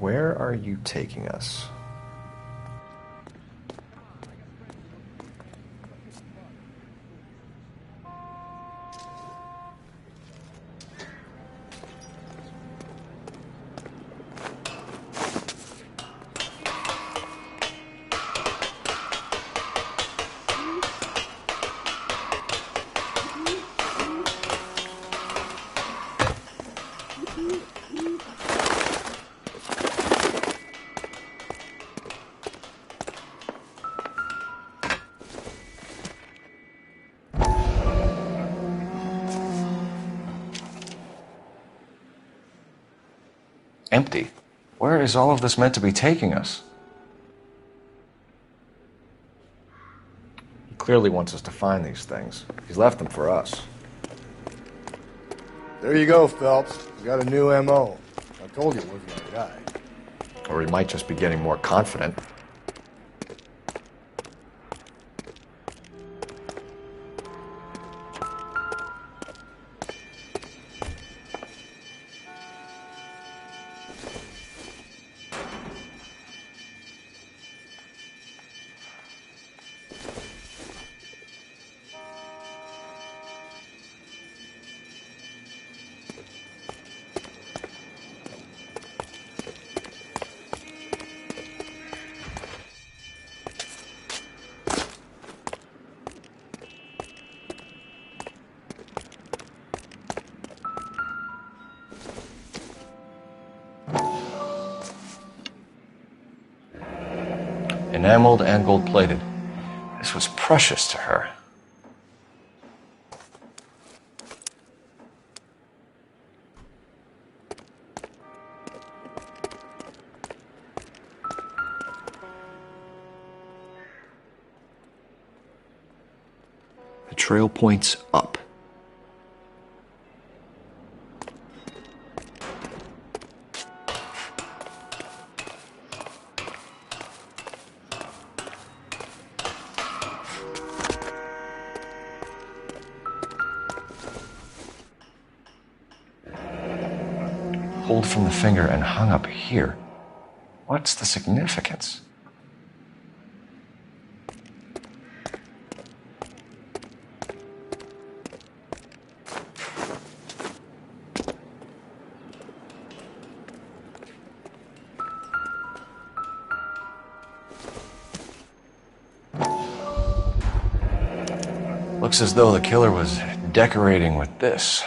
Where are you taking us? Empty. Where is all of this meant to be taking us? He clearly wants us to find these things. He's left them for us.
There you go, Phelps. You got a new M.O. I told you it wasn't our guy.
Or he might just be getting more confident. Enameled and gold-plated. This was precious to her. The trail points up. Pulled from the finger and hung up here. What's the significance? Looks as though the killer was decorating with this.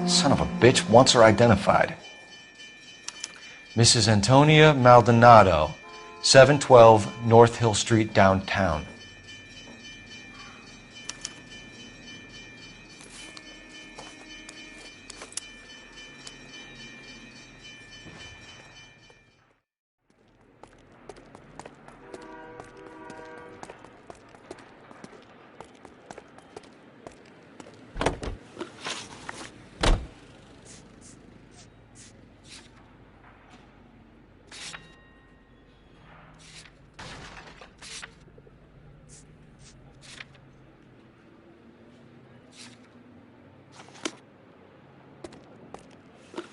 Son of a bitch wants her identified. Mrs. Antonia Maldonado, 712 North Hill Street, downtown.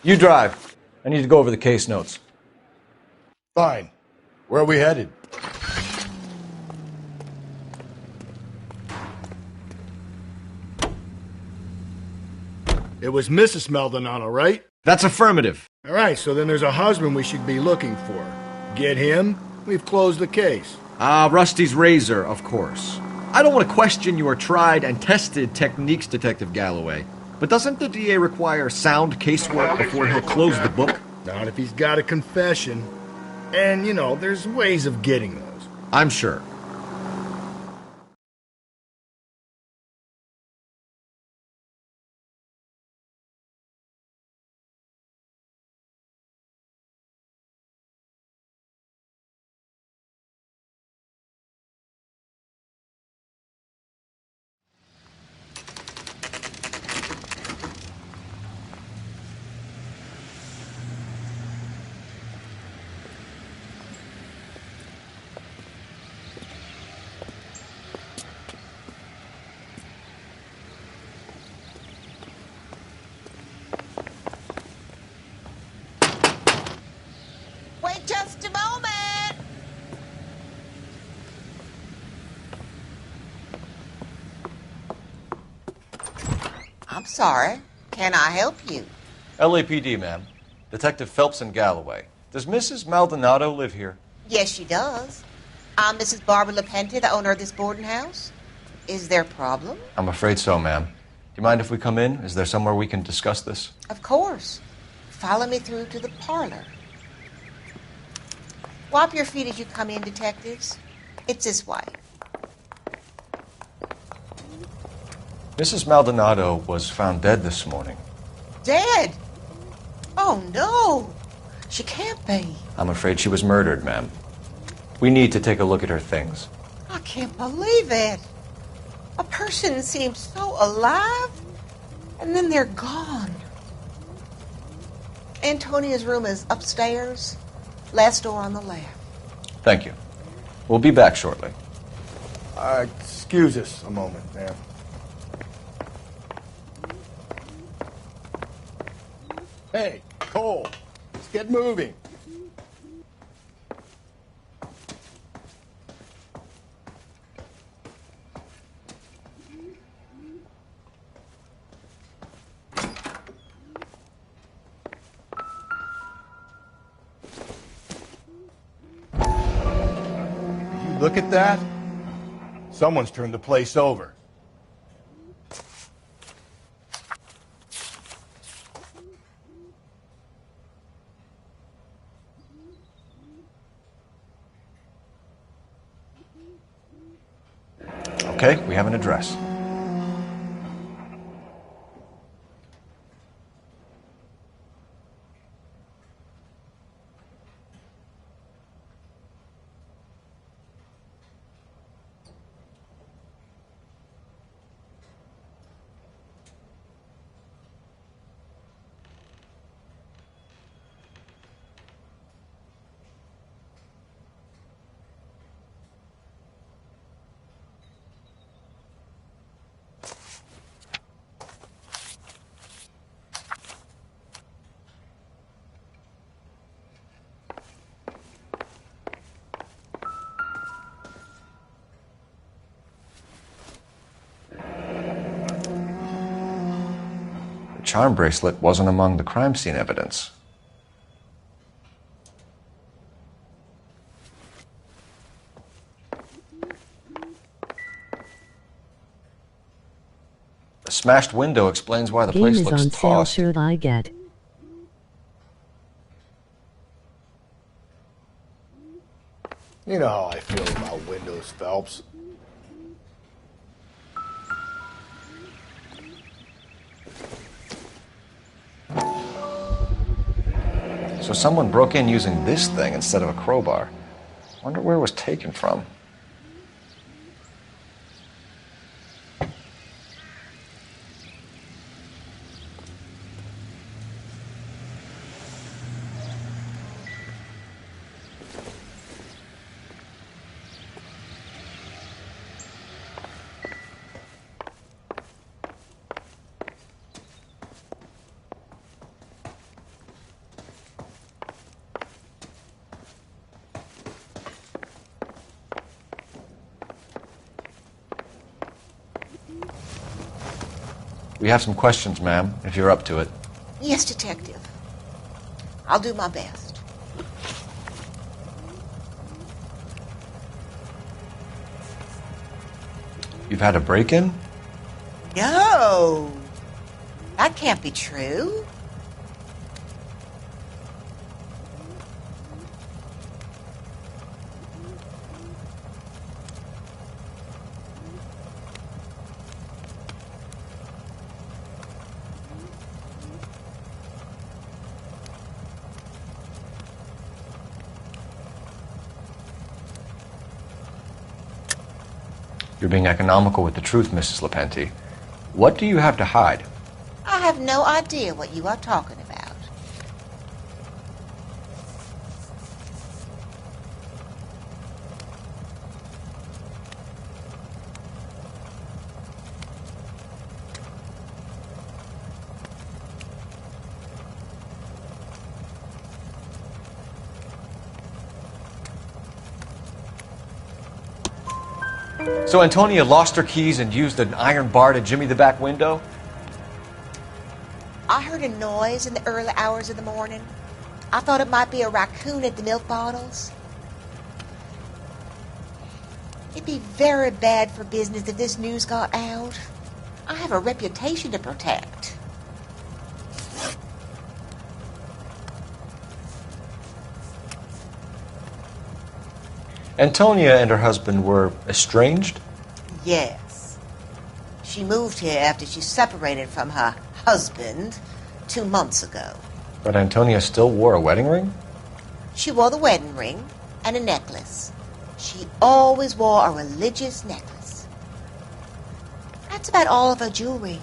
You drive. I need to go over the case notes.
Fine. Where are we headed? It was Mrs. Maldonado, right?
That's affirmative.
All right, so then there's a husband we should be looking for. Get him, we've closed the case.
Rusty's razor, of course. I don't want to question your tried and tested techniques, Detective Galloway. But doesn't the DA require sound casework before he'll close the book?
Not if he's got a confession. And, you know, there's ways of getting those.
I'm sure.
Wait just a moment. I'm sorry. Can I help you?
LAPD, ma'am. Detective Phelps and Galloway. Does Mrs. Maldonado live here?
Yes, she does. I'm Mrs. Barbara LaPente, the owner of this boarding house. Is there a problem?
I'm afraid so, ma'am. Do you mind if we come in? Is there somewhere we can discuss this?
Of course. Follow me through to the parlor. Wipe your feet as you come in, detectives. It's this way.
Mrs. Maldonado was found dead this morning.
Dead? Oh, no. She can't be.
I'm afraid she was murdered, ma'am. We need to take a look at her things.
I can't believe it. A person seems so alive, and then they're gone. Antonia's room is upstairs, last door on the left.
Thank you. We'll be back shortly.
Excuse us a moment, ma'am. Hey, Cole, let's get moving. Look at that. Someone's turned the place over.
Okay, we have an address. The charm bracelet wasn't among the crime scene evidence. The smashed window explains why the
Game
place
is
looks
on sale,
tossed.
should I get?
You know how I feel about windows, Phelps.
So someone broke in using this thing instead of a crowbar. Wonder where it was taken from. We have some questions, ma'am, if you're up to it.
Yes, Detective. I'll do my best.
You've had a break-in?
No. That can't be true.
You're being economical with the truth, Mrs. Lepenti. What do you have to hide?
I have no idea what you are talking about.
So Antonia lost her keys and used an iron bar to jimmy the back window?
I heard a noise in the early hours of the morning. I thought it might be a raccoon at the milk bottles. It'd be very bad for business if this news got out. I have a reputation to protect.
Antonia and her husband were estranged?
Yes. She moved here after she separated from her husband 2 months ago.
But Antonia still wore a wedding ring?
She wore the wedding ring and a necklace. She always wore a religious necklace. That's about all of her jewelry.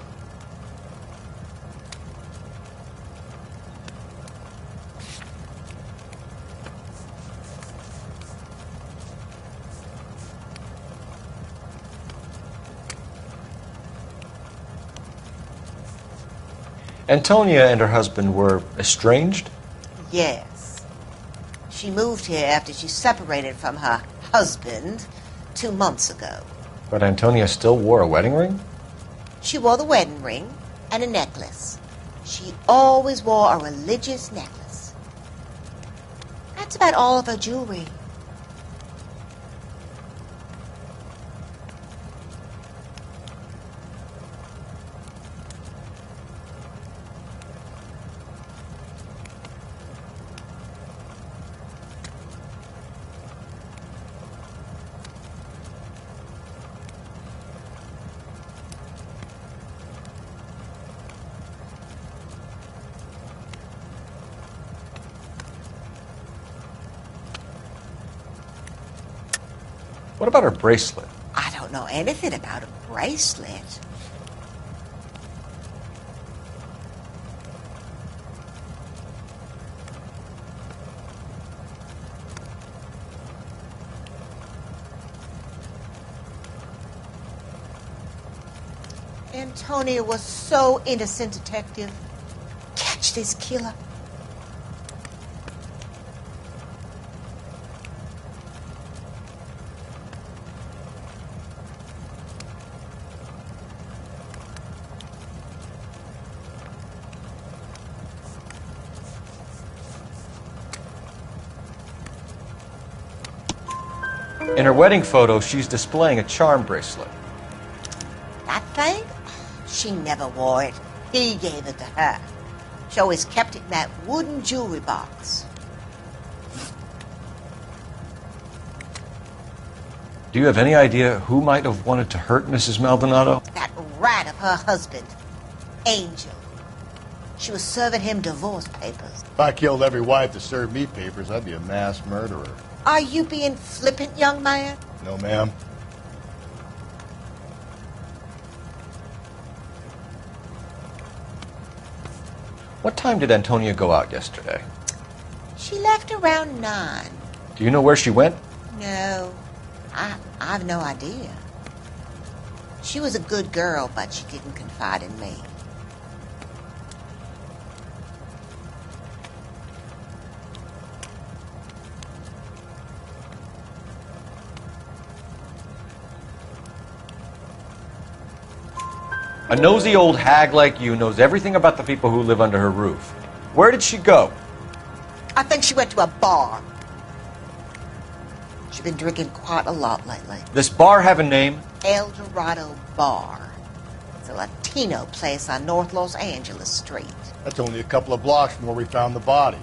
Antonia and her husband were estranged?
Yes. She moved here after she separated from her husband 2 months ago.
But Antonia still wore a wedding ring?
She wore the wedding ring and a necklace. She always wore a religious necklace. That's about all of her jewelry.
What about her bracelet?
I don't know anything about a bracelet. Antonia was so innocent, Detective. Catch this killer.
In her wedding photo, she's displaying a charm bracelet.
That thing? She never wore it. He gave it to her. She always kept it in that wooden jewelry box.
Do you have any idea who might have wanted to hurt Mrs. Maldonado?
That rat of her husband, Angel. She was serving him divorce papers.
If I killed every wife to serve me papers, I'd be a mass murderer.
Are you being flippant, young man?
No, ma'am.
What time did Antonia go out yesterday?
She left around 9.
Do you know where she went?
No, I've no idea. She was a good girl, but she didn't confide in me.
A nosy old hag like you knows everything about the people who live under her roof. Where did she go?
I think she went to a bar. She's been drinking quite a lot lately.
This bar have a name?
El Dorado Bar. It's a Latino place on North Los Angeles Street.
That's only a couple of blocks from where we found the body.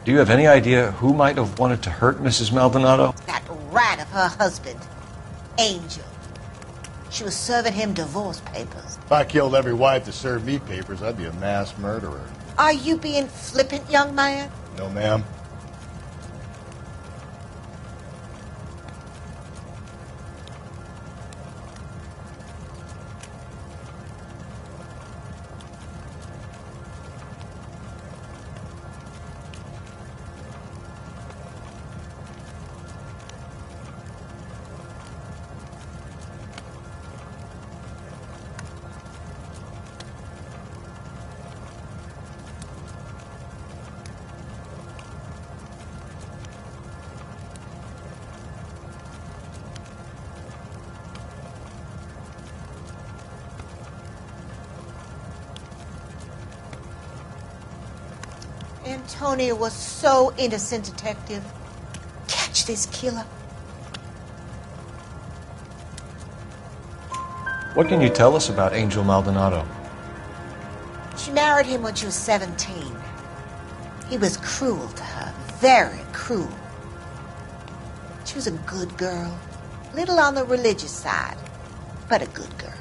Do you have any idea who might have wanted to hurt Mrs. Maldonado?
That rat of her husband, Angel. She was serving him divorce papers.
If I killed every wife that served me papers, I'd be a mass murderer.
Are you being flippant, young man?
No, ma'am.
Antonia was so innocent, Detective. Catch this killer.
What can you tell us about Angel Maldonado?
She married him when she was 17. He was cruel to her, very cruel. She was a good girl, little on the religious side, but a good girl.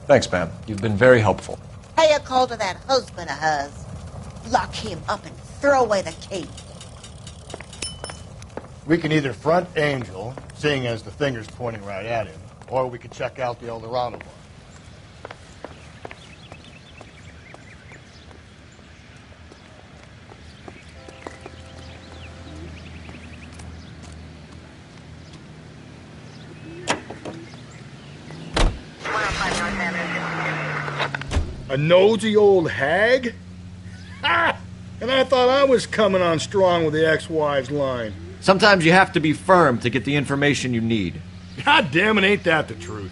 Thanks, ma'am. You've been very helpful.
Pay a call to that husband of hers. Lock him up and throw away the key.
We can either front Angel, seeing as the finger's pointing right at him, or we could check out the El Dorado one.
A nosy old hag? Ha! And I thought I was coming on strong with the ex-wives line.
Sometimes you have to be firm to get the information you need.
God damn it, ain't that the truth?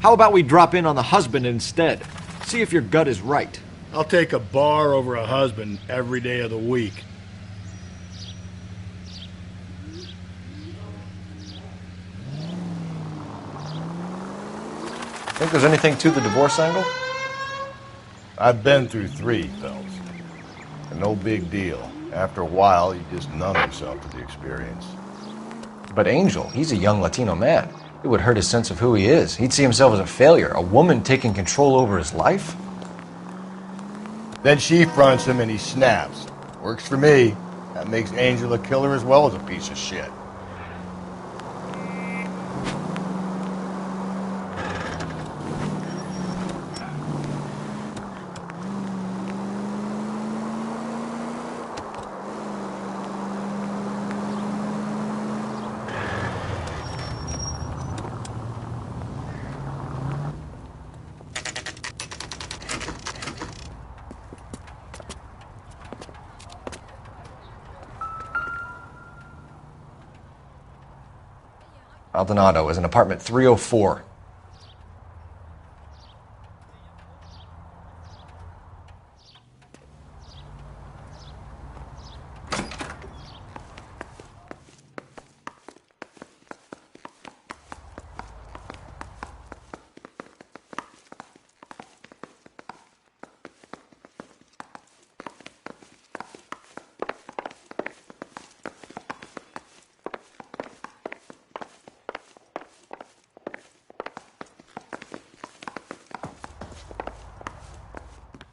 How about we drop in on the husband instead? See if your gut is right.
I'll take a bar over a husband every day of the week.
Think there's anything to the divorce angle?
I've been through 3, Phelps. And no big deal. After a while, you just numb yourself to the experience.
But Angel, he's a young Latino man. It would hurt his sense of who he is. He'd see himself as a failure, a woman taking control over his life.
Then she fronts him and he snaps. Works for me. That makes Angel a killer as well as a piece of shit.
Maldonado is in apartment 304.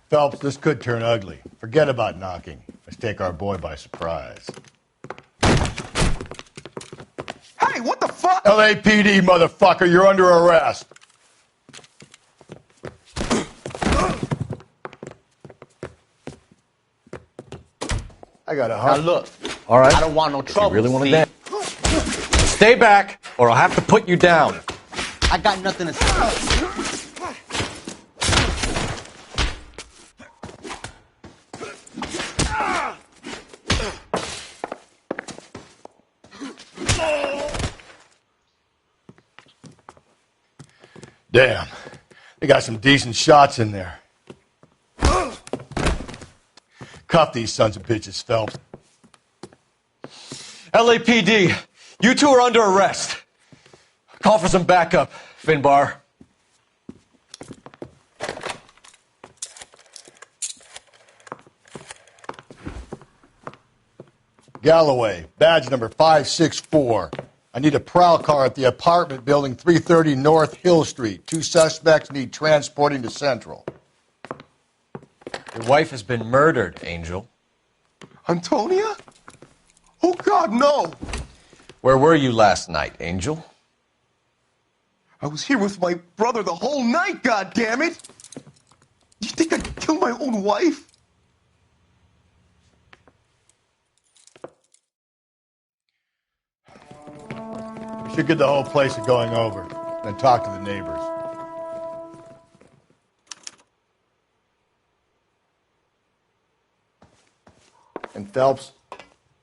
Phelps, this could turn ugly. Forget about knocking. Let's take our boy by surprise.
Hey, what the fuck?
LAPD, motherfucker, you're under arrest. I got a
Now
look.
All right.
I don't want no trouble.
You really want to
see?
dance? Stay back, or I'll have to put you down.
I got nothing to say.
Damn. They got some decent shots in there. Cuff these sons of bitches, Phelps.
LAPD, you two are under arrest. Call for some backup, Finbar.
Galloway, badge number 564. I need a prowl car at the apartment building 330 North Hill Street. 2 suspects need transporting to Central.
Your wife has been murdered, Angel.
Antonia? Oh, God, no!
Where were you last night, Angel?
I was here with my brother the whole night, goddammit! You think I'd kill my own wife?
We should get the whole place going over, then talk to the neighbors. And Phelps,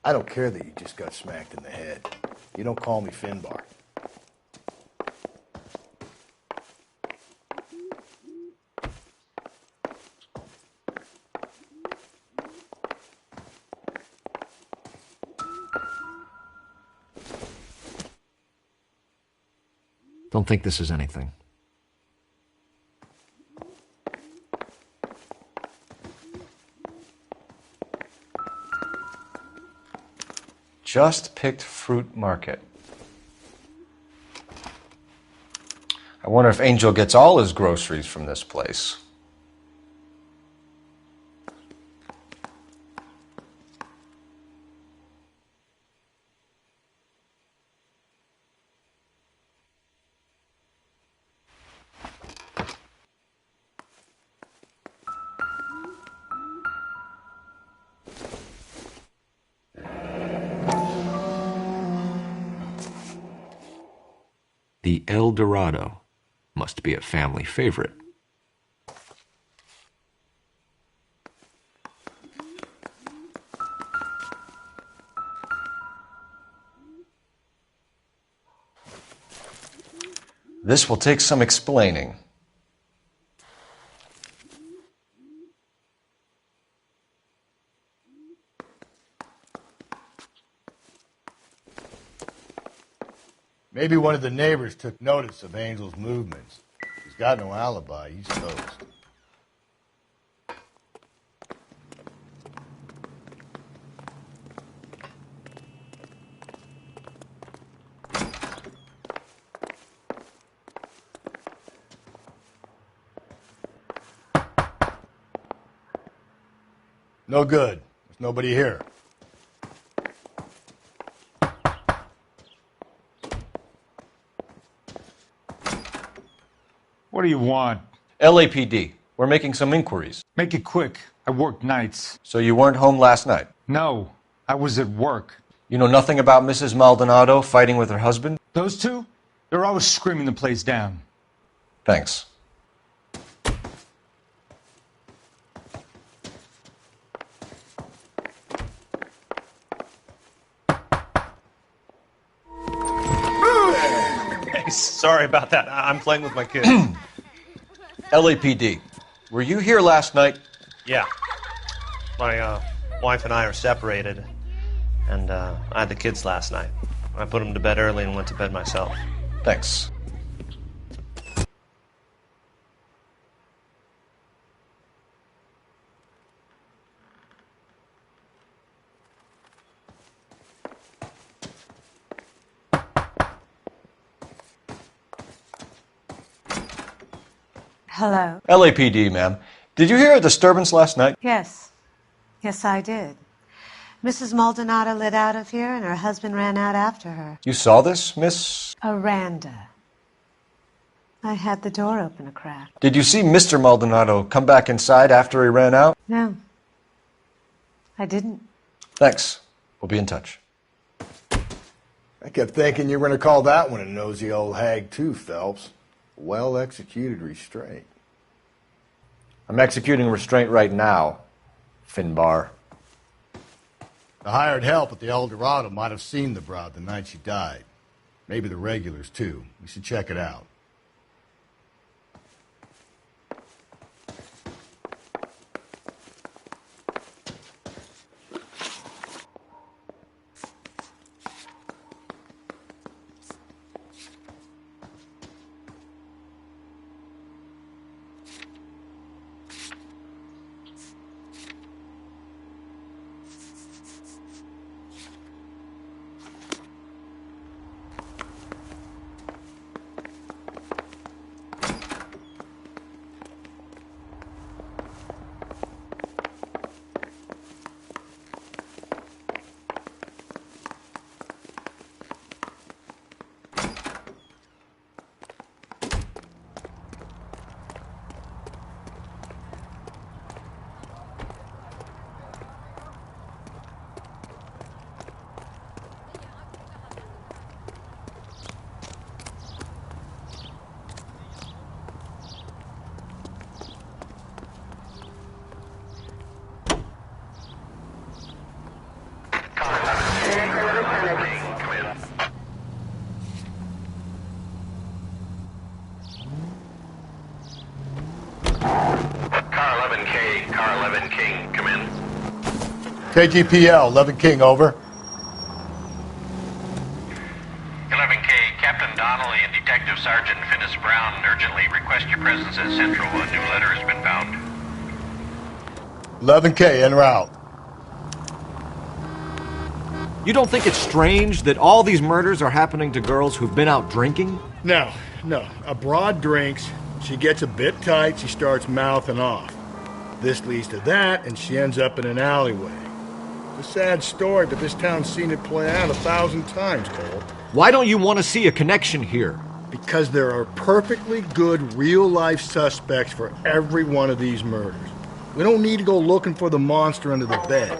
I don't care that you just got smacked in the head. You don't call me Finbar.
Don't think this is anything.
Just picked fruit market. I wonder if Angel gets all his groceries from this place.
The El Dorado must be a family favorite.
This will take some explaining.
Maybe one of the neighbors took notice of Angel's movements. He's got no alibi. He's toast. No good. There's nobody here.
What do you want?
LAPD. We're making some inquiries.
Make it quick. I work nights.
So you weren't home last night?
No, I was at work.
You know nothing about Mrs. Maldonado fighting with her husband?
Those two? They're always screaming the place down.
Thanks.
Hey, sorry about that. I'm playing with my kids.
LAPD. Were you here last night?
Yeah. My wife and I are separated, and I had the kids last night. I put them to bed early and went to bed myself.
Thanks.
Hello.
LAPD, ma'am. Did you hear a disturbance last night?
Yes. Yes, I did. Mrs. Maldonado lit out of here, and her husband ran out after her.
You saw this, Miss?
Aranda. I had the door open a crack.
Did you see Mr. Maldonado come back inside after he ran out?
No. I didn't.
Thanks. We'll be in touch.
I kept thinking you were going to call that one a nosy old hag too, Phelps. Well-executed restraint.
I'm executing restraint right now, Finbar.
The hired help at the El Dorado might have seen the broad the night she died. Maybe the regulars, too. We should check it out. KGPL, 11 King, over.
11K, Captain Donnelly and Detective Sergeant Finnis Brown urgently request your presence at Central. A new letter has been found.
11K, en route.
You don't think it's strange that all these murders are happening to girls who've been out drinking?
No. A broad drinks, she gets a bit tight, she starts mouthing off. This leads to that, and she ends up in an alleyway. It's a sad story, but this town's seen it play out 1,000 times, Cole.
Why don't you want to see a connection here?
Because there are perfectly good real-life suspects for every one of these murders. We don't need to go looking for the monster under the bed.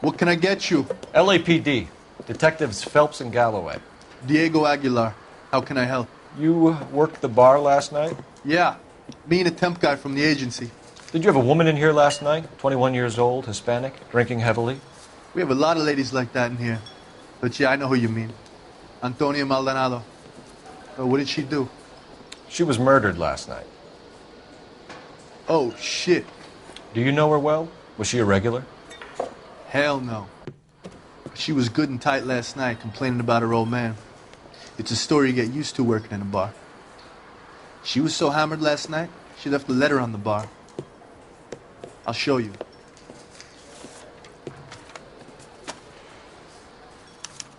What can I get you?
LAPD. Detectives Phelps and Galloway.
Diego Aguilar. How can I help?
You worked the bar last night?
Yeah. Me and a temp guy from the agency.
Did you have a woman in here last night? 21 years old, Hispanic, drinking heavily?
We have a lot of ladies like that in here. But yeah, I know who you mean. Antonia Maldonado. What did she do?
She was murdered last night.
Oh, shit.
Do you know her well? Was she a regular?
Hell no. She was good and tight last night, complaining about her old man. It's a story you get used to working in a bar. She was so hammered last night, she left a letter on the bar. I'll show you.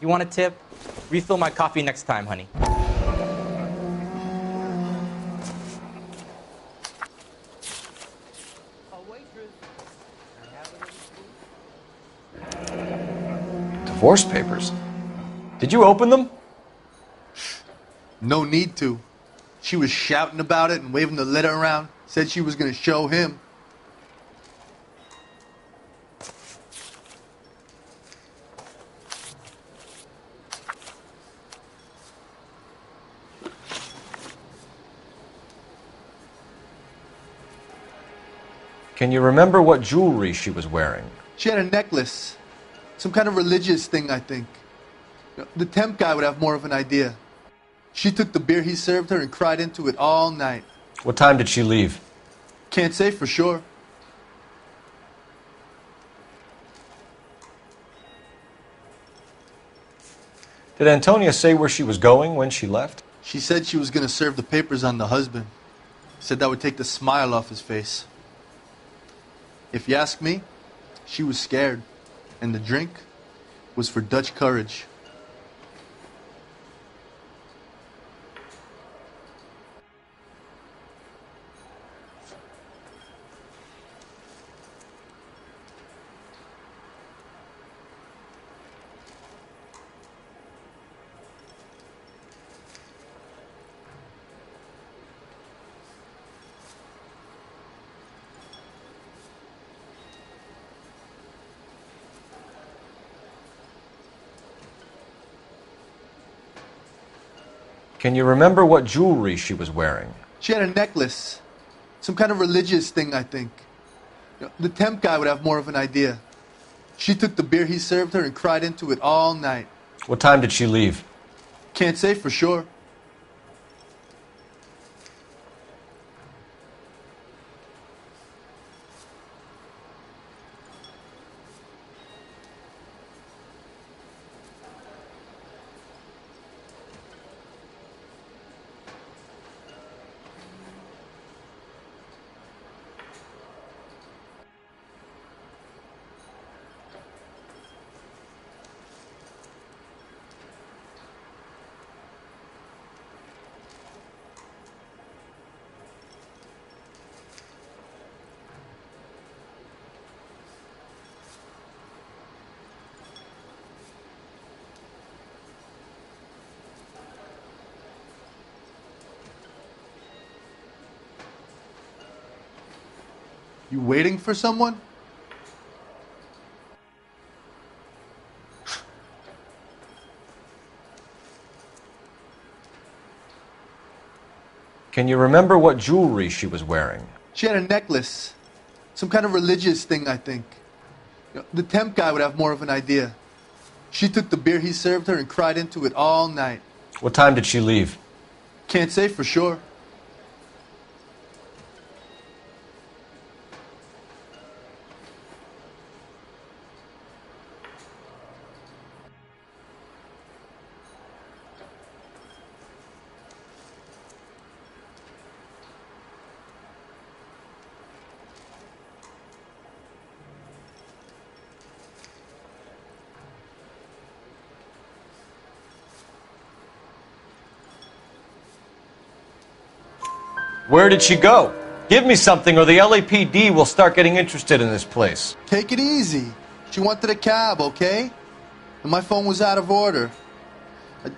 You want a tip? Refill my coffee next time, honey.
Divorce papers. Did you open them?
No need to. She was shouting about it and waving the letter around. Said she was going to show him.
Can you remember what jewelry she was wearing?
She had a necklace. Some kind of religious thing, I think. The temp guy would have more of an idea. She took the beer he served her and cried into it all night.
What time did she leave?
Can't say for sure.
Did Antonia say where she was going when she left?
She said she was going to serve the papers on the husband. Said that would take the smile off his face. If you ask me, she was scared. And the drink? was for Dutch courage.
Can you remember what jewelry she was wearing?
She had a necklace. Some kind of religious thing, I think. The temp guy would have more of an idea. She took the beer he served her and cried into it all night.
What time did she leave?
Can't say for sure. You waiting for someone?
Can you remember what jewelry she was wearing?
She had a necklace. Some kind of religious thing, I think. The temp guy would have more of an idea. She took the beer he served her and cried into it all night.
What time did she leave?
Can't say for sure.
Where did she go? Give me something or the LAPD will start getting interested in this place.
Take it easy. She wanted a cab, okay? And my phone was out of order.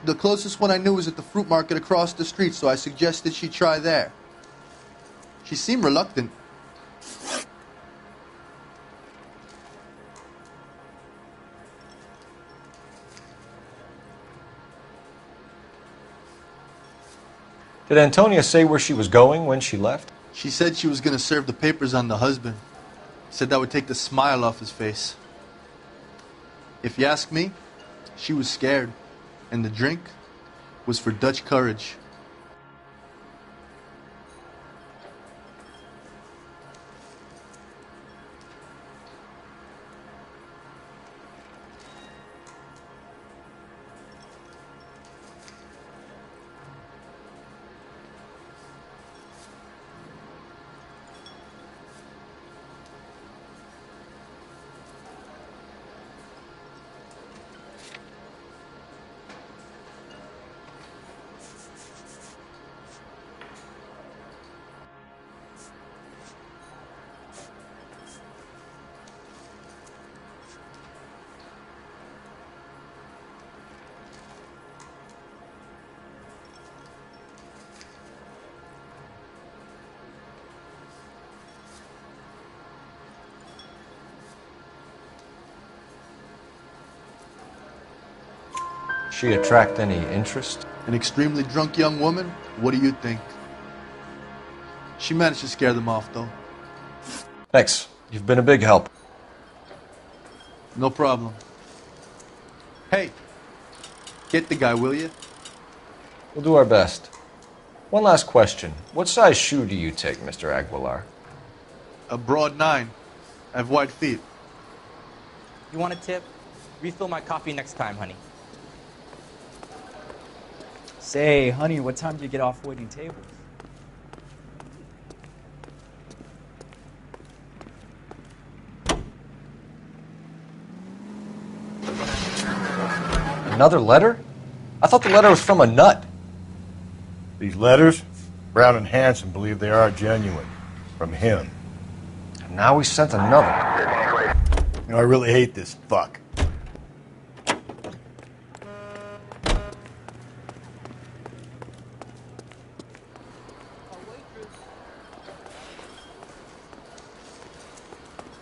The closest one I knew was at the fruit market across the street, so I suggested she try there. She seemed reluctant.
Did Antonia say where she was going when she left?
She said she was going to serve the papers on the husband. Said that would take the smile off his face. If you ask me, she was scared. And the drink was for Dutch courage.
She attract any interest?
An extremely drunk young woman? What do you think? She managed to scare them off, though.
Thanks. You've been a big help.
No problem. Hey, get the guy, will you?
We'll do our best. One last question. What size shoe do you take, Mr. Aguilar?
A broad 9. I have wide feet.
You want a tip? Refill my coffee next time, honey. Say, honey, what time do you get off waiting tables?
Another letter? I thought the letter was from a nut.
These letters, Brown and Hanson believe they are genuine. From him.
And now he sent another.
You know, I really hate this fuck.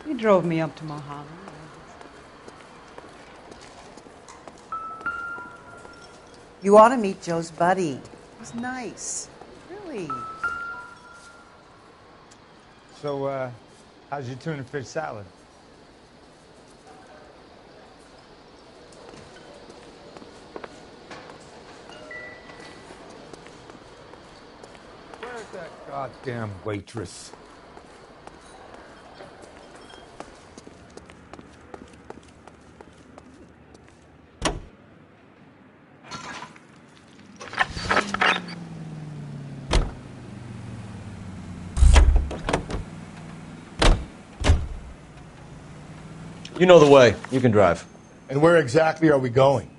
He drove me up to Mulholland.
You ought to meet Joe's buddy. He's nice. Really.
So, how's your tuna fish salad? Where's that goddamn waitress?
You know the way. You can drive.
And where exactly are we going?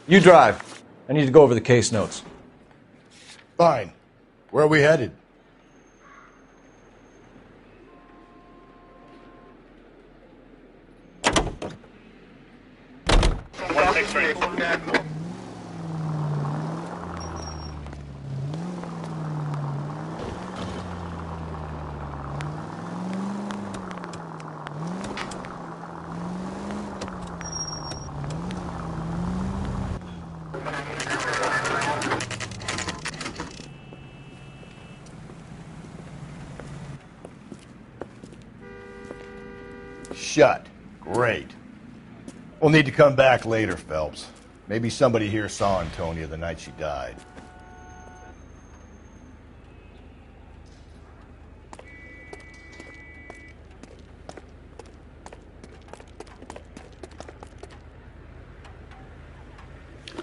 You drive. I need to go over the case notes.
Fine. Where are we headed? Shut. Great. We'll need to come back later, Phelps. Maybe somebody here saw Antonia the night she died.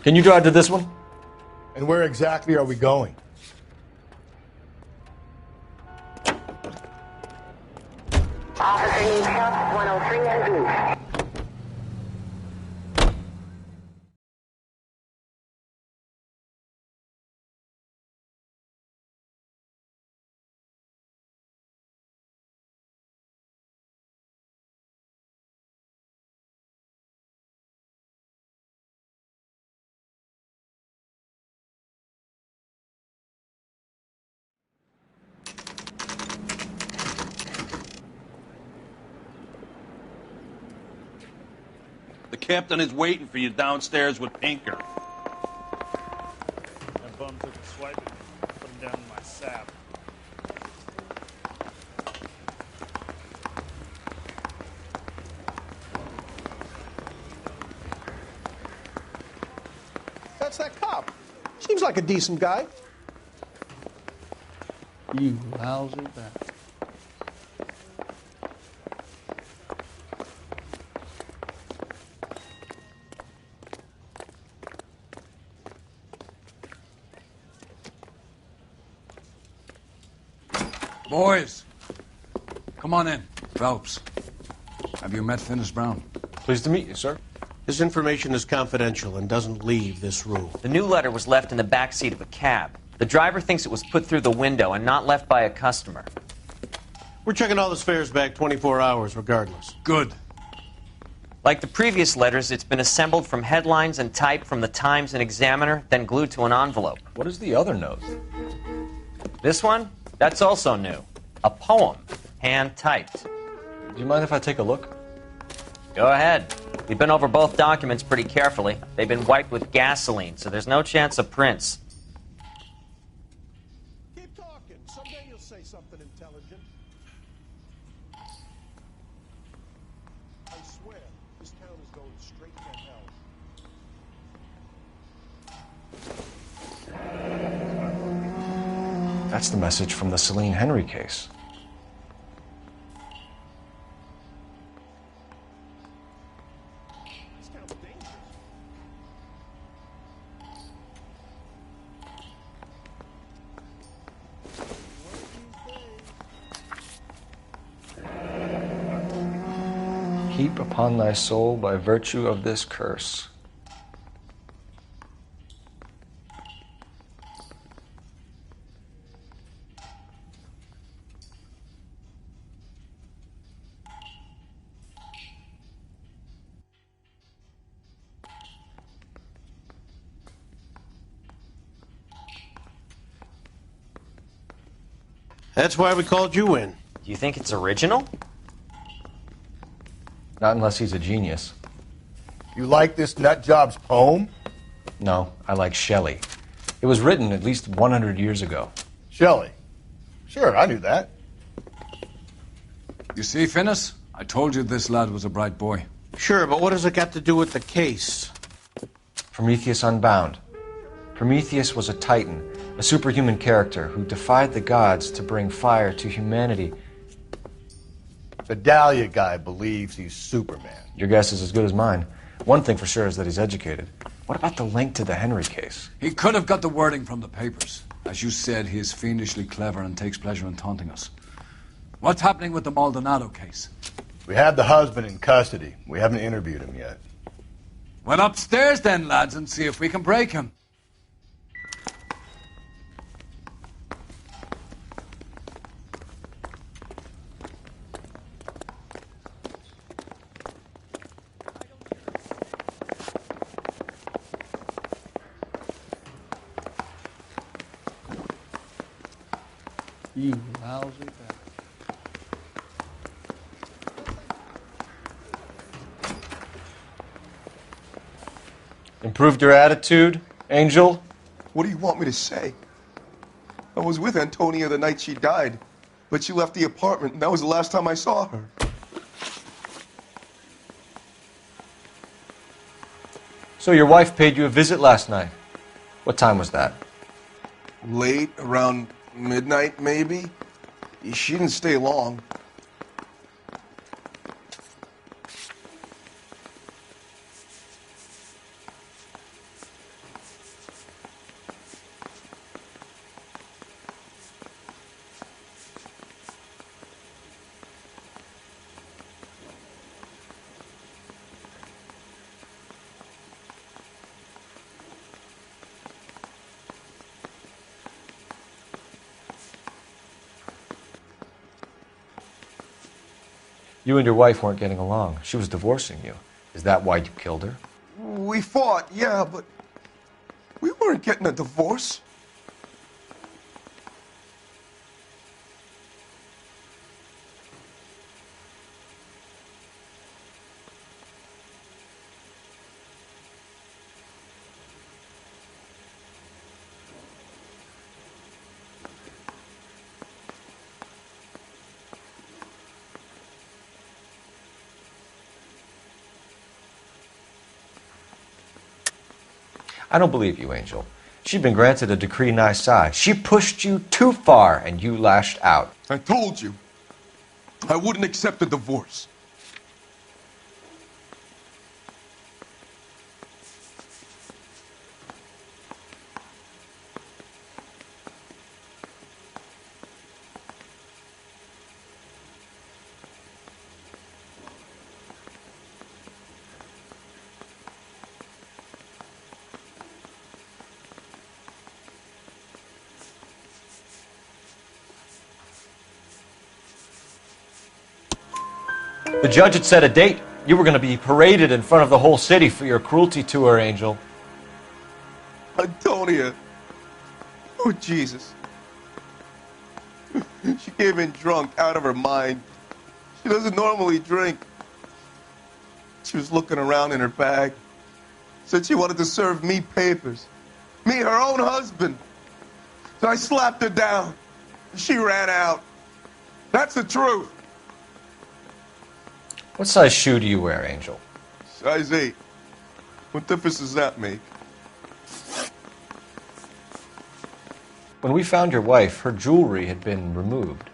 Can you drive to this one?
And where exactly are we going?
Officer needs help, 103 and Beach.
The captain is waiting for you downstairs with Pinker.
That bum took a swipe at me, put him down in my sap.
That's that cop. Seems like a decent guy.
You lousy bastard.
Boys, come on in. Phelps, have you met Finis Brown?
Pleased to meet you, sir.
This information is confidential and doesn't leave this room.
The new letter was left in the back seat of a cab. The driver thinks it was put through the window and not left by a customer.
We're checking all the fares back 24 hours regardless.
Good.
Like the previous letters, it's been assembled from headlines and type from the Times and Examiner, then glued to an envelope.
What is the other note?
This one? That's also new. A poem, hand-typed.
Do you mind if I take a look?
Go ahead. We've been over both documents pretty carefully. They've been wiped with gasoline, so there's no chance of prints.
Keep talking. Someday you'll say something intelligent. I swear, this town is going straight to hell.
That's the message from the Celine Henry case. Heap upon thy soul by virtue of this curse.
That's why we called you in.
Do you think it's original?
Not unless he's a genius.
You like this nut job's poem?
No, I like Shelley. It was written at least 100 years ago.
Shelley? Sure, I knew that.
You see, Finnis? I told you this lad was a bright boy.
Sure, but what does it got to do with the case?
Prometheus Unbound. Prometheus was a titan, a superhuman character who defied the gods to bring fire to humanity.
The Dahlia guy believes he's Superman.
Your guess is as good as mine. One thing for sure is that he's educated. What about the link to the Henry case?
He could have got the wording from the papers. As you said, he is fiendishly clever and takes pleasure in taunting us. What's happening with the Maldonado case?
We have the husband in custody. We haven't interviewed him yet.
Well, upstairs then, lads, and see if we can break him.
You lousy bastard.
Improved your attitude, Angel?
What do you want me to say? I was with Antonia the night she died, but she left the apartment, and that was the last time I saw her.
So your wife paid you a visit last night. What time was that?
Late, around midnight, maybe? She didn't stay long.
You and your wife weren't getting along. She was divorcing you. Is that why you killed her?
We fought, yeah, but we weren't getting a divorce.
I don't believe you, Angel. She'd been granted a decree nisi. She pushed you too far, and you lashed out.
I told you. I wouldn't accept a divorce.
The judge had set a date. You were going to be paraded in front of the whole city for your cruelty to her, Angel.
Antonia. Oh, Jesus. She came in drunk, out of her mind. She doesn't normally drink. She was looking around in her bag. Said she wanted to serve me papers. Me, her own husband. So I slapped her down. She ran out. That's the truth.
What size shoe do you wear, Angel?
Size 8. What difference does that make?
When we found your wife, her jewelry had been removed.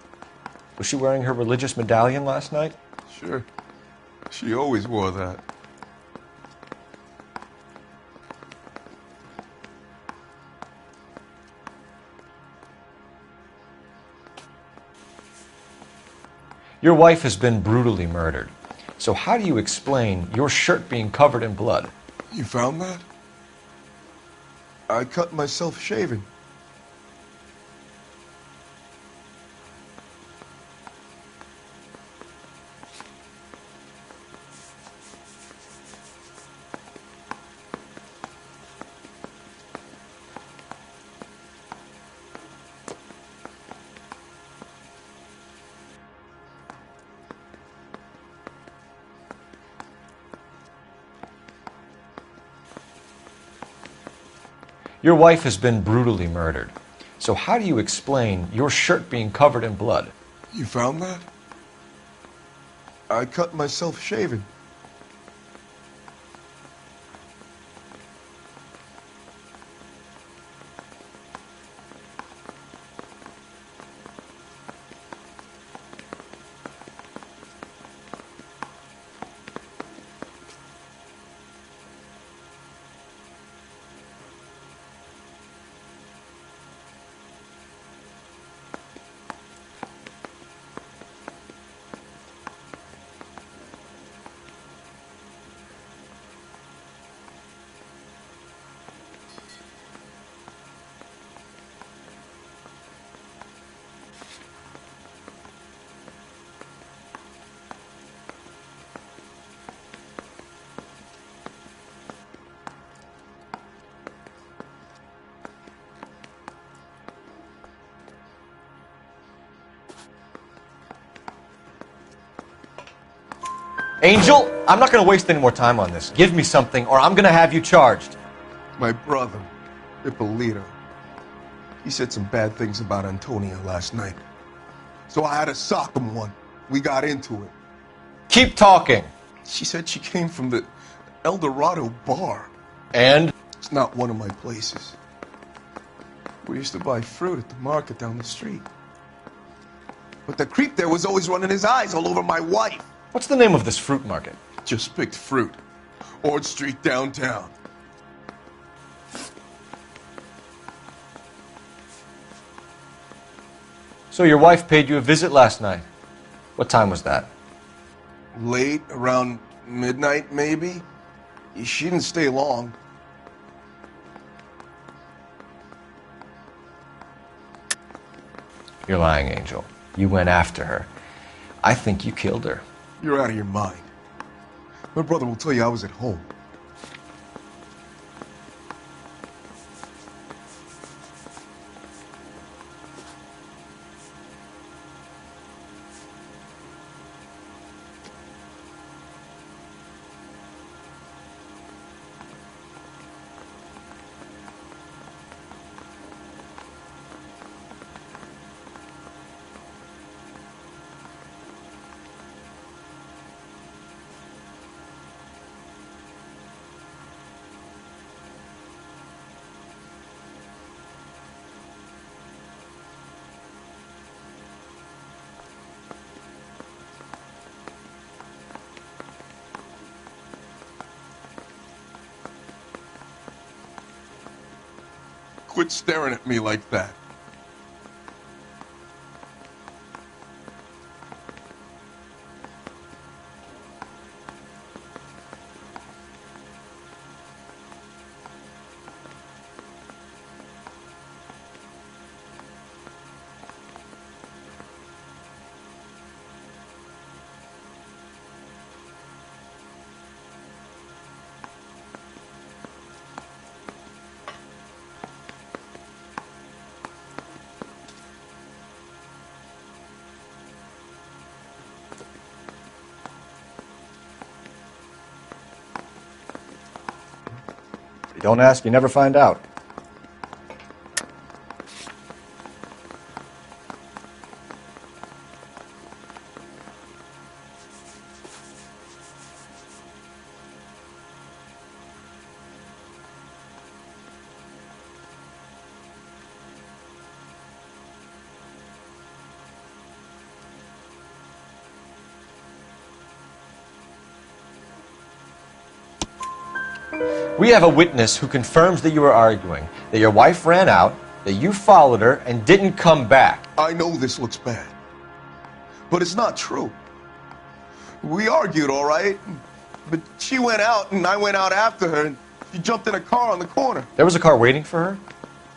Was she wearing her religious medallion last night?
Sure. She always wore that.
Your wife has been brutally murdered. So how do you explain your shirt being covered in blood?
You found that? I cut myself shaving.
Your wife has been brutally murdered. So how do you explain your shirt being covered in blood?
You found that? I cut myself shaving.
Angel, I'm not going to waste any more time on this. Give me something or I'm going to have you charged.
My brother, Ippolito, he said some bad things about Antonia last night. So I had to sock him one. We got into it.
Keep talking.
She said she came from the El Dorado bar.
And?
It's not one of my places. We used to buy fruit at the market down the street. But the creep there was always running his eyes all over my wife.
What's the name of this fruit market?
Just picked fruit. Ord Street downtown.
So your wife paid you a visit last night. What time was that?
Late, around midnight maybe. She didn't stay long.
You're lying, Angel. You went after her. I think you killed her.
You're out of your mind. My brother will tell you I was at home. Quit staring at me like that.
Don't ask, you never find out. We have a witness who confirms that you were arguing, that your wife ran out, that you followed her, and didn't come back.
I know this looks bad, but it's not true. We argued, all right, but she went out and I went out after her and she jumped in a car on the corner.
There was a car waiting for her?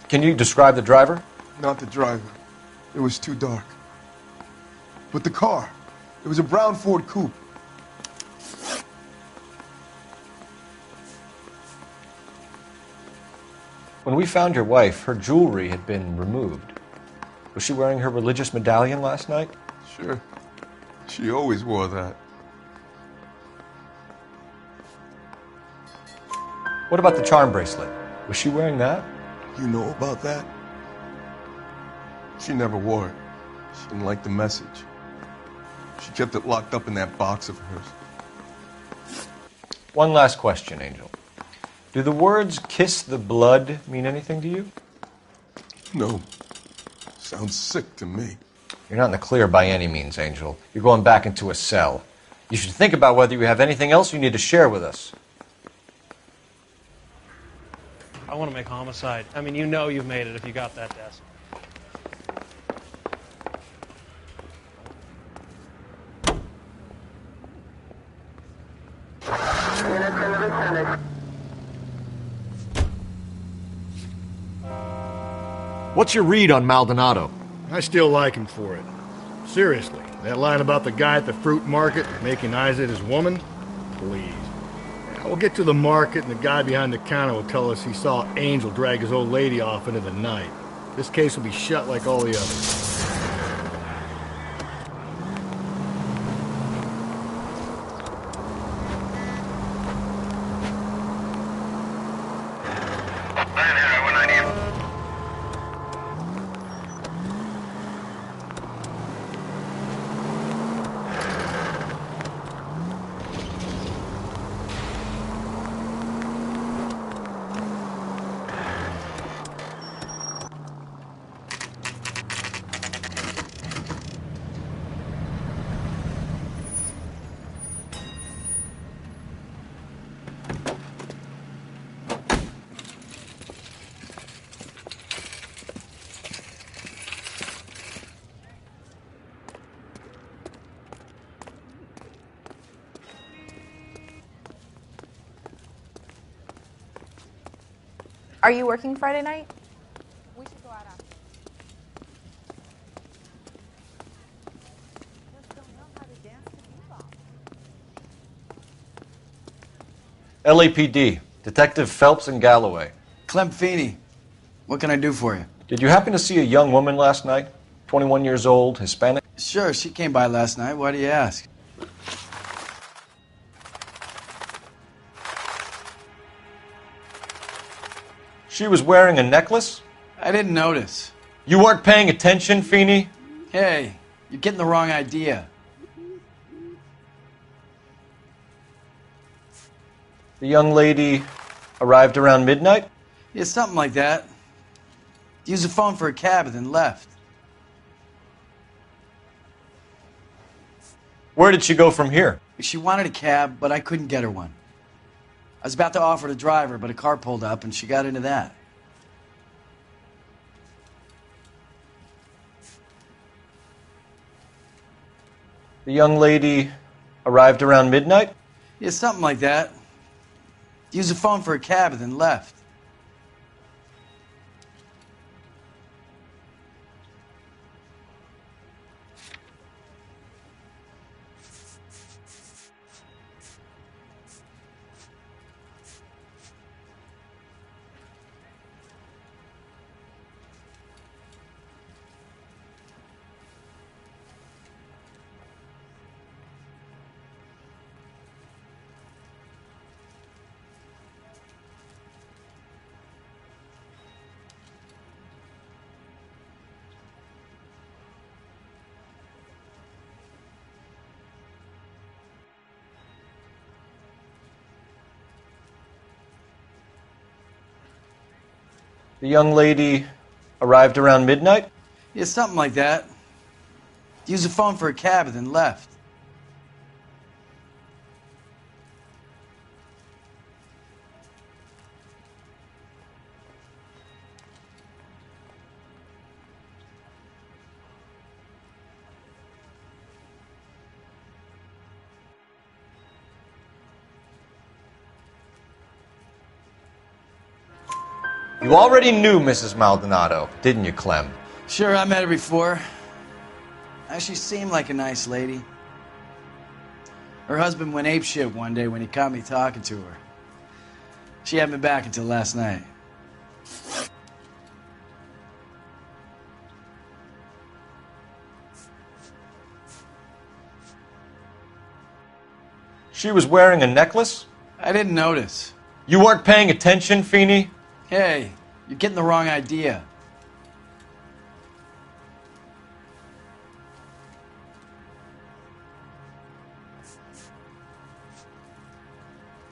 Can you describe the driver?
Not the driver. It was too dark. But the car, it was a brown Ford Coupe.
When we found your wife, her jewelry had been removed. Was she wearing her religious medallion last night?
Sure. She always wore that.
What about the charm bracelet? Was she wearing that?
You know about that? She never wore it. She didn't like the message. She kept it locked up in that box of hers.
One last question, Angel. Do the words kiss the blood mean anything to you?
No. Sounds sick to me.
You're not in the clear by any means, Angel. You're going back into a cell. You should think about whether you have anything else you need to share with us.
I want to make homicide. I mean, you know you've made it if you got that desk.
What's your read on Maldonado?
I still like him for it. Seriously, that line about the guy at the fruit market making eyes at his woman? Please. We'll get to the market and the guy behind the counter will tell us he saw Angel drag his old lady off into the night. This case will be shut like all the others.
Are you working Friday night? We should go out after.
LAPD, Detective Phelps and Galloway.
Clem Feeney, what can I do for you?
Did you happen to see a young woman last night? 21 years old, Hispanic?
Sure, she came by last night. Why do you ask?
She was wearing a necklace?
I didn't notice.
You weren't paying attention, Feeney?
Hey, you're getting the wrong idea.
The young lady arrived around midnight?
Yeah, something like that. Used the phone for a cab and then left.
Where did she go from here?
She wanted a cab, but I couldn't get her one. I was about to offer to drive her, but a car pulled up and she got into that.
The young lady arrived around midnight?
Yeah, something like that. Used the phone for a cab and then left.
The young lady arrived around midnight?
Yeah, something like that. Used the phone for a cab and then left.
You already knew Mrs. Maldonado, didn't you, Clem?
Sure, I met her before. She seemed like a nice lady. Her husband went apeshit one day when he caught me talking to her. She had me back until last night.
She was wearing a necklace?
I didn't notice.
You weren't paying attention, Feeney?
Hey, you're getting the wrong idea.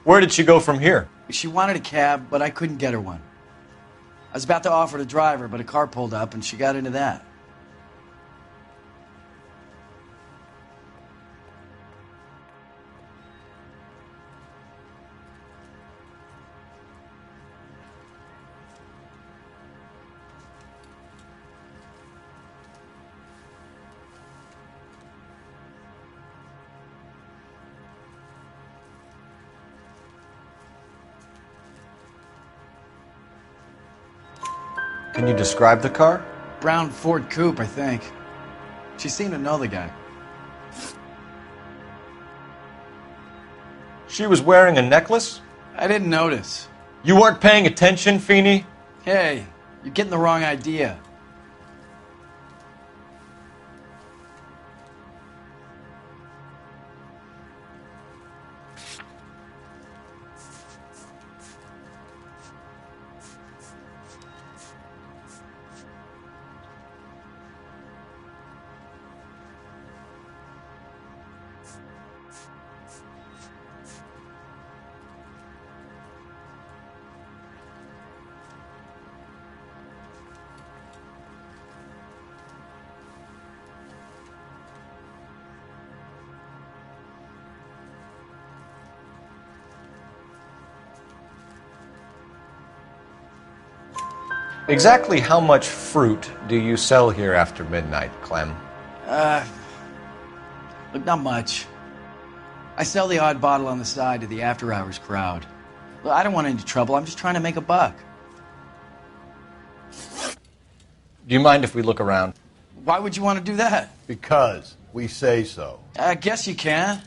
Where did she go from here?
She wanted a cab, but I couldn't get her one. I was about to offer to drive her, but a car pulled up and she got into that.
Can you describe the car?
Brown Ford Coupe, I think. She seemed to know the guy.
She was wearing a necklace?
I didn't notice.
You weren't paying attention, Feeney?
Hey, you're getting the wrong idea.
Exactly how much fruit do you sell here after midnight, Clem?
Look, not much. I sell the odd bottle on the side to the after-hours crowd. Look, I don't want any trouble. I'm just trying to make a buck.
Do you mind if we look around?
Why would you want to do that?
Because we say so.
I guess you can.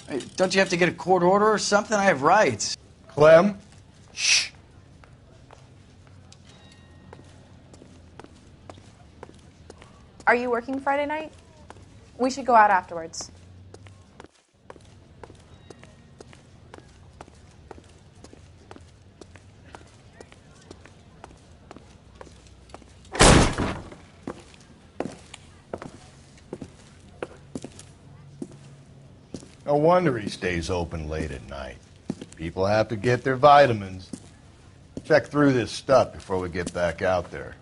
Hey, don't you have to get a court order or something? I have rights.
Clem? Shh.
Are you working Friday night? We should go out afterwards.
No wonder he stays open late at night. People have to get their vitamins. Check through this stuff before we get back out there.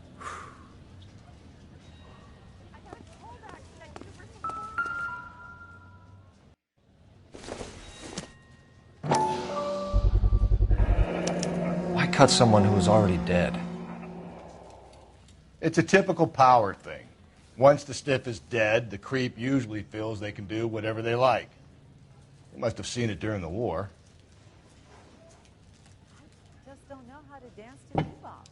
Why cut someone who was already dead?
It's a typical power thing. Once the stiff is dead, the creep usually feels they can do whatever they like. They must have seen it during the war.
I just don't know how to dance to bebop.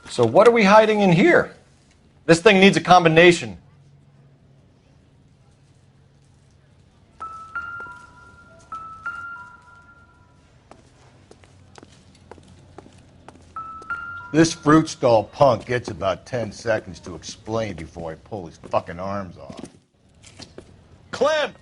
So what are we hiding in here? This thing needs a combination.
This fruit stall punk gets about 10 seconds to explain before I pull his fucking arms off.
Clem!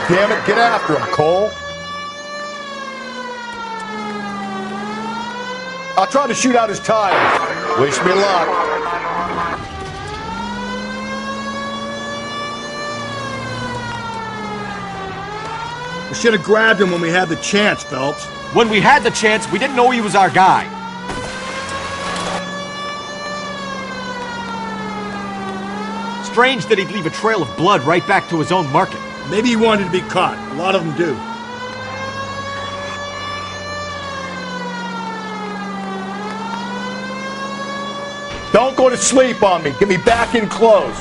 Damn it, get after him, Cole. I'll try to shoot out his tires. Wish me luck.
We should have grabbed him when we had the chance, Phelps.
When we had the chance, we didn't know he was our guy. Strange that he'd leave a trail of blood right back to his own market.
Maybe he wanted to be caught. A lot of them do.
Don't go to sleep on me. Get me back in close.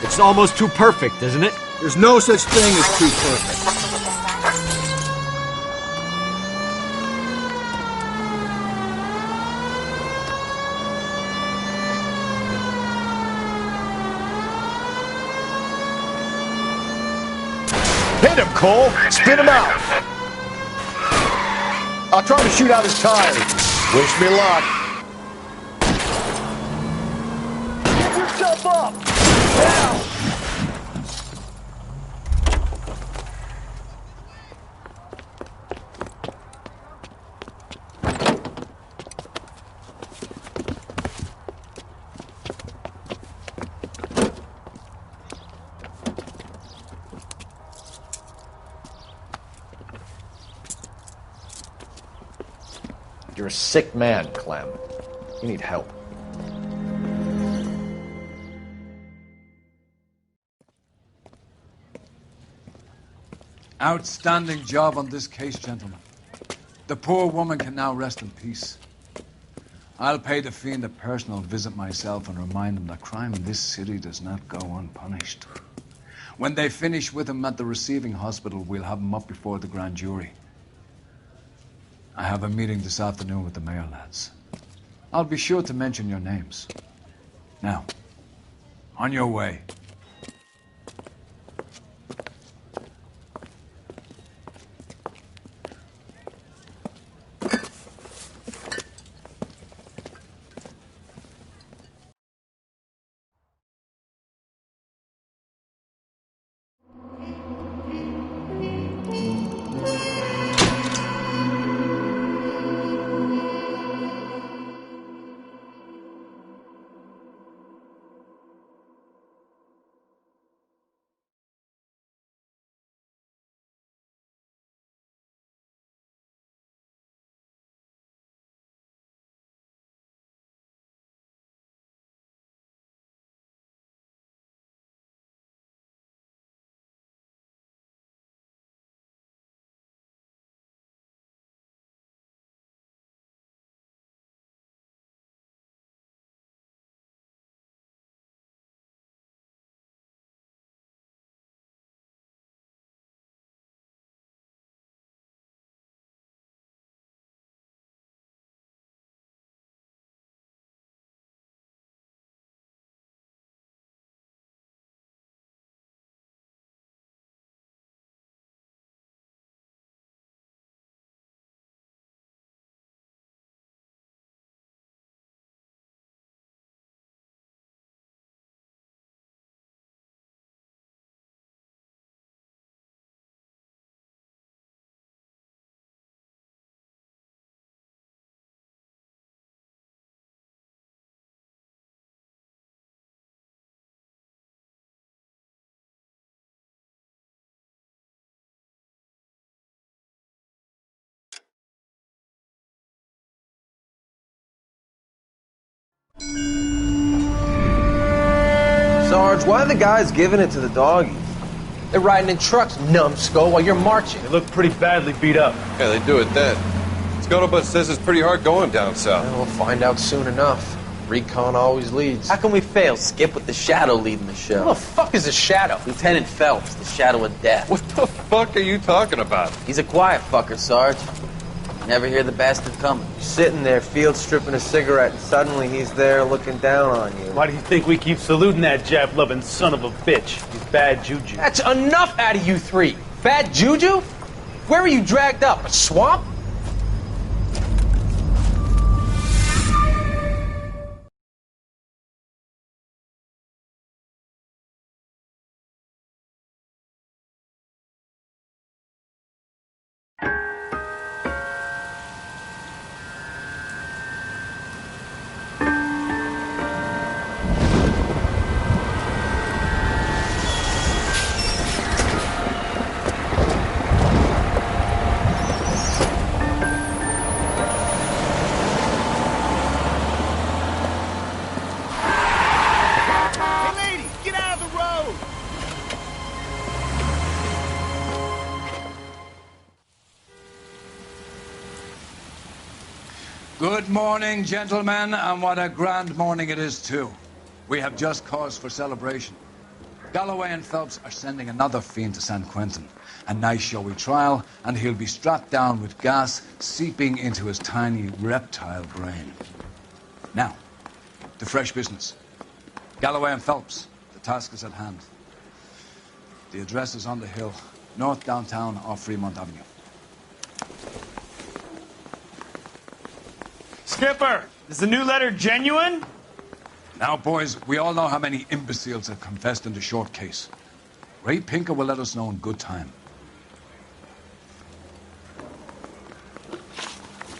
It's almost too perfect, isn't it?
There's no such thing as too perfect.
Hit him, Cole. Spin him out. I'll try to shoot out his tires. Wish me luck. Get yourself up. Now.
You're a sick man, Clem. You need help.
Outstanding job on this case, gentlemen. The poor woman can now rest in peace. I'll pay the fiend a personal visit myself and remind him that crime in this city does not go unpunished. When they finish with him at the receiving hospital, we'll have him up before the grand jury. I have a meeting this afternoon with the mayor lads. I'll be sure to mention your names. Now, on your way.
Sarge, why are the guys giving it to the doggies? They're riding in trucks, numbskull, while you're marching.
They look pretty badly beat up.
Yeah, they do it then. Scuttlebutt says it's pretty hard going down south.
Well, we'll find out soon enough. Recon always leads. How can we fail? Skip with the Shadow leading the show. Who the fuck is the Shadow? Lieutenant Phelps, the Shadow of Death.
What the fuck are you talking about?
He's a quiet fucker, Sarge. Never hear the bastard coming. Sitting there, field stripping a cigarette, and suddenly he's there looking down on you.
Why do you think we keep saluting that Jap-loving son of a bitch? He's bad juju.
That's enough out of you three. Bad juju? Where were you dragged up? A swamp?
Good morning, gentlemen, and what a grand morning it is, too. We have just cause for celebration. Galloway and Phelps are sending another fiend to San Quentin. A nice showy trial, and he'll be strapped down with gas seeping into his tiny reptile brain. Now, to fresh business. Galloway and Phelps, the task is at hand. The address is on the hill, north downtown off Fremont Avenue.
Skipper, is the new letter genuine?
Now, boys, we all know how many imbeciles have confessed in the short case. Ray Pinker will let us know in good time.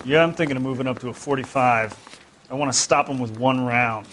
Yeah, I'm thinking of moving up to a 45. I want to stop him with one round.